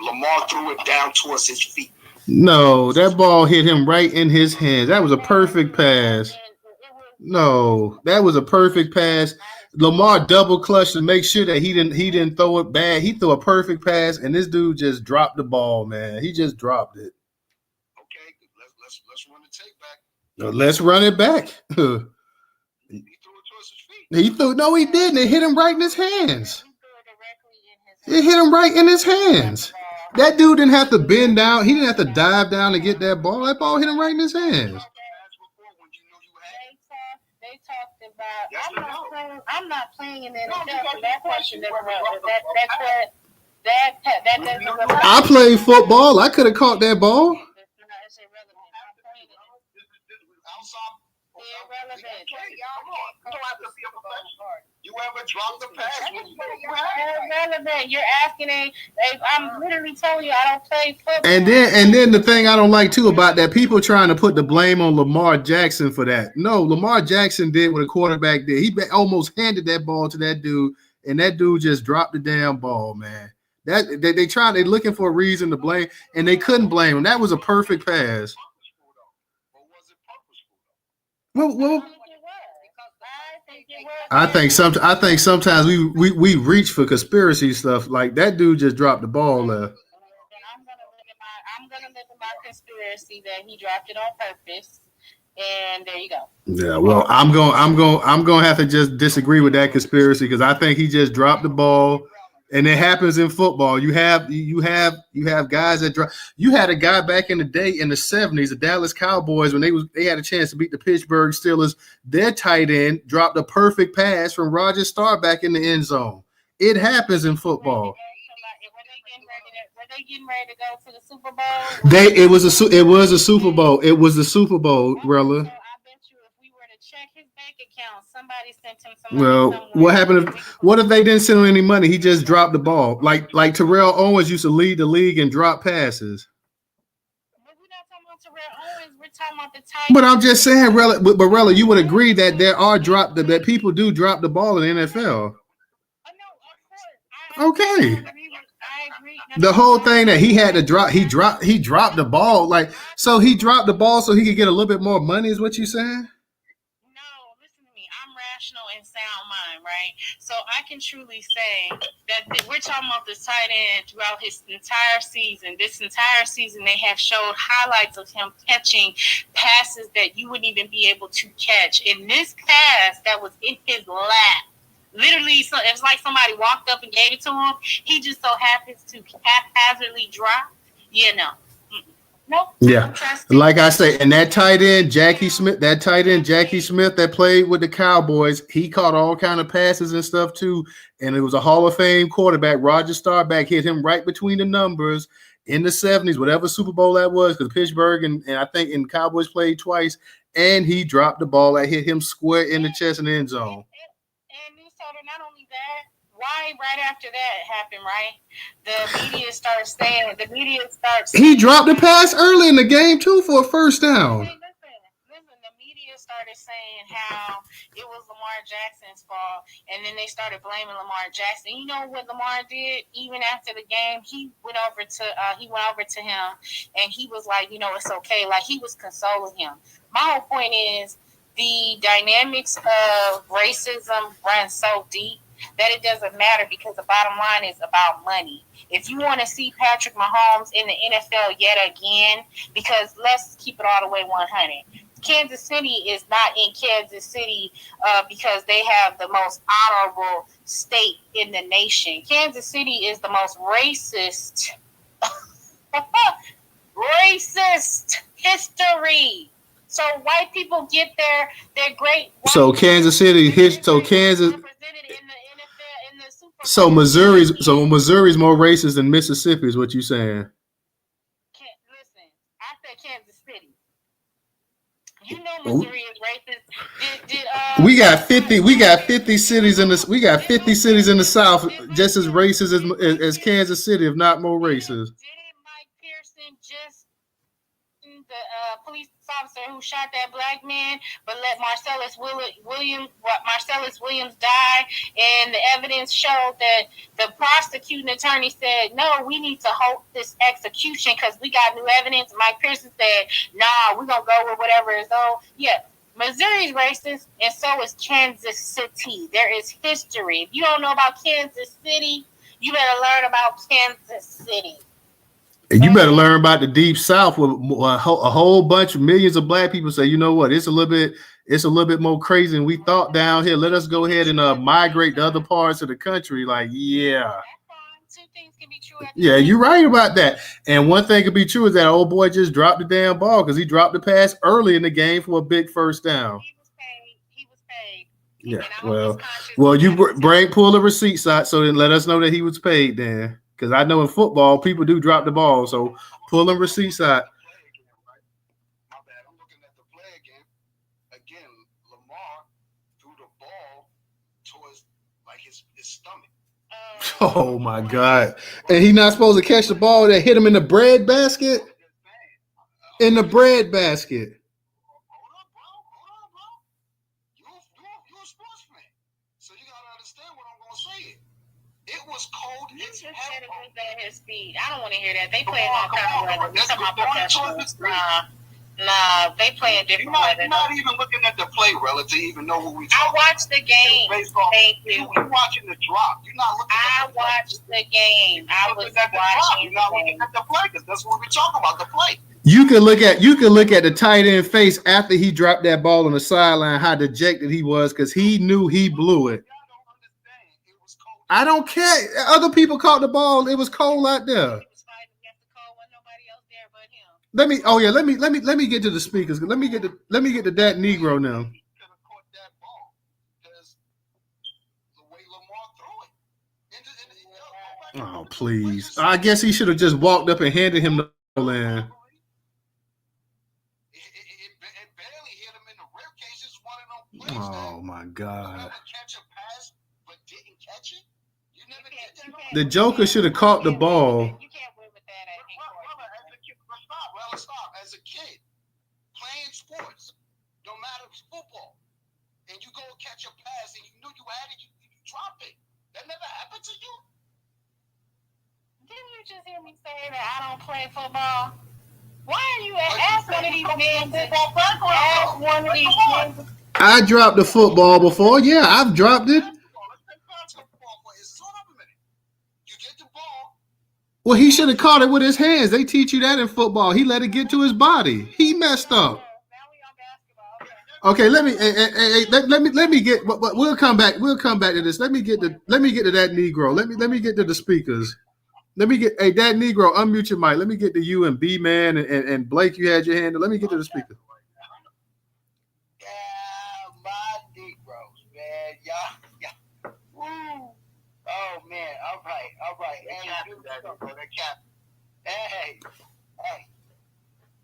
Speaker 2: Lamar threw it down towards his feet.
Speaker 1: No, that ball hit him right in his hands. That was a perfect pass. No, that was a perfect pass. Lamar double clutched to make sure that he didn't throw it bad. He threw a perfect pass, and this dude just dropped the ball, man. He just dropped it.
Speaker 2: Okay, let's run the tape back.
Speaker 1: Let's run it back.
Speaker 2: He threw it towards his feet.
Speaker 1: No, he didn't. It hit him right in his hands. It hit him right in his hands. That dude didn't have to bend down. He didn't have to dive down to get that ball. That ball hit him right in his hands.
Speaker 5: I'm not playing in the NFL for that question.
Speaker 1: I played football. I could have caught that ball.
Speaker 5: relevant.
Speaker 2: Come on, you don't have to be a professional. You ever dropped the pass when you
Speaker 8: Relevant. You're asking I'm literally telling you I don't play football.
Speaker 1: And then the thing I don't like too about that, people trying to put the blame on Lamar Jackson for that. No, Lamar Jackson did what a quarterback did. He almost handed that ball to that dude, and that dude just dropped the damn ball, man. That they looking for a reason to blame, and they couldn't blame him. That was a perfect pass. Well, I think sometimes we reach for conspiracy stuff. Like that dude just dropped the ball there.
Speaker 8: I'm gonna live in my conspiracy that he dropped it on purpose, and there you go.
Speaker 1: Yeah, well, I'm going to have to just disagree with that conspiracy because I think he just dropped the ball, and it happens in football. You have guys that drop. You had a guy back in the day in the 70s, the Dallas Cowboys, when they had a chance to beat the Pittsburgh Steelers. Their tight end dropped a perfect pass from Roger Starr back in the end zone. It happens in football.
Speaker 8: Were they getting ready to go to the Super Bowl?
Speaker 1: It was a Super Bowl. It was the Super Bowl, Rella.
Speaker 8: I bet you if we were to check his bank account, somebody sent him some money.
Speaker 1: Well, what happened? What if they didn't send him any money? He just dropped the ball, like Terrell Owens used to lead the league and drop passes.
Speaker 8: But we're not talking about Terrell Owens. We're talking about the tight.
Speaker 1: But I'm just saying, Rella. But Rella, you would agree that there are that people do drop the ball in the NFL. Okay. The whole thing that he had to drop, he dropped the ball. Like, so he dropped the ball so he could get a little bit more money, is what you saying?
Speaker 8: No, listen to me. I'm rational and sound mind, right? So I can truly say that we're talking about the tight end throughout his entire season. This entire season, they have showed highlights of him catching passes that you wouldn't even be able to catch. In this pass that was in his lap, literally, so it was like somebody walked up and gave it to him. He just so happens to haphazardly drop. Nope.
Speaker 1: Yeah. Like I say, and that tight end, Jackie Smith, that played with the Cowboys, he caught all kind of passes and stuff too. And it was a Hall of Fame quarterback. Roger Staubach hit him right between the numbers in the 70s, whatever Super Bowl that was, because Pittsburgh and I think in Cowboys played twice, and he dropped the ball that hit him square in the chest in the end zone.
Speaker 8: Not only that, why right after that happened, right? The media starts saying,
Speaker 1: he dropped the pass early in the game too for a first down.
Speaker 8: Listen, the media started saying how it was Lamar Jackson's fault, and then they started blaming Lamar Jackson. You know what Lamar did? Even after the game, he went over to him, and he was like, it's okay. Like, he was consoling him. My whole point is, the dynamics of racism run so deep that it doesn't matter because the bottom line is about money. If you want to see Patrick Mahomes in the NFL yet again, because let's keep it all the way 100. Kansas City is not in Kansas City because they have the most honorable state in the nation. Kansas City is the most racist history. So white people get their great.
Speaker 1: So Kansas City Kansas. So Missouri's more racist than Mississippi is what you're saying.
Speaker 8: Listen, I said Kansas City. You know Missouri is racist.
Speaker 1: We got 50 cities in the South just as racist as Kansas City, if not more racist.
Speaker 8: Didn't Mike Pearson just the police officer who shot that black man, but let Marcellus Williams die, and the evidence showed that the prosecuting attorney said, no, we need to hold this execution because we got new evidence. Mike Pearson said, nah, we're gonna go with whatever is on. Yeah, Missouri's racist, and so is Kansas City. There is history. If you don't know about Kansas City, you better learn about Kansas City.
Speaker 1: And you better learn about the Deep South, where a whole bunch of millions of black people say, you know what, it's a little bit more crazy than we thought down here. Let us go ahead and migrate to other parts of the country. Like, yeah.
Speaker 8: Two things can be true.
Speaker 1: Yeah, you're right about that. And one thing could be true is that old boy just dropped the damn ball because he dropped the pass early in the game for a big first down.
Speaker 8: He was paid.
Speaker 1: Yeah, well, you pull the receipts out, so then let us know that he was paid then. Because I know in football, people do drop the ball. So pull them receipts out.
Speaker 2: My bad. I'm looking at the play again. Again, Lamar his stomach.
Speaker 1: Oh my God! And he not supposed to catch the ball that hit him in the bread basket. In the bread basket.
Speaker 2: Hold up, bro. You a sports fan, so you gotta understand what I'm gonna say. It was cold.
Speaker 8: You just said it was at his feet. I don't want to hear that. They play all kind of weather. We're talking about professionals. Nah, they play in different weather.
Speaker 2: You're not even looking at the play, relative, to even know what we talking about.
Speaker 8: I watched the game. Thank you.
Speaker 2: You're watching the drop. You're not looking at the play.
Speaker 8: I watched the game. I was watching.
Speaker 2: You're not looking at the play because that's what we're talking about, the play.
Speaker 1: You can look at the tight end face after he dropped that ball on the sideline, how dejected he was because he knew he blew it. I don't care. Other people caught the ball. It was cold out there. Let me get to the speakers. Let me get to that Negro now. Oh please! I guess he should have just walked up and handed him the land. Oh my God! The Joker should have caught the ball.
Speaker 2: Stop. As a kid, playing sports, no matter football, and you go catch a pass and you knew you had it, you drop it. That never happened to you?
Speaker 8: Didn't you just hear me say that I don't play football? Why are you ask one of these men? Ask one of these men.
Speaker 1: I dropped the football before. Yeah, I've dropped it. Well, he should have caught it with his hands. They teach you that in football. He let it get to his body. He messed up. Okay, let me get. But we'll come back. We'll come back to this. Let me get to that Negro. Let me get to the speakers. Let me get that Negro. Unmute your mic. Let me get to you and B Man and Blake. You had your hand. Let me get to the speaker.
Speaker 5: Yeah, my Negroes, man. Y'all. Woo. Oh man, all right.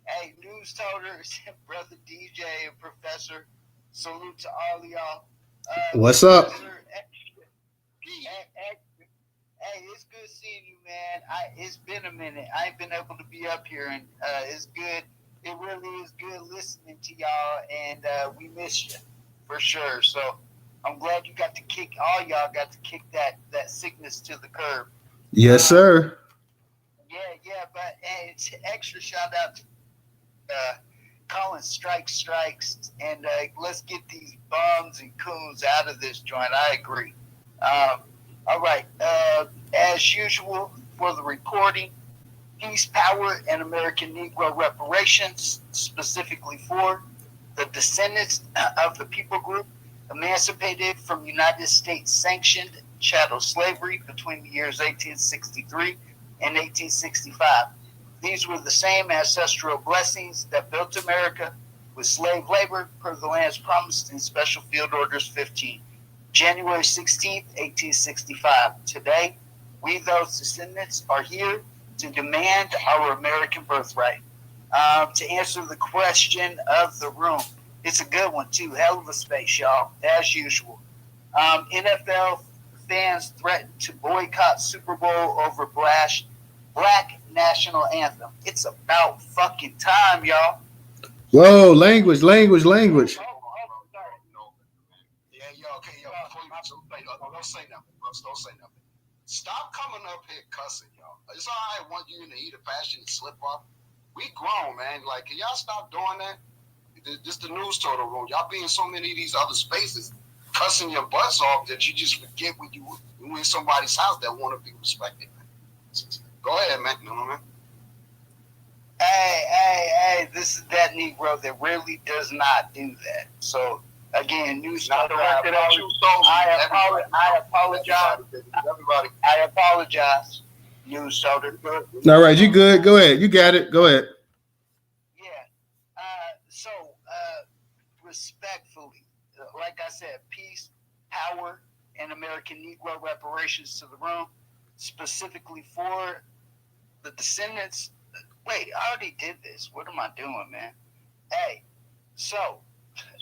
Speaker 5: Hey, Newstoters, brother DJ and Professor. Salute to all of y'all.
Speaker 1: What's up?
Speaker 5: Hey, it's good seeing you, man. It's been a minute. I ain't been able to be up here, and it's good. It really is good listening to y'all, and we miss you for sure. So I'm glad you got to kick. All y'all got to kick that sickness to the curb.
Speaker 1: Yes, sir.
Speaker 5: Yeah, but it's extra shout out to Colin Strikes, and let's get these bums and coons out of this joint. I agree. All right. As usual for the reporting, peace, power, and American Negro reparations, specifically for the descendants of the people group emancipated from United States sanctioned chattel slavery between the years 1863 and 1865. These were the same ancestral blessings that built America with slave labor per the lands promised in Special Field Orders 15, January 16th, 1865. Today, we, those descendants, are here to demand our American birthright. To answer the question of the room, it's a good one, too. Hell of a space, y'all, as usual. NFL fans threatened to boycott Super Bowl over Black National Anthem. It's about fucking time, y'all.
Speaker 1: Whoa, language.
Speaker 2: Yeah, yo, okay, yo. Don't say nothing, bro. Don't say nothing. Stop coming up here cussing, y'all. It's all right. Want you in the heat of passion and slip up. We grown, man. Like, can y'all stop doing that? This the Newstoter room. Y'all be in so many of these other spaces, cussing your butts off that you just forget when you in somebody's house that want to be respected, man. Go ahead, man. No, man.
Speaker 5: Hey, this is that Negro that really does not do that. So, again, Newstoter, I apologize.
Speaker 2: Everybody.
Speaker 5: I apologize, Newstoter.
Speaker 1: All right, you good. Go ahead. You got it. Go ahead.
Speaker 5: Yeah. So, respectfully, like I said, peace, power, and American Negro reparations to the room, specifically for the descendants. Wait, I already did this. What am I doing, man? Hey, so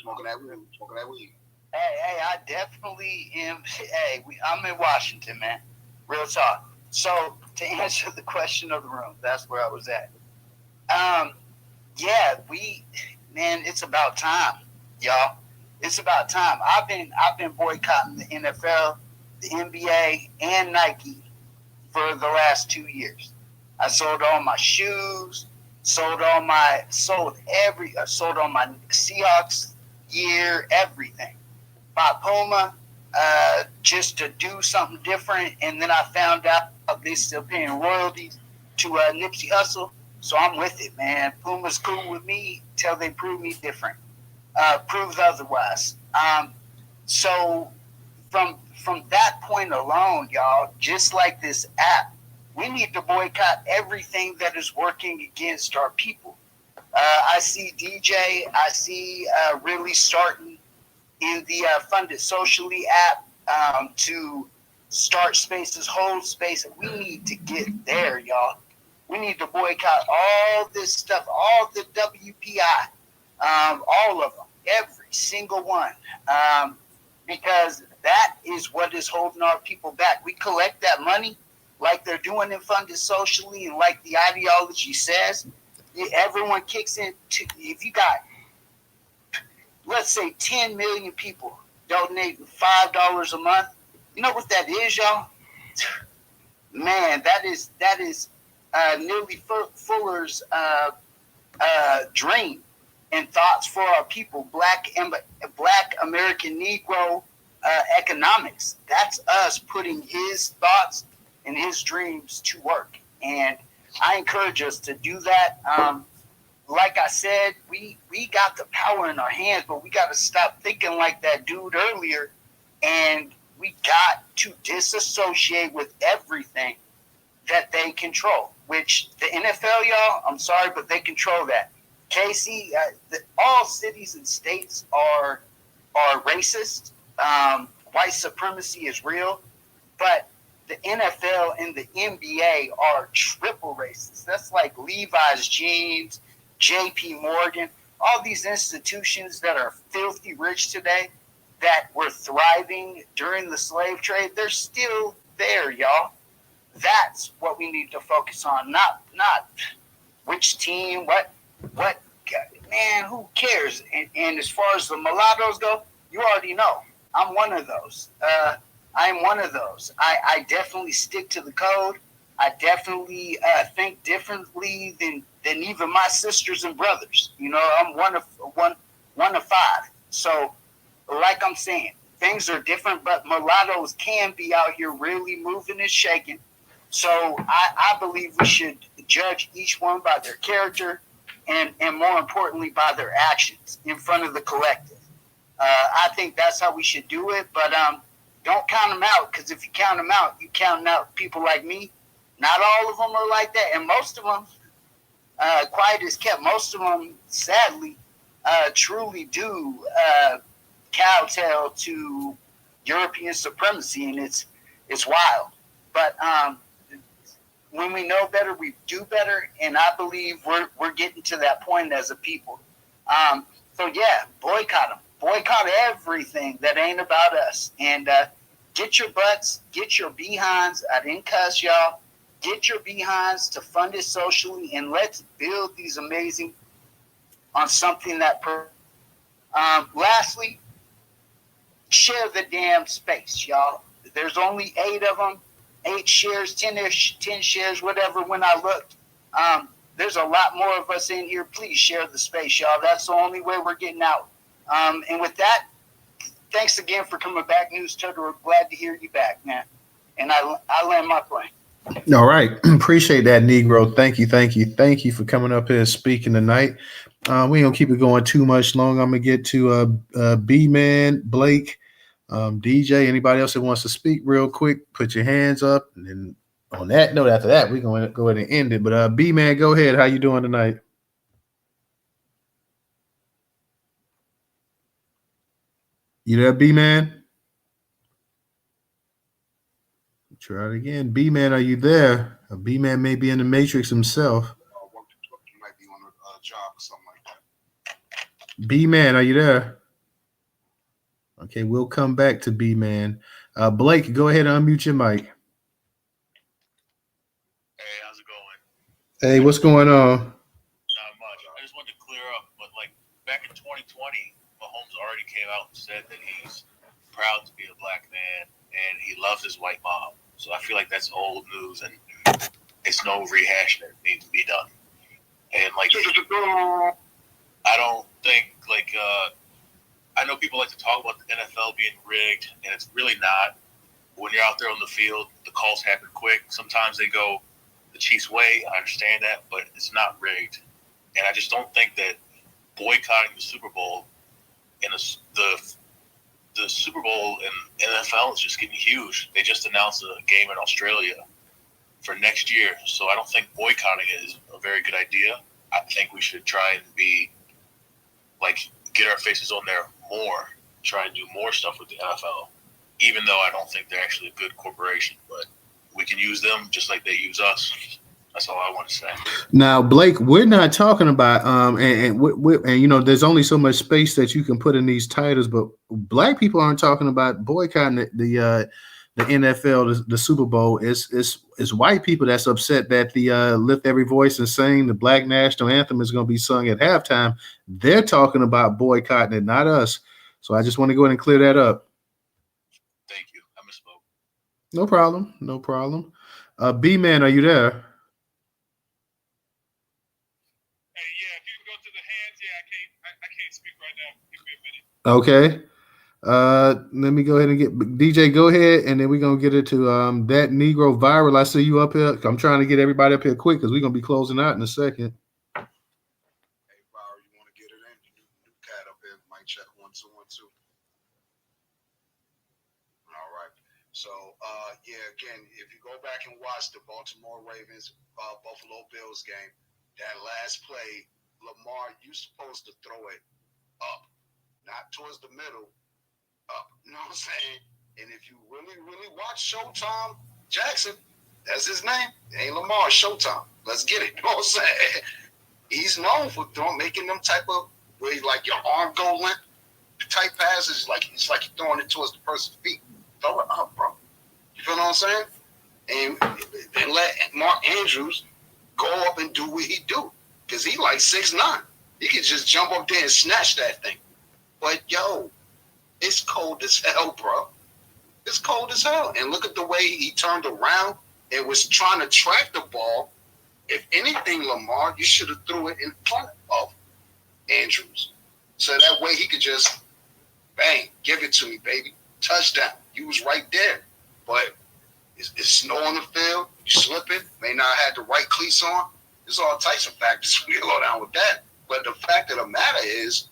Speaker 2: smoking that weed.
Speaker 5: Hey, I definitely am. Hey, I'm in Washington, man. Real talk. So to answer the question of the room, that's where I was at. Um, yeah, man, it's about time, y'all. It's about time. I've been boycotting the NFL, the NBA, and Nike for the last 2 years. I sold all my shoes, sold all my Seahawks gear, everything. Bought Puma, just to do something different, and then I found out they still paying royalties to Nipsey Hussle. So I'm with it, man. Puma's cool with me till they prove me different, prove otherwise. So from that point alone, y'all, just like this app, we need to boycott everything that is working against our people. I see DJ, I see really starting in the Funded Socially app to start spaces, hold space. We need to get there, y'all. We need to boycott all this stuff, all the WPI, all of them, every single one, because that is what is holding our people back. We collect that money like they're doing in Funded Socially, and like the ideology says, everyone kicks in. If you got, let's say, 10 million people donating $5 a month, you know what that is, y'all? Man, that is nearly Fuller's dream and thoughts for our people, Black American Negro economics. That's us putting his thoughts and his dreams to work. And I encourage us to do that. Like I said, we got the power in our hands, but we got to stop thinking like that dude earlier, and we got to disassociate with everything that they control, which the NFL, y'all, I'm sorry, but they control that. Casey, all cities and states are racist. White supremacy is real, but the NFL and the NBA are triple racist. That's like Levi's jeans, JP Morgan, all these institutions that are filthy rich today that were thriving during the slave trade, they're still there, y'all. That's what we need to focus on, not which team, what man, who cares? And as far as the mulattoes go, you already know. I'm one of those. I'm one of those. I definitely stick to the code. I definitely think differently than even my sisters and brothers. You know, I'm one of five. So, like I'm saying, things are different, but mulattoes can be out here really moving and shaking. So I believe we should judge each one by their character and more importantly by their actions in front of the collective. I think that's how we should do it, but don't count them out, because if you count them out, you count out people like me. Not all of them are like that, and most of them, quiet as kept, most of them, sadly, truly do kowtow to European supremacy, and it's wild. But when we know better, we do better, and I believe we're getting to that point as a people. So yeah, boycott them. Boycott everything that ain't about us, and get your butts, get your behinds. I didn't cuss, y'all. Get your behinds to Fund It Socially, and let's build these amazing on something that. Lastly, share the damn space, y'all. There's only 8 of them, 8 shares, 10 shares, whatever. When I looked, there's a lot more of us in here. Please share the space, y'all. That's the only way we're getting out. And with that, thanks again for coming back, Newstoter. We're glad to hear you back, man. And I land my plane.
Speaker 1: All right. Appreciate that, Negro. Thank you for coming up here and speaking tonight. We ain't gonna keep it going too much long. I'm gonna get to B-Man, Blake, DJ, anybody else that wants to speak real quick, put your hands up. And then on that note, after that, we're gonna go ahead and end it. But B-Man, go ahead. How you doing tonight? You there, B-Man? Try it again. B-Man, are you there? B-Man may be in the Matrix himself.
Speaker 2: You might be on a job or something like that.
Speaker 1: B-Man, are you there? Okay, we'll come back to B Man. Blake, go ahead and unmute your mic.
Speaker 10: Hey, how's it going?
Speaker 1: Hey, what's going on?
Speaker 10: Not much. I just wanted to clear up, but like back in 2020, Mahomes already came out and said that he's proud to be a black man and he loves his white mom. So I feel like that's old news and it's no rehashing that needs to be done. And like, I don't think like I know people like to talk about the NFL being rigged, and it's really not. When you're out there on the field, the calls happen quick. Sometimes they go the Chiefs' way. I understand that, but it's not rigged. And I just don't think that boycotting the Super Bowl and the Super Bowl in NFL is just getting huge. They just announced a game in Australia for next year, so I don't think boycotting it is a very good idea. I think we should try and be like get our faces on there more, try and do more stuff with the NFL, even though I don't think they're actually a good corporation, but we can use them just like they use us. That's all I want to say.
Speaker 1: Now, Blake, we're not talking about and you know, there's only so much space that you can put in these titles, but black people aren't talking about boycotting the NFL, the Super Bowl. It's white people that's upset that the Lift Every Voice and Sing, the Black National Anthem, is going to be sung at halftime. They're talking about boycotting it, not us. So I just want to go ahead and clear that up.
Speaker 10: Thank you. I misspoke.
Speaker 1: No problem. No problem. B Man, are you there?
Speaker 9: Hey, yeah, if you can go to the hands, I can't speak right now. Give me a minute.
Speaker 1: Okay. Let me go ahead and get DJ. Go ahead, and then we're gonna get it to that Negro viral. I see you up here. I'm trying to get everybody up here quick because we're gonna be closing out in a second.
Speaker 2: Hey, Viral, you want to get it in? New cat up here. Mic check 1 2 1 2. All right. So, yeah, again, if you go back and watch the Baltimore Ravens Buffalo Bills game, that last play, Lamar, you supposed to throw it up, not towards the middle. You know what I'm saying? And if you really, really watch Showtime Jackson, that's his name. It ain't Lamar, Showtime. Let's get it. You know what I'm saying? He's known for making them type of where he's like your arm go limp type passes. It's like you're throwing it towards the person's feet. Throw it up, bro. You feel what I'm saying? And let Mark Andrews go up and do what he do. Because he like 6'9". He can just jump up there and snatch that thing. But, yo, it's cold as hell, bro. It's cold as hell. And look at the way he turned around and was trying to track the ball. If anything, Lamar, you should have threw it in front of Andrews. So that way he could just, bang, give it to me, baby. Touchdown. You was right there. But it's snow on the field. You slipping. May not have the right cleats on. There's all types of factors we go down with that. But the fact of the matter is,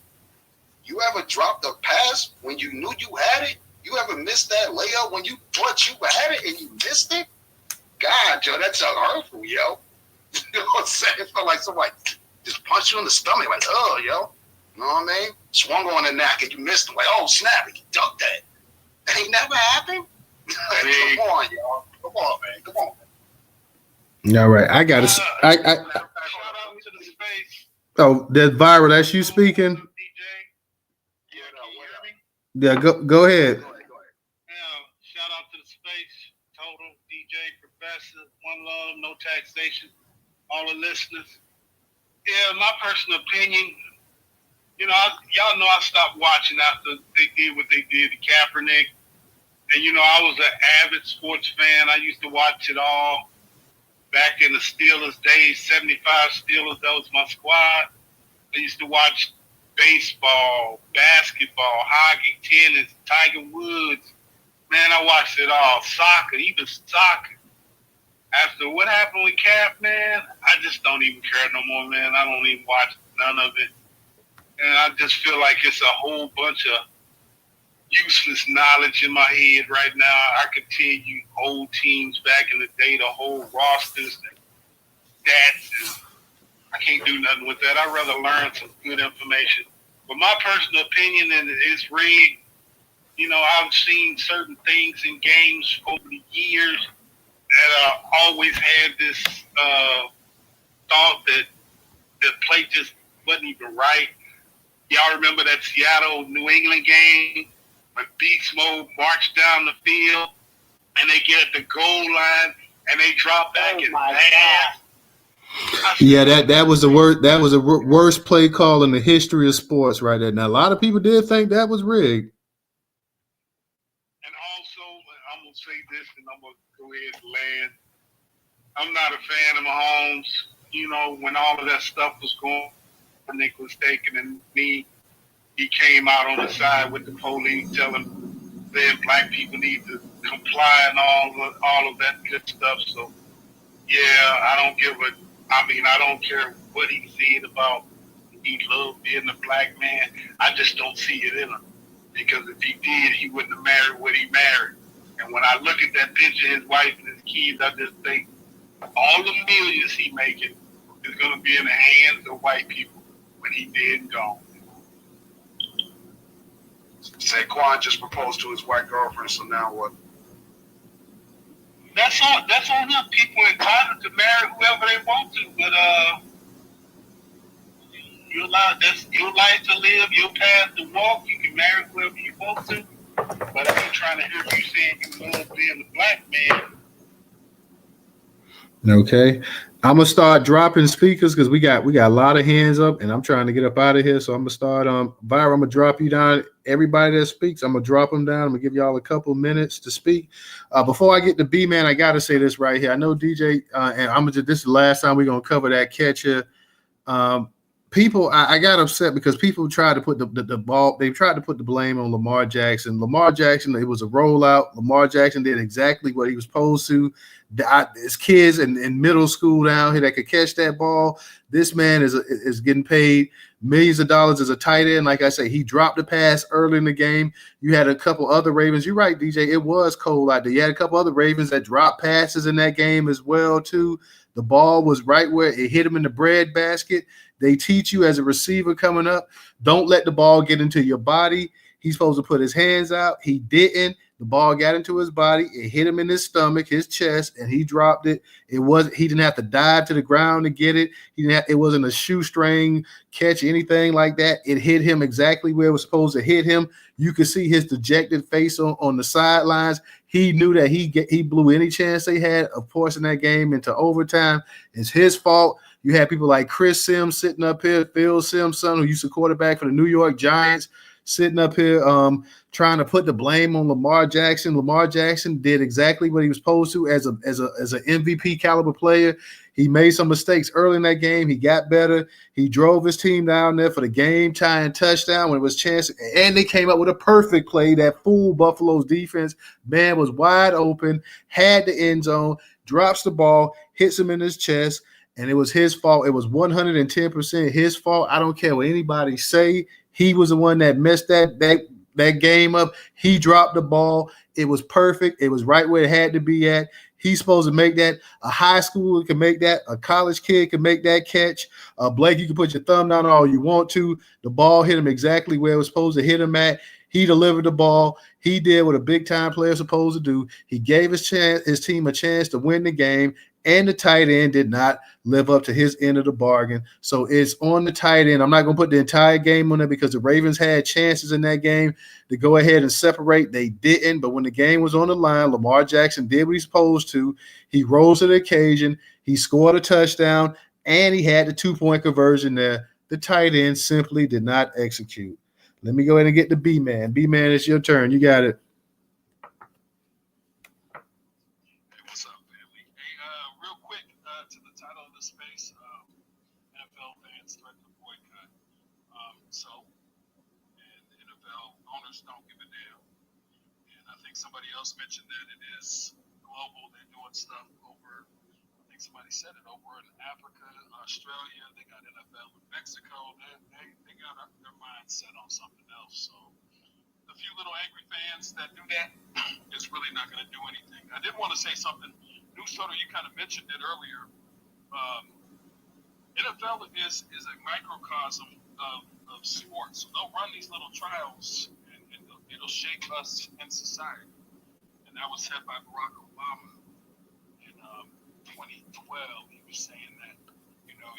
Speaker 2: you ever dropped a pass when you knew you had it? You ever missed that layup when you thought you had it and you missed it? God, yo, that's hurtful, yo. You know what I'm saying? It felt like somebody just punched you in the stomach, like, oh, yo. You know what I mean? Swung on the neck and you missed it. Like, oh, snap, you ducked that. That ain't never happened? Come on, y'all. Come on, man. Come on, man.
Speaker 1: All right, I got to.
Speaker 9: Shout out to the space.
Speaker 1: Oh, that viral. That's you speaking. Yeah, go ahead.
Speaker 9: Shout out to the space, Total, DJ, Professor, One Love, No Taxation, all the listeners. Yeah, my personal opinion, you know, y'all know I stopped watching after they did what they did to Kaepernick. And, you know, I was an avid sports fan. I used to watch it all back in the Steelers days, 75 Steelers. That was my squad. I used to watch baseball, basketball, hockey, tennis, Tiger Woods. Man, I watched it all. Soccer, even soccer. After what happened with Cap, man, I just don't even care no more, man. I don't even watch none of it. And I just feel like it's a whole bunch of useless knowledge in my head right now. I could tell you old teams back in the day, the whole rosters and stats. And I can't do nothing with that. I'd rather learn some good information. But my personal opinion, and it's rigged, you know, I've seen certain things in games over the years that always had this thought that the play just wasn't even right. Y'all remember that Seattle-New England game?
Speaker 2: when beast mode march down the field and they get at the goal line and they drop back and pass.
Speaker 1: Yeah, that was the worst. That was the worst play call in the history of sports, right there. Now, a lot of people did think that was rigged.
Speaker 2: And also, I'm gonna say this, and I'm gonna go ahead and land. I'm not a fan of Mahomes. You know, when all of that stuff was going, Nick was taking a knee. He came out on the side with the police, telling them black people need to comply and all of that good stuff. So, yeah, I don't care what he said about he loved being a black man. I just don't see it in him. Because if he did, he wouldn't have married what he married. And when I look at that picture of his wife and his kids, I just think all the millions he making is going to be in the hands of white people when he dead and gone. Saquon just proposed to his white girlfriend, so now what?
Speaker 9: That's on them. People entitled to marry whoever they want to, but that's your life to live, your path to walk. You can marry whoever you want to, but I ain't trying to hear you saying you love being a black man.
Speaker 1: Okay, I'm gonna start dropping speakers because we got a lot of hands up, and I'm trying to get up out of here. So I'm gonna start. Byron, I'm gonna drop you down. Everybody that speaks, I'm gonna drop them down. I'm gonna give y'all a couple minutes to speak. Before I get to B man, I gotta say this right here. I know DJ, and this is the last time we're gonna cover that catcher. People, I got upset because people tried to put the ball. They tried to put the blame on Lamar Jackson. Lamar Jackson, it was a rollout. Lamar Jackson did exactly what he was supposed to. His kids in middle school down here that could catch that ball. This man is getting paid millions of dollars as a tight end. Like I say, he dropped the pass early in the game. You had a couple other Ravens. You're right, DJ. It was cold out there. You had a couple other Ravens that dropped passes in that game as well, too. The ball was right where it hit him in the bread basket. They teach you as a receiver coming up, don't let the ball get into your body. He's supposed to put his hands out. He didn't. The ball got into his body. It hit him in his stomach, his chest, and he dropped it. He didn't have to dive to the ground to get it. It wasn't a shoestring catch, anything like that. It hit him exactly where it was supposed to hit him. You could see his dejected face on the sidelines. He knew that he blew any chance they had of forcing that game into overtime. It's his fault. You had people like Chris Sims sitting up here, Phil Sims' son, who used to quarterback for the New York Giants, sitting up here trying to put the blame on Lamar Jackson. Lamar Jackson did exactly what he was supposed to as an MVP caliber player. He made some mistakes early in that game. He got better. He drove his team down there for the game-tying touchdown when it was chance. And they came up with a perfect play that fooled Buffalo's defense. Man was wide open, had the end zone, drops the ball, hits him in his chest, and it was his fault. It was 110% his fault. I don't care what anybody say. He was the one that messed that game up. He dropped the ball. It was perfect. It was right where it had to be at. He's supposed to make that. A high schooler can make that. A college kid can make that catch. Blake, you can put your thumb down all you want to. The ball hit him exactly where it was supposed to hit him at. He delivered the ball. He did what a big-time player is supposed to do. He gave his team a chance to win the game, and the tight end did not live up to his end of the bargain. So it's on the tight end. I'm not going to put the entire game on it because the Ravens had chances in that game to go ahead and separate. They didn't, but when the game was on the line, Lamar Jackson did what he's supposed to. He rose to the occasion. He scored a touchdown, and he had the 2-point conversion there. The tight end simply did not execute. Let me go ahead and get the B-Man. B-Man, it's your turn. You got it.
Speaker 11: What's up, family? Hey, real quick to the title of the space, NFL fans threaten to boycott. And NFL owners don't give a damn. And I think somebody else mentioned that it is global. They're doing stuff over, I think somebody said it, over in Africa, Australia. They got NFL in Mexico. They got their mind set on something else. So the few little angry fans that do that, it's really not going to do anything. I did want to say something. Newstoter, you kind of mentioned it earlier. NFL is a microcosm of sports. So they'll run these little trials, and it'll shape us in society. And that was said by Barack Obama in 2012. He was saying that,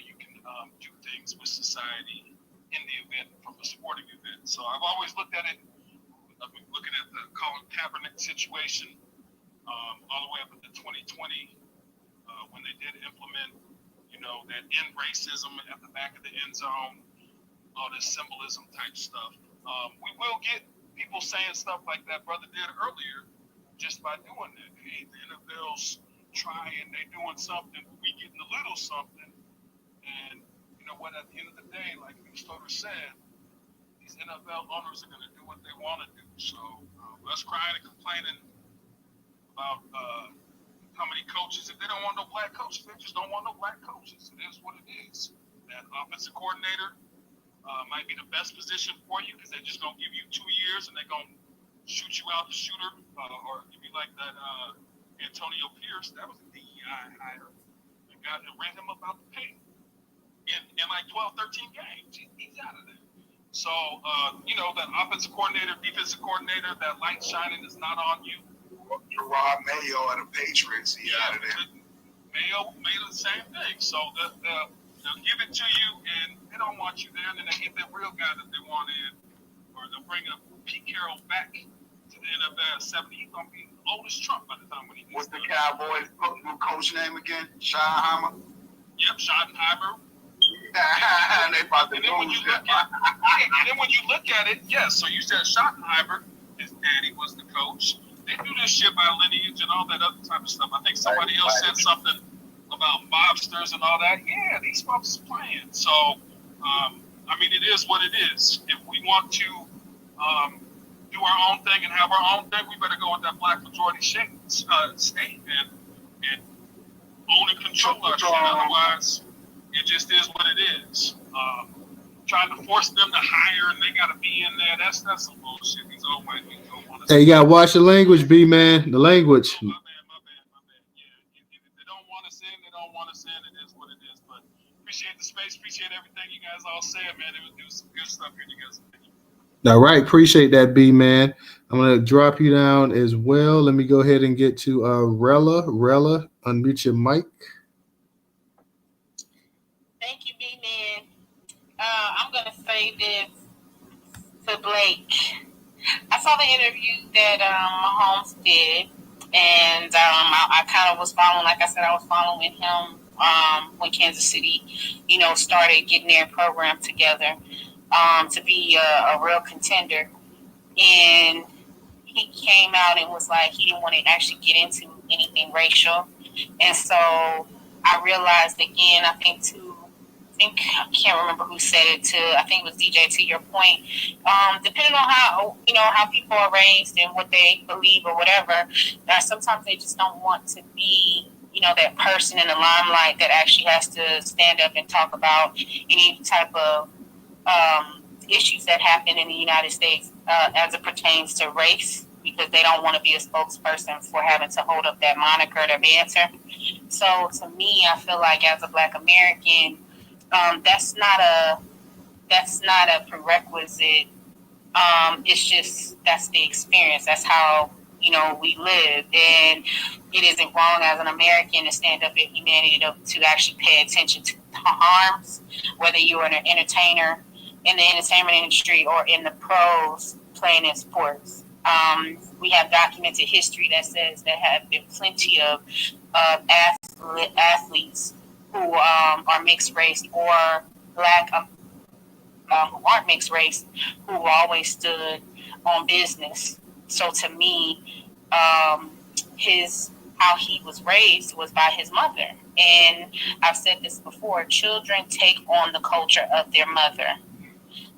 Speaker 11: you can do things with society in the event from a sporting event. So I've always looked at it looking at the Colin Kaepernick situation, all the way up to 2020, when they did implement, that end racism at the back of the end zone, all this symbolism type stuff. We will get people saying stuff like that brother did earlier, just by doing that. Hey, the NFL's trying, they doing something, we getting a little something. And you know what, at the end of the day, like Newstoter said, these NFL owners are going to do what they want to do. So us crying and complaining about how many coaches, if they don't want no black coaches, they just don't want no black coaches. It is what it is. That offensive coordinator might be the best position for you because they're just going to give you 2 years and they're going to shoot you out the shooter, or if you like that Antonio Pierce, that was a DEI hire. The guy that ran him up out the paint in like 12, 13 games. He's out of there. So, that offensive coordinator, defensive coordinator, that light shining is not on you.
Speaker 2: Gerard Mayo at the Patriots, he out of there.
Speaker 11: Mayo made the same thing. So they'll give it to you, and they don't want you there. And then they get that real guy that they want in, or they'll bring up Pete Carroll back to the NFL at 70. He's going to be old as Trump by the time when he gets
Speaker 2: What's the Cowboys new coach name again? Schottenheimer?
Speaker 11: Yep, Schottenheimer.
Speaker 2: They about to
Speaker 11: and then when you look at it, yes. So you said Schottenheimer, his daddy was the coach. They do this shit by lineage and all that other type of stuff. I think somebody else said something about mobsters and all that. Yeah, these folks are playing. So, it is what it is. If we want to do our own thing and have our own thing, we better go with that black majority state and own and control our shit. Otherwise, it just is what it is. Trying to force them to hire and they got to be in there, that's some bullshit. These old white people don't want to.
Speaker 1: Hey, you got to watch the language, B, man. The language.
Speaker 11: My bad. Yeah, if they don't want to sin, they don't want to sin. It is what it is. But appreciate the space. Appreciate everything you guys all said, man. It was some good stuff here, you guys.
Speaker 1: All right. Appreciate that, B, man. I'm going to drop you down as well. Let me go ahead and get to Rella. Rella, unmute your mic.
Speaker 7: Thank you, B-Man. I'm going to say this to Blake. I saw the interview that Mahomes did, and I kind of was following, like I said, I was following him when Kansas City, started getting their program together to be a real contender. And he came out and was like, he didn't want to actually get into anything racial. And so I realized again, I can't remember who said it I think it was DJ, to your point, depending on how people are raised and what they believe or whatever, sometimes they just don't want to be, that person in the limelight that actually has to stand up and talk about any type of issues that happen in the United States as it pertains to race, because they don't want to be a spokesperson for having to hold up that moniker, their banter. So to me, I feel like as a Black American, that's not a prerequisite. It's just, that's the experience. That's how, we live. And it isn't wrong as an American to stand up in humanity to actually pay attention to harms, whether you're an entertainer in the entertainment industry or in the pros playing in sports. We have documented history that says there have been plenty of athletes who are mixed race or Black who aren't mixed race, who always stood on business. So to me, how he was raised was by his mother. And I've said this before, children take on the culture of their mother.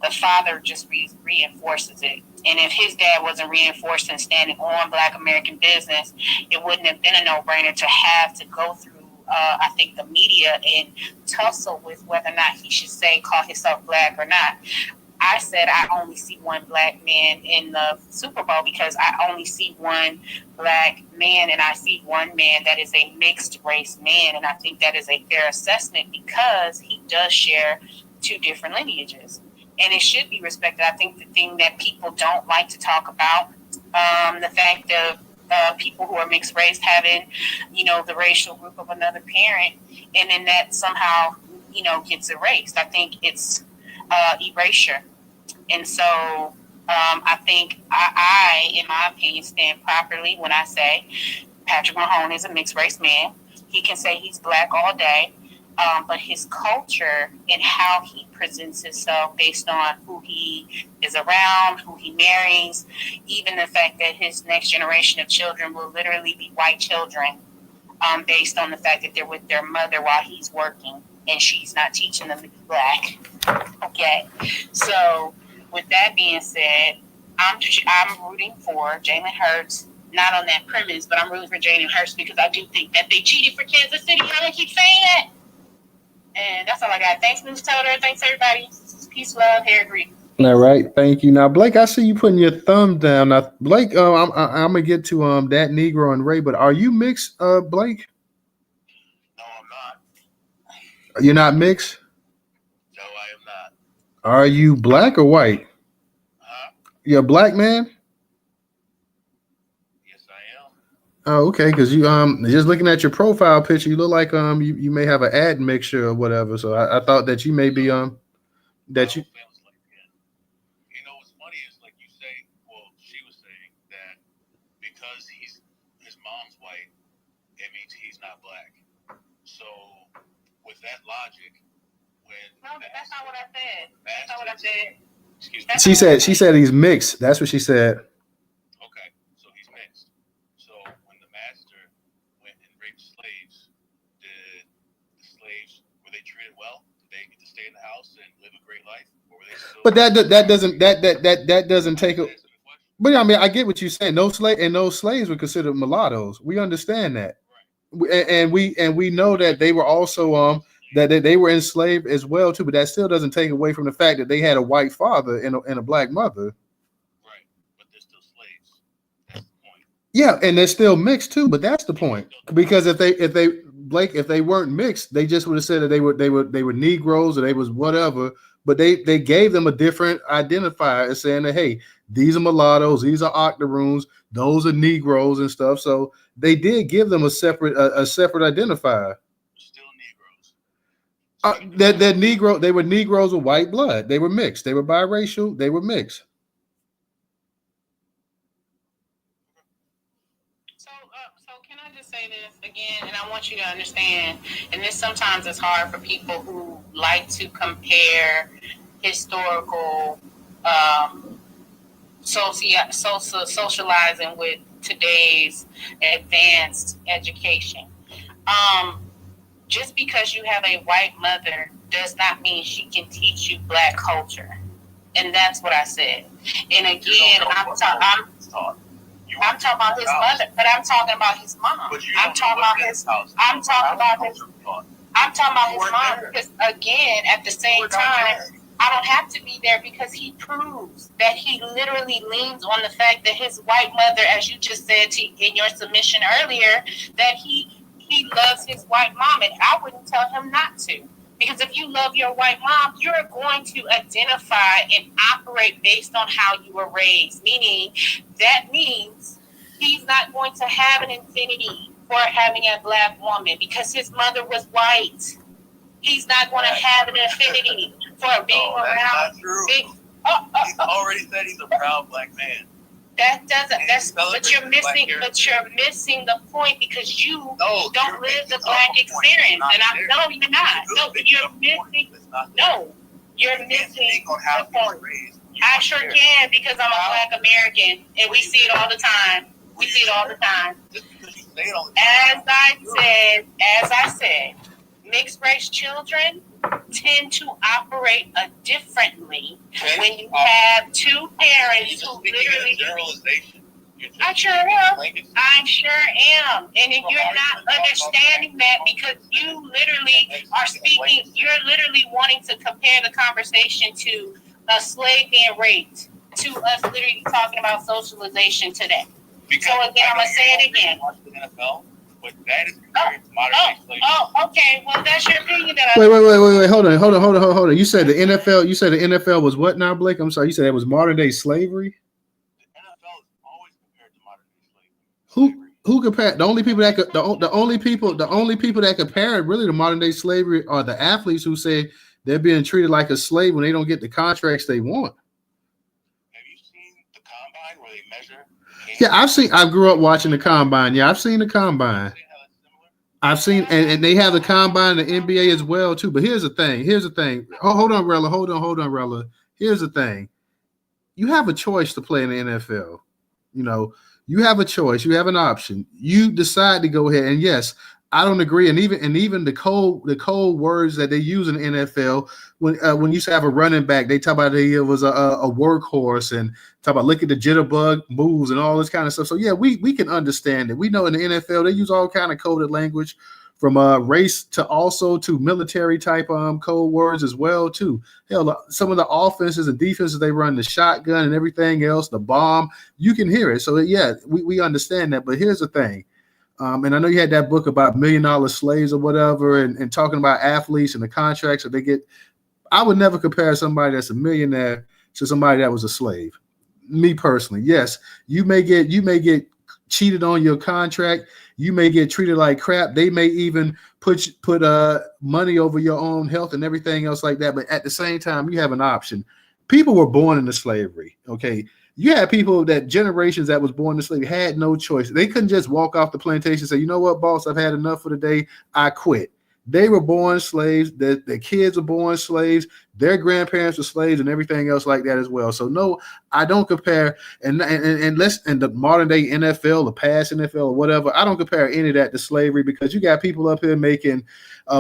Speaker 7: The father just reinforces it. And if his dad wasn't reinforcing standing on Black American business, it wouldn't have been a no-brainer to have to go through I think the media and tussle with whether or not he should call himself Black or not. I said I only see one Black man in the Super Bowl because I only see one Black man, and I see one man that is a mixed race man, and I think that is a fair assessment because he does share two different lineages, and it should be respected. I think the thing that people don't like to talk about, the fact of people who are mixed race having, the racial group of another parent, and then that somehow, gets erased. I think it's erasure. And so I think I, in my opinion, stand properly when I say Patrick Mahone is a mixed race man. He can say he's black all day, but his culture and how he presents himself based on who he is around, who he marries, even the fact that his next generation of children will literally be white children, based on the fact that they're with their mother while he's working and she's not teaching them to be black. Okay, so with that being said, I'm rooting for Jalen Hurts. Not on that premise, but I'm rooting for Jalen Hurts because I do think that they cheated for Kansas City. I'm gonna keep saying that. And that's all I got. Thanks, Newstoter. Thanks, everybody. Peace, love, hair grease.
Speaker 1: All right, thank you. Now, Blake, I see you putting your thumb down. Now, Blake, I'm gonna get to that Negro and Ray, but are you mixed, Blake?
Speaker 10: No, I'm not.
Speaker 1: You're not mixed?
Speaker 10: No, I am not.
Speaker 1: Are you black or white?
Speaker 10: Huh?
Speaker 1: You're a black man?
Speaker 10: Yes, I am.
Speaker 1: Oh, okay. Because you just looking at your profile picture, you look like you may have an admixture or whatever. So I thought that you may be that you.
Speaker 10: You know what's funny is like you say. Well, she was saying that because his mom's white, it means he's not black. So with that logic,
Speaker 7: No, that's not what I said. That's not what I said.
Speaker 10: Excuse me.
Speaker 1: She said he's mixed. That's what she said.
Speaker 10: Okay, so he's mixed. So when the master went and raped slaves, were they treated well? Did they get to stay in the house and live a great life? Or were they still
Speaker 1: But that doesn't take a. But I mean, I get what you're saying. Those slaves were considered mulattoes. We understand that, and we know that they were also that they were enslaved as well too. But that still doesn't take away from the fact that they had a white father and a black mother.
Speaker 10: Right, but they're still slaves. That's the point.
Speaker 1: Yeah, and they're still mixed too. But that's the point, because if they weren't mixed, they just would have said that they were Negroes or they was whatever. But they gave them a different identifier, saying that, hey, these are mulattoes, these are octoroons, those are Negroes and stuff. So they did give them a separate identifier.
Speaker 10: Still Negroes.
Speaker 1: That Negro, they were Negroes with white blood. They were mixed. They were biracial. They were mixed.
Speaker 7: So can I just say this again? And I want you to understand, and this sometimes is hard for people who like to compare historical socializing with today's advanced education. Just because you have a white mother does not mean she can teach you black culture. And that's what I said. And again, I'm talking about his mother, but I'm talking about his mom. I'm talking about his mom because again, at the same time, I don't have to be there because he proves that he literally leans on the fact that his white mother, as you just said in your submission earlier, that he loves his white mom, and I wouldn't tell him not to. Because if you love your white mom, you're going to identify and operate based on how you were raised. Meaning, that means he's not going to have an affinity for having a black woman because his mother was white. He's not going to have an affinity for being around.
Speaker 10: That's not true. He already said he's a proud black man.
Speaker 7: But you're missing the point because you don't live the black experience. And you're not. You're missing the point. I sure can because I'm a black American and we see it all the time. As I said, mixed race children tend to operate differently when you have two parents who literally. I sure am. And if you're not understanding that because you literally are speaking, you're literally wanting to compare the conversation to a slave being raped to us literally talking about socialization today. So again, I'm going to say it again.
Speaker 10: But that is compared to modern day slavery.
Speaker 7: Okay. Well, that's your opinion.
Speaker 1: Wait. Hold on. You said the NFL was what now, Blake? I'm sorry. You said it was modern day slavery?
Speaker 10: The NFL is always compared to modern day slavery.
Speaker 1: Who compared? The only people that compare it really to modern day slavery are the athletes who say they're being treated like a slave when they don't get the contracts they want.
Speaker 10: Have you seen measure.
Speaker 1: Yeah, I grew up watching the combine. Yeah, I've seen the combine. I've seen, and they have the combine in the NBA as well too. But here's the thing. Oh, hold on, Rella. Hold on, Rella. Here's the thing. You have a choice to play in the NFL. You know, you have a choice. You have an option. You decide to go ahead. And yes, I don't agree. And even the cold words that they use in the NFL when you used to have a running back, they talk about it was a workhorse and talk about look at the jitterbug moves and all this kind of stuff. So yeah, we can understand it. We know in the NFL they use all kind of coded language from race to also to military type code words as well too. Hell, some of the offenses and defenses they run the shotgun and everything else, the bomb, you can hear it. So yeah, we understand that. But here's the thing. And I know you had that book about $1 million slaves or whatever, and talking about athletes and the contracts that they get. I would never compare somebody that's a millionaire to somebody that was a slave. Me personally, yes, you may get cheated on your contract. You may get treated like crap. They may even put money over your own health and everything else like that. But at the same time, you have an option. People were born into slavery. Okay. You had people that generations that was born into slavery had no choice. They couldn't just walk off the plantation and say, you know what, boss, I've had enough for the day. I quit. They were born slaves. Their kids were born slaves. Their grandparents were slaves and everything else like that as well. So no, I don't compare. And the modern day NFL, the past NFL or whatever, I don't compare any of that to slavery because you got people up here making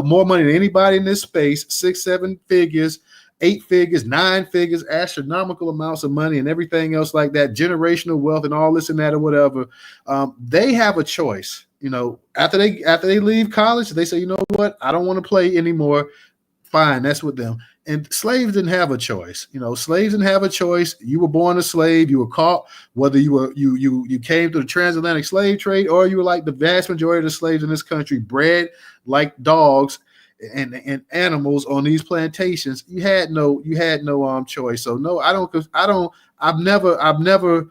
Speaker 1: more money than anybody in this space, 6, 7 figures, 8 figures, 9 figures, astronomical amounts of money and everything else like that, generational wealth and all this and that or whatever. They have a choice. You know, after they leave college, they say, you know what, I don't want to play anymore. Fine, that's with them. And slaves didn't have a choice. You know, slaves didn't have a choice. You were born a slave. You were caught, whether you came through the transatlantic slave trade or you were like the vast majority of the slaves in this country, bred like dogs and animals on these plantations. You had no choice. So no, I've never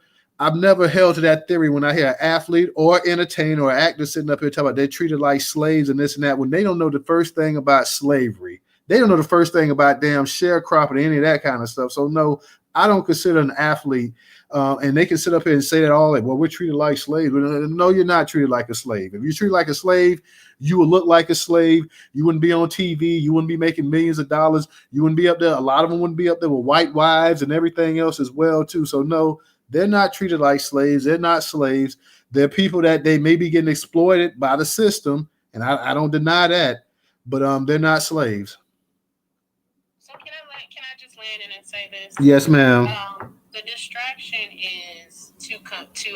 Speaker 1: held to that theory when I hear an athlete or entertainer or actor sitting up here talking about they're treated like slaves and this and that when they don't know the first thing about slavery. They don't know the first thing about damn sharecropping or any of that kind of stuff. So no, I don't consider an athlete, and they can sit up here and say that all like, well, we're treated like slaves. But no, you're not treated like a slave. If you're treated like a slave, you would look like a slave. You wouldn't be on TV. You wouldn't be making millions of dollars. You wouldn't be up there. A lot of them wouldn't be up there with white wives and everything else as well too. So no, they're not treated like slaves. They're not slaves. They're people that they may be getting exploited by the system, and I don't deny that. But they're not slaves.
Speaker 7: So can I just land in and say this?
Speaker 1: Yes, ma'am.
Speaker 7: The distraction is to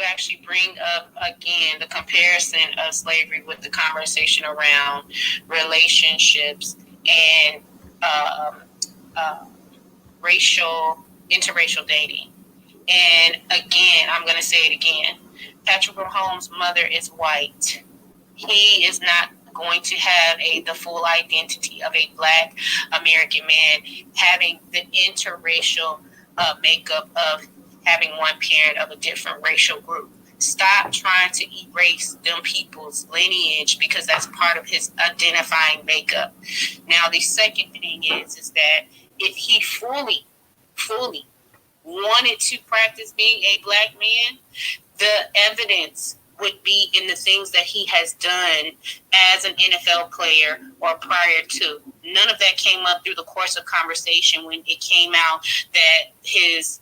Speaker 7: actually bring up again the comparison of slavery with the conversation around relationships and interracial dating. And again, I'm going to say it again. Patrick Mahomes' mother is white. He is not going to have the full identity of a Black American man having the interracial makeup of having one parent of a different racial group. Stop trying to erase them people's lineage because that's part of his identifying makeup. Now, the second thing is that if he fully wanted to practice being a Black man, the evidence would be in the things that he has done as an NFL player or prior to. None of that came up through the course of conversation when it came out that his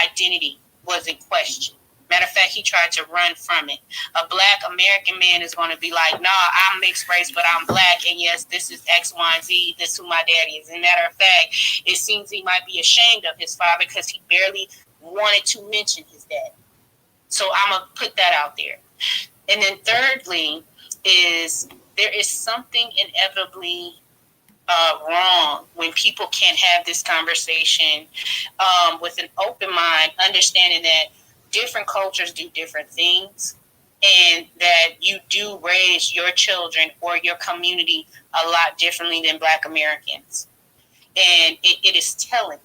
Speaker 7: identity was in question. Matter of fact, he tried to run from it. A Black American man is going to be like, nah, I'm mixed race, but I'm Black. And yes, this is X, Y, and Z. This is who my daddy is. As a matter of fact, it seems he might be ashamed of his father because he barely wanted to mention his dad. So I'm going to put that out there. And then thirdly is there is something inevitably wrong when people can't have this conversation with an open mind, understanding that different cultures do different things and that you do raise your children or your community a lot differently than Black Americans. And it is telling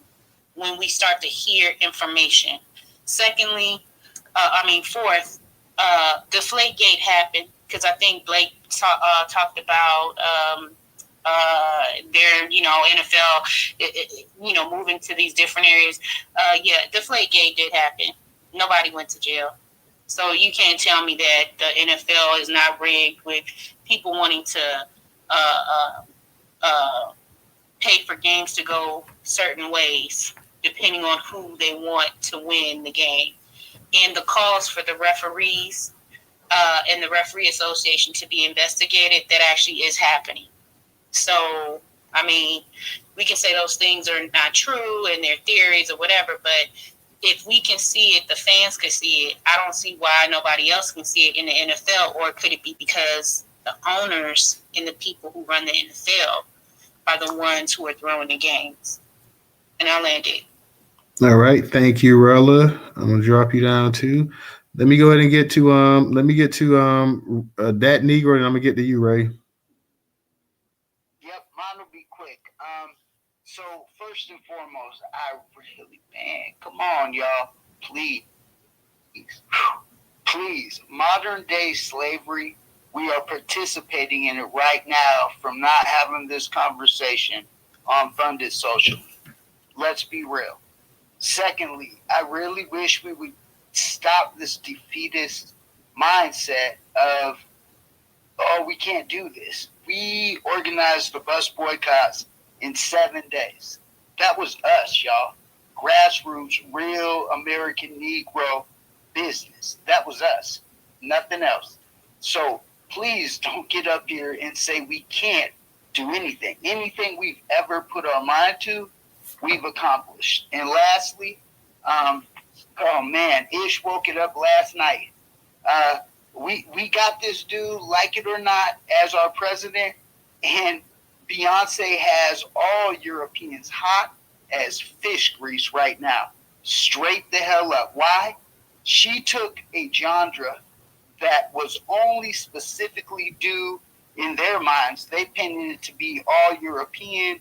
Speaker 7: when we start to hear information. Secondly, fourth, Deflategate happened because I think Blake talked about their, NFL, moving to these different areas. Deflategate did happen. Nobody went to jail. So you can't tell me that the NFL is not rigged with people wanting to pay for games to go certain ways, depending on who they want to win the game. And the calls for the referees and the referee association to be investigated, that actually is happening. So, I mean, we can say those things are not true and they're theories or whatever, but if we can see it, the fans can see it. I don't see why nobody else can see it in the NFL, or could it be because the owners and the people who run the NFL are the ones who are throwing the games? And I landed.
Speaker 1: All right, thank you, Rella. I'm gonna drop you down too. Let me go ahead and get to that Negro, and I'm gonna get to you, Ray.
Speaker 5: Yep, mine will be quick. So first and foremost, I really, man, come on, y'all, please, please, modern day slavery, we are participating in it right now from not having this conversation on Funded Social. Let's be real. Secondly, I really wish we would stop this defeatist mindset of, oh, we can't do this. We organized the bus boycotts in 7 days. That was us, y'all. Grassroots, real American Negro business. That was us. Nothing else. So please don't get up here and say we can't do anything. Anything we've ever put our mind to, we've accomplished. And lastly, oh man, Ish woke it up last night. We got this dude, like it or not, as our president, and Beyonce has all Europeans hot as fish grease right now. Straight the hell up. Why? She took a genre that was only specifically due in their minds. They painted it to be all European,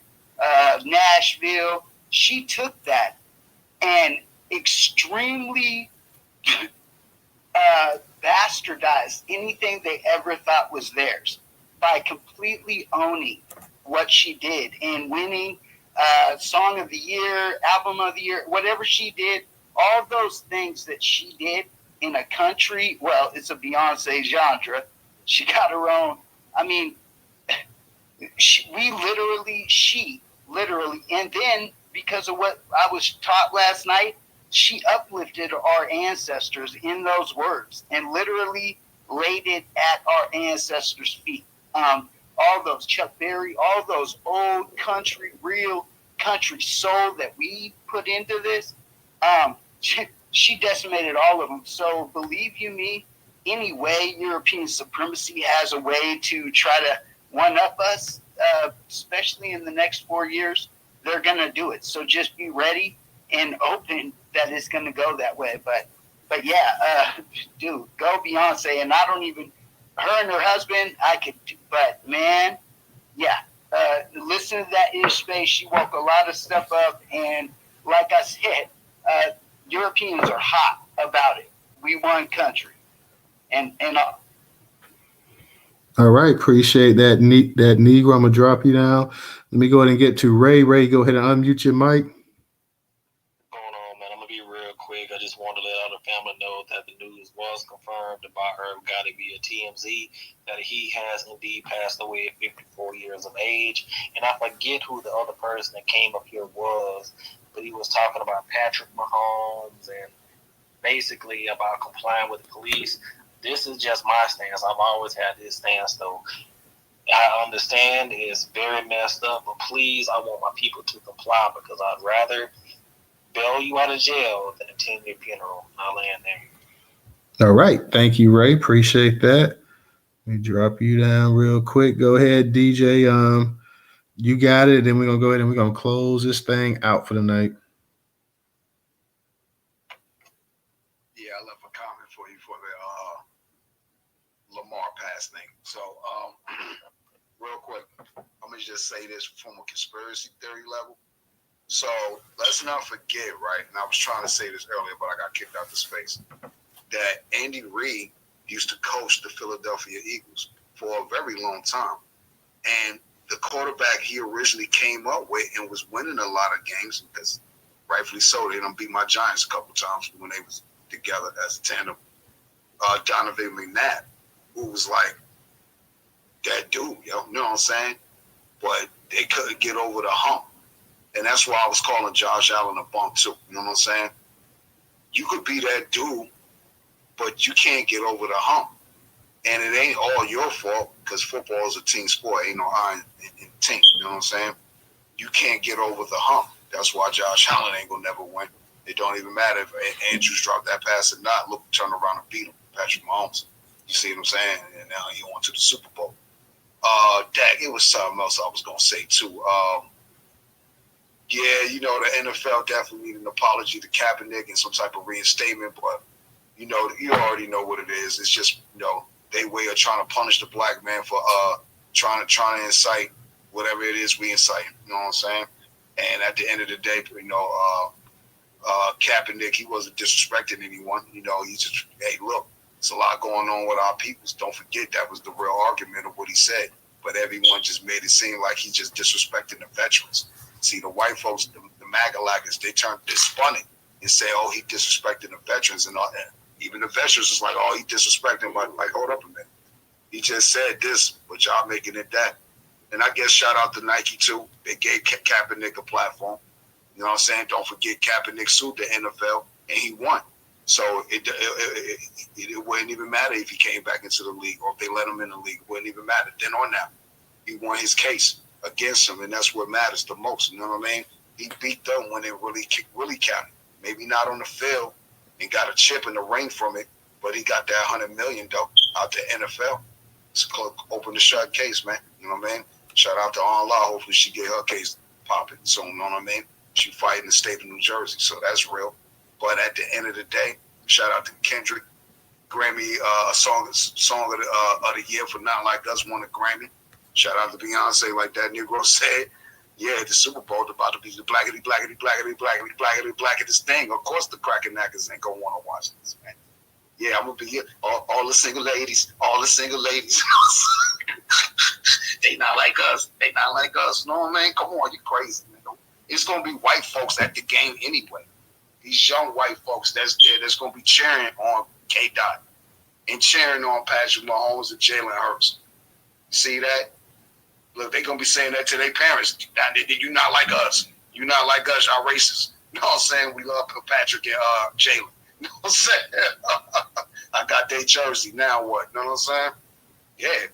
Speaker 5: Nashville. She took that and extremely bastardized anything they ever thought was theirs by completely owning what she did and winning Song of the Year, Album of the Year, whatever she did. All those things that she did in a country, well, it's a Beyonce genre. She got her own. I mean, she literally, and then because of what I was taught last night, she uplifted our ancestors in those words and literally laid it at our ancestors' feet. All those Chuck Berry, all those old country, real country soul that we put into this, she decimated all of them. So believe you me, any way European supremacy has a way to try to one-up us, especially in the next 4 years, they're going to do it. So just be ready and open that it's going to go that way. But yeah, dude, go Beyonce. And I don't even, her and her husband, I could, but man, yeah, listen to that Ish space. She woke a lot of stuff up. And like I said, Europeans are hot about it. We one country. And
Speaker 1: All right, appreciate that Negro. I'm gonna drop you down. Let me go ahead and get to Ray. Ray, go ahead and unmute your mic.
Speaker 3: Going on, man? I'm gonna be real quick. I just wanted to let other family know that the news was confirmed about her got to be a TMZ that he has indeed passed away at 54 years of age. And I forget who the other person that came up here was, but he was talking about Patrick Mahomes and basically about complying with the police. This is just my stance. I've always had this stance, though. I understand it's very messed up, but please, I want my people to comply because I'd rather bail you out of jail than attend your funeral. I'll land there.
Speaker 1: All right, thank you, Ray. Appreciate that. Let me drop you down real quick. Go ahead, DJ. You got it. Then we're gonna go ahead and we're gonna close this thing out for the night.
Speaker 2: Yeah, I left a comment for you for the Lamar pass thing. So, real quick, I'm gonna just say this from a conspiracy theory level. So let's not forget, right? And I was trying to say this earlier, but I got kicked out the space. That Andy Reid used to coach the Philadelphia Eagles for a very long time, and the quarterback he originally came up with and was winning a lot of games because, rightfully so, they done beat my Giants a couple times when they was together as a tandem. Donovan McNabb, who was like that dude, you know what I'm saying? But they couldn't get over the hump. And that's why I was calling Josh Allen a bum too. You know what I'm saying? You could be that dude, but you can't get over the hump. And it ain't all your fault because football is a team sport. Ain't no iron in team. You know what I'm saying? You can't get over the hump. That's why Josh Allen ain't going to never win. It don't even matter if Andrews dropped that pass or not. Look, turn around and beat him. Patrick Mahomes. You see what I'm saying? And now he went to the Super Bowl. It was something else I was going to say too. Yeah, you know, the NFL definitely need an apology to Kaepernick and some type of reinstatement, but, you know, you already know what it is. It's just, you know, they way of trying to punish the black man for trying to incite whatever it is we incite. You know what I'm saying? And at the end of the day, you know, Kaepernick, he wasn't disrespecting anyone. You know, he just, hey, look, there's a lot going on with our peoples. Don't forget that was the real argument of what he said. But everyone just made it seem like he just disrespecting the veterans. See, the white folks, the MAGA-laggers, they spun it and say, oh, he disrespecting the veterans and all that. Even the veterans is like, oh, he disrespecting. Like, hold up a minute. He just said this, but y'all making it that. And I guess shout out to Nike too. They gave Kaepernick a platform. You know what I'm saying? Don't forget Kaepernick sued the NFL and he won. So it wouldn't even matter if he came back into the league or if they let him in the league. It wouldn't even matter then or now. He won his case against him, and that's what matters the most. You know what I mean? He beat them when it really counted. Maybe not on the field and got a chip in the ring from it, but he got that $100 million though out to NFL. It's a open the shut case, man. You know what I mean? Shout out to On Law. Hopefully she get her case popping soon. You know what I mean? She fighting the state of New Jersey, so that's real. But at the end of the day, shout out to Kendrick. Grammy song of the year for Not Like Us won a Grammy. Shout out to Beyonce, like that Negro said. Yeah, the Super Bowl about to be the blackest thing. Of course, the cracker knackers ain't gonna want to watch this, man. Yeah, I'm gonna be here. All the single ladies, they not like us. They not like us. No, man, come on, you crazy, man. It's gonna be white folks at the game anyway. These young white folks that's there, that's gonna be cheering on K. Dot and cheering on Patrick Mahomes and Jalen Hurts. See that? Look, they're going to be saying that to their parents. You not like us. You not like us. Y'all racist. You know what I'm saying? We love Patrick and Jalen. You know what I'm saying? I got their jersey. Now what? You know what I'm saying? Yeah.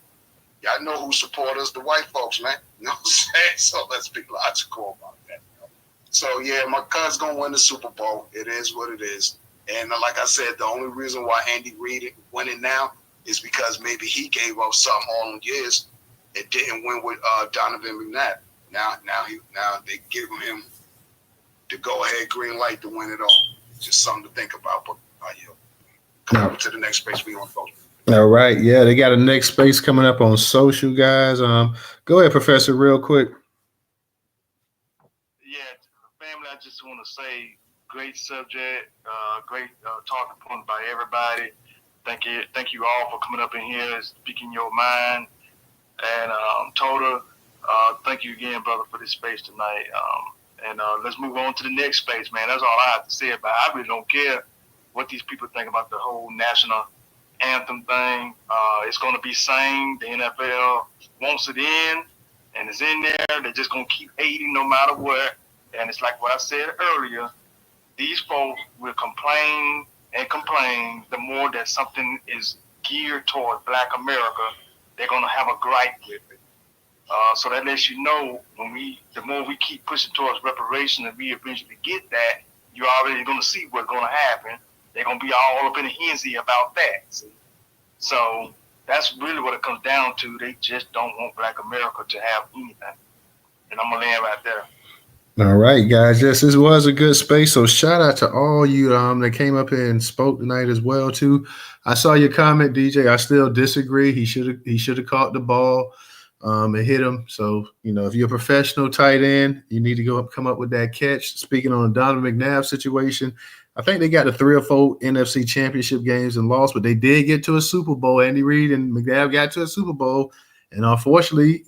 Speaker 2: Y'all know who support us, the white folks, man. You know what I'm saying? So let's be logical about that. You know? So, yeah, my cousin's going to win the Super Bowl. It is what it is. And like I said, the only reason why Andy Reid winning now is because maybe he gave up something all them years. It didn't win with Donovan McNabb. Now they give him the go-ahead green light to win it all. Just something to think about. But come over to the next space we on social.
Speaker 1: All right, yeah, they got a next space coming up on social, guys. Go ahead, Professor, real quick.
Speaker 4: Yeah, family, I just want to say, great subject, great talking point by everybody. Thank you all for coming up in here, speaking your mind. And Total, thank you again, brother, for this space tonight. And let's move on to the next space, man. That's all I have to say about it. I really don't care what these people think about the whole national anthem thing. It's going to be sang. The NFL wants it in, and it's in there. They're just going to keep hating no matter what. And it's like what I said earlier. These folks will complain and complain the more that something is geared toward Black America. They're going to have a gripe with it. So that lets you know the more we keep pushing towards reparation and we eventually get that, you're already going to see what's going to happen. They're going to be all up in a hensy about that. See? So that's really what it comes down to. They just don't want Black America to have anything. And I'm going to land right there.
Speaker 1: All right, guys. Yes, this was a good space. So shout out to all you that came up here and spoke tonight as well too. I saw your comment, DJ. I still disagree. He should have caught the ball and hit him. So if you're a professional tight end, you need to come up with that catch. Speaking on the Donovan McNabb situation, I think they got to 3 or 4 NFC Championship games and lost, but they did get to a Super Bowl. Andy Reid and McNabb got to a Super Bowl. And unfortunately,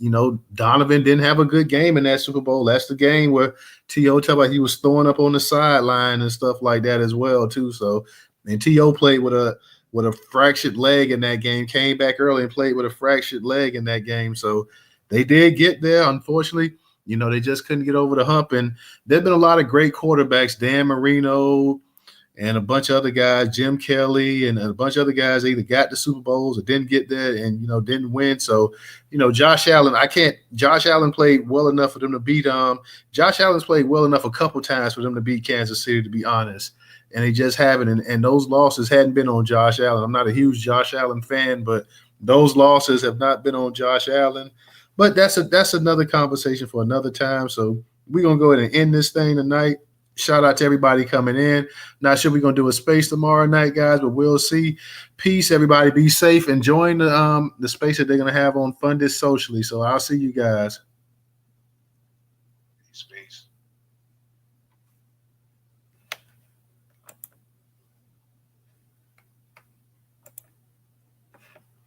Speaker 1: Donovan didn't have a good game in that Super Bowl. That's the game where T.O. talked about he was throwing up on the sideline and stuff like that as well, too. So And T.O. played with a fractured leg in that game, came back early and played with a fractured leg in that game. So they did get there. Unfortunately, they just couldn't get over the hump. And there have been a lot of great quarterbacks, Dan Marino and a bunch of other guys, Jim Kelly and a bunch of other guys either got the Super Bowls or didn't get there and, didn't win. So, Josh Allen, Josh Allen played well enough for them to beat Josh Allen's played well enough a couple times for them to beat Kansas City, to be honest. And they just haven't. And those losses hadn't been on Josh Allen. I'm not a huge Josh Allen fan, but those losses have not been on Josh Allen. But that's another conversation for another time. So we're going to go ahead and end this thing tonight. Shout out to everybody coming in. Not sure we're going to do a space tomorrow night, guys, but we'll see. Peace, everybody. Be safe and join the space that they're going to have on Funded Socially. So I'll see you guys.
Speaker 2: Space.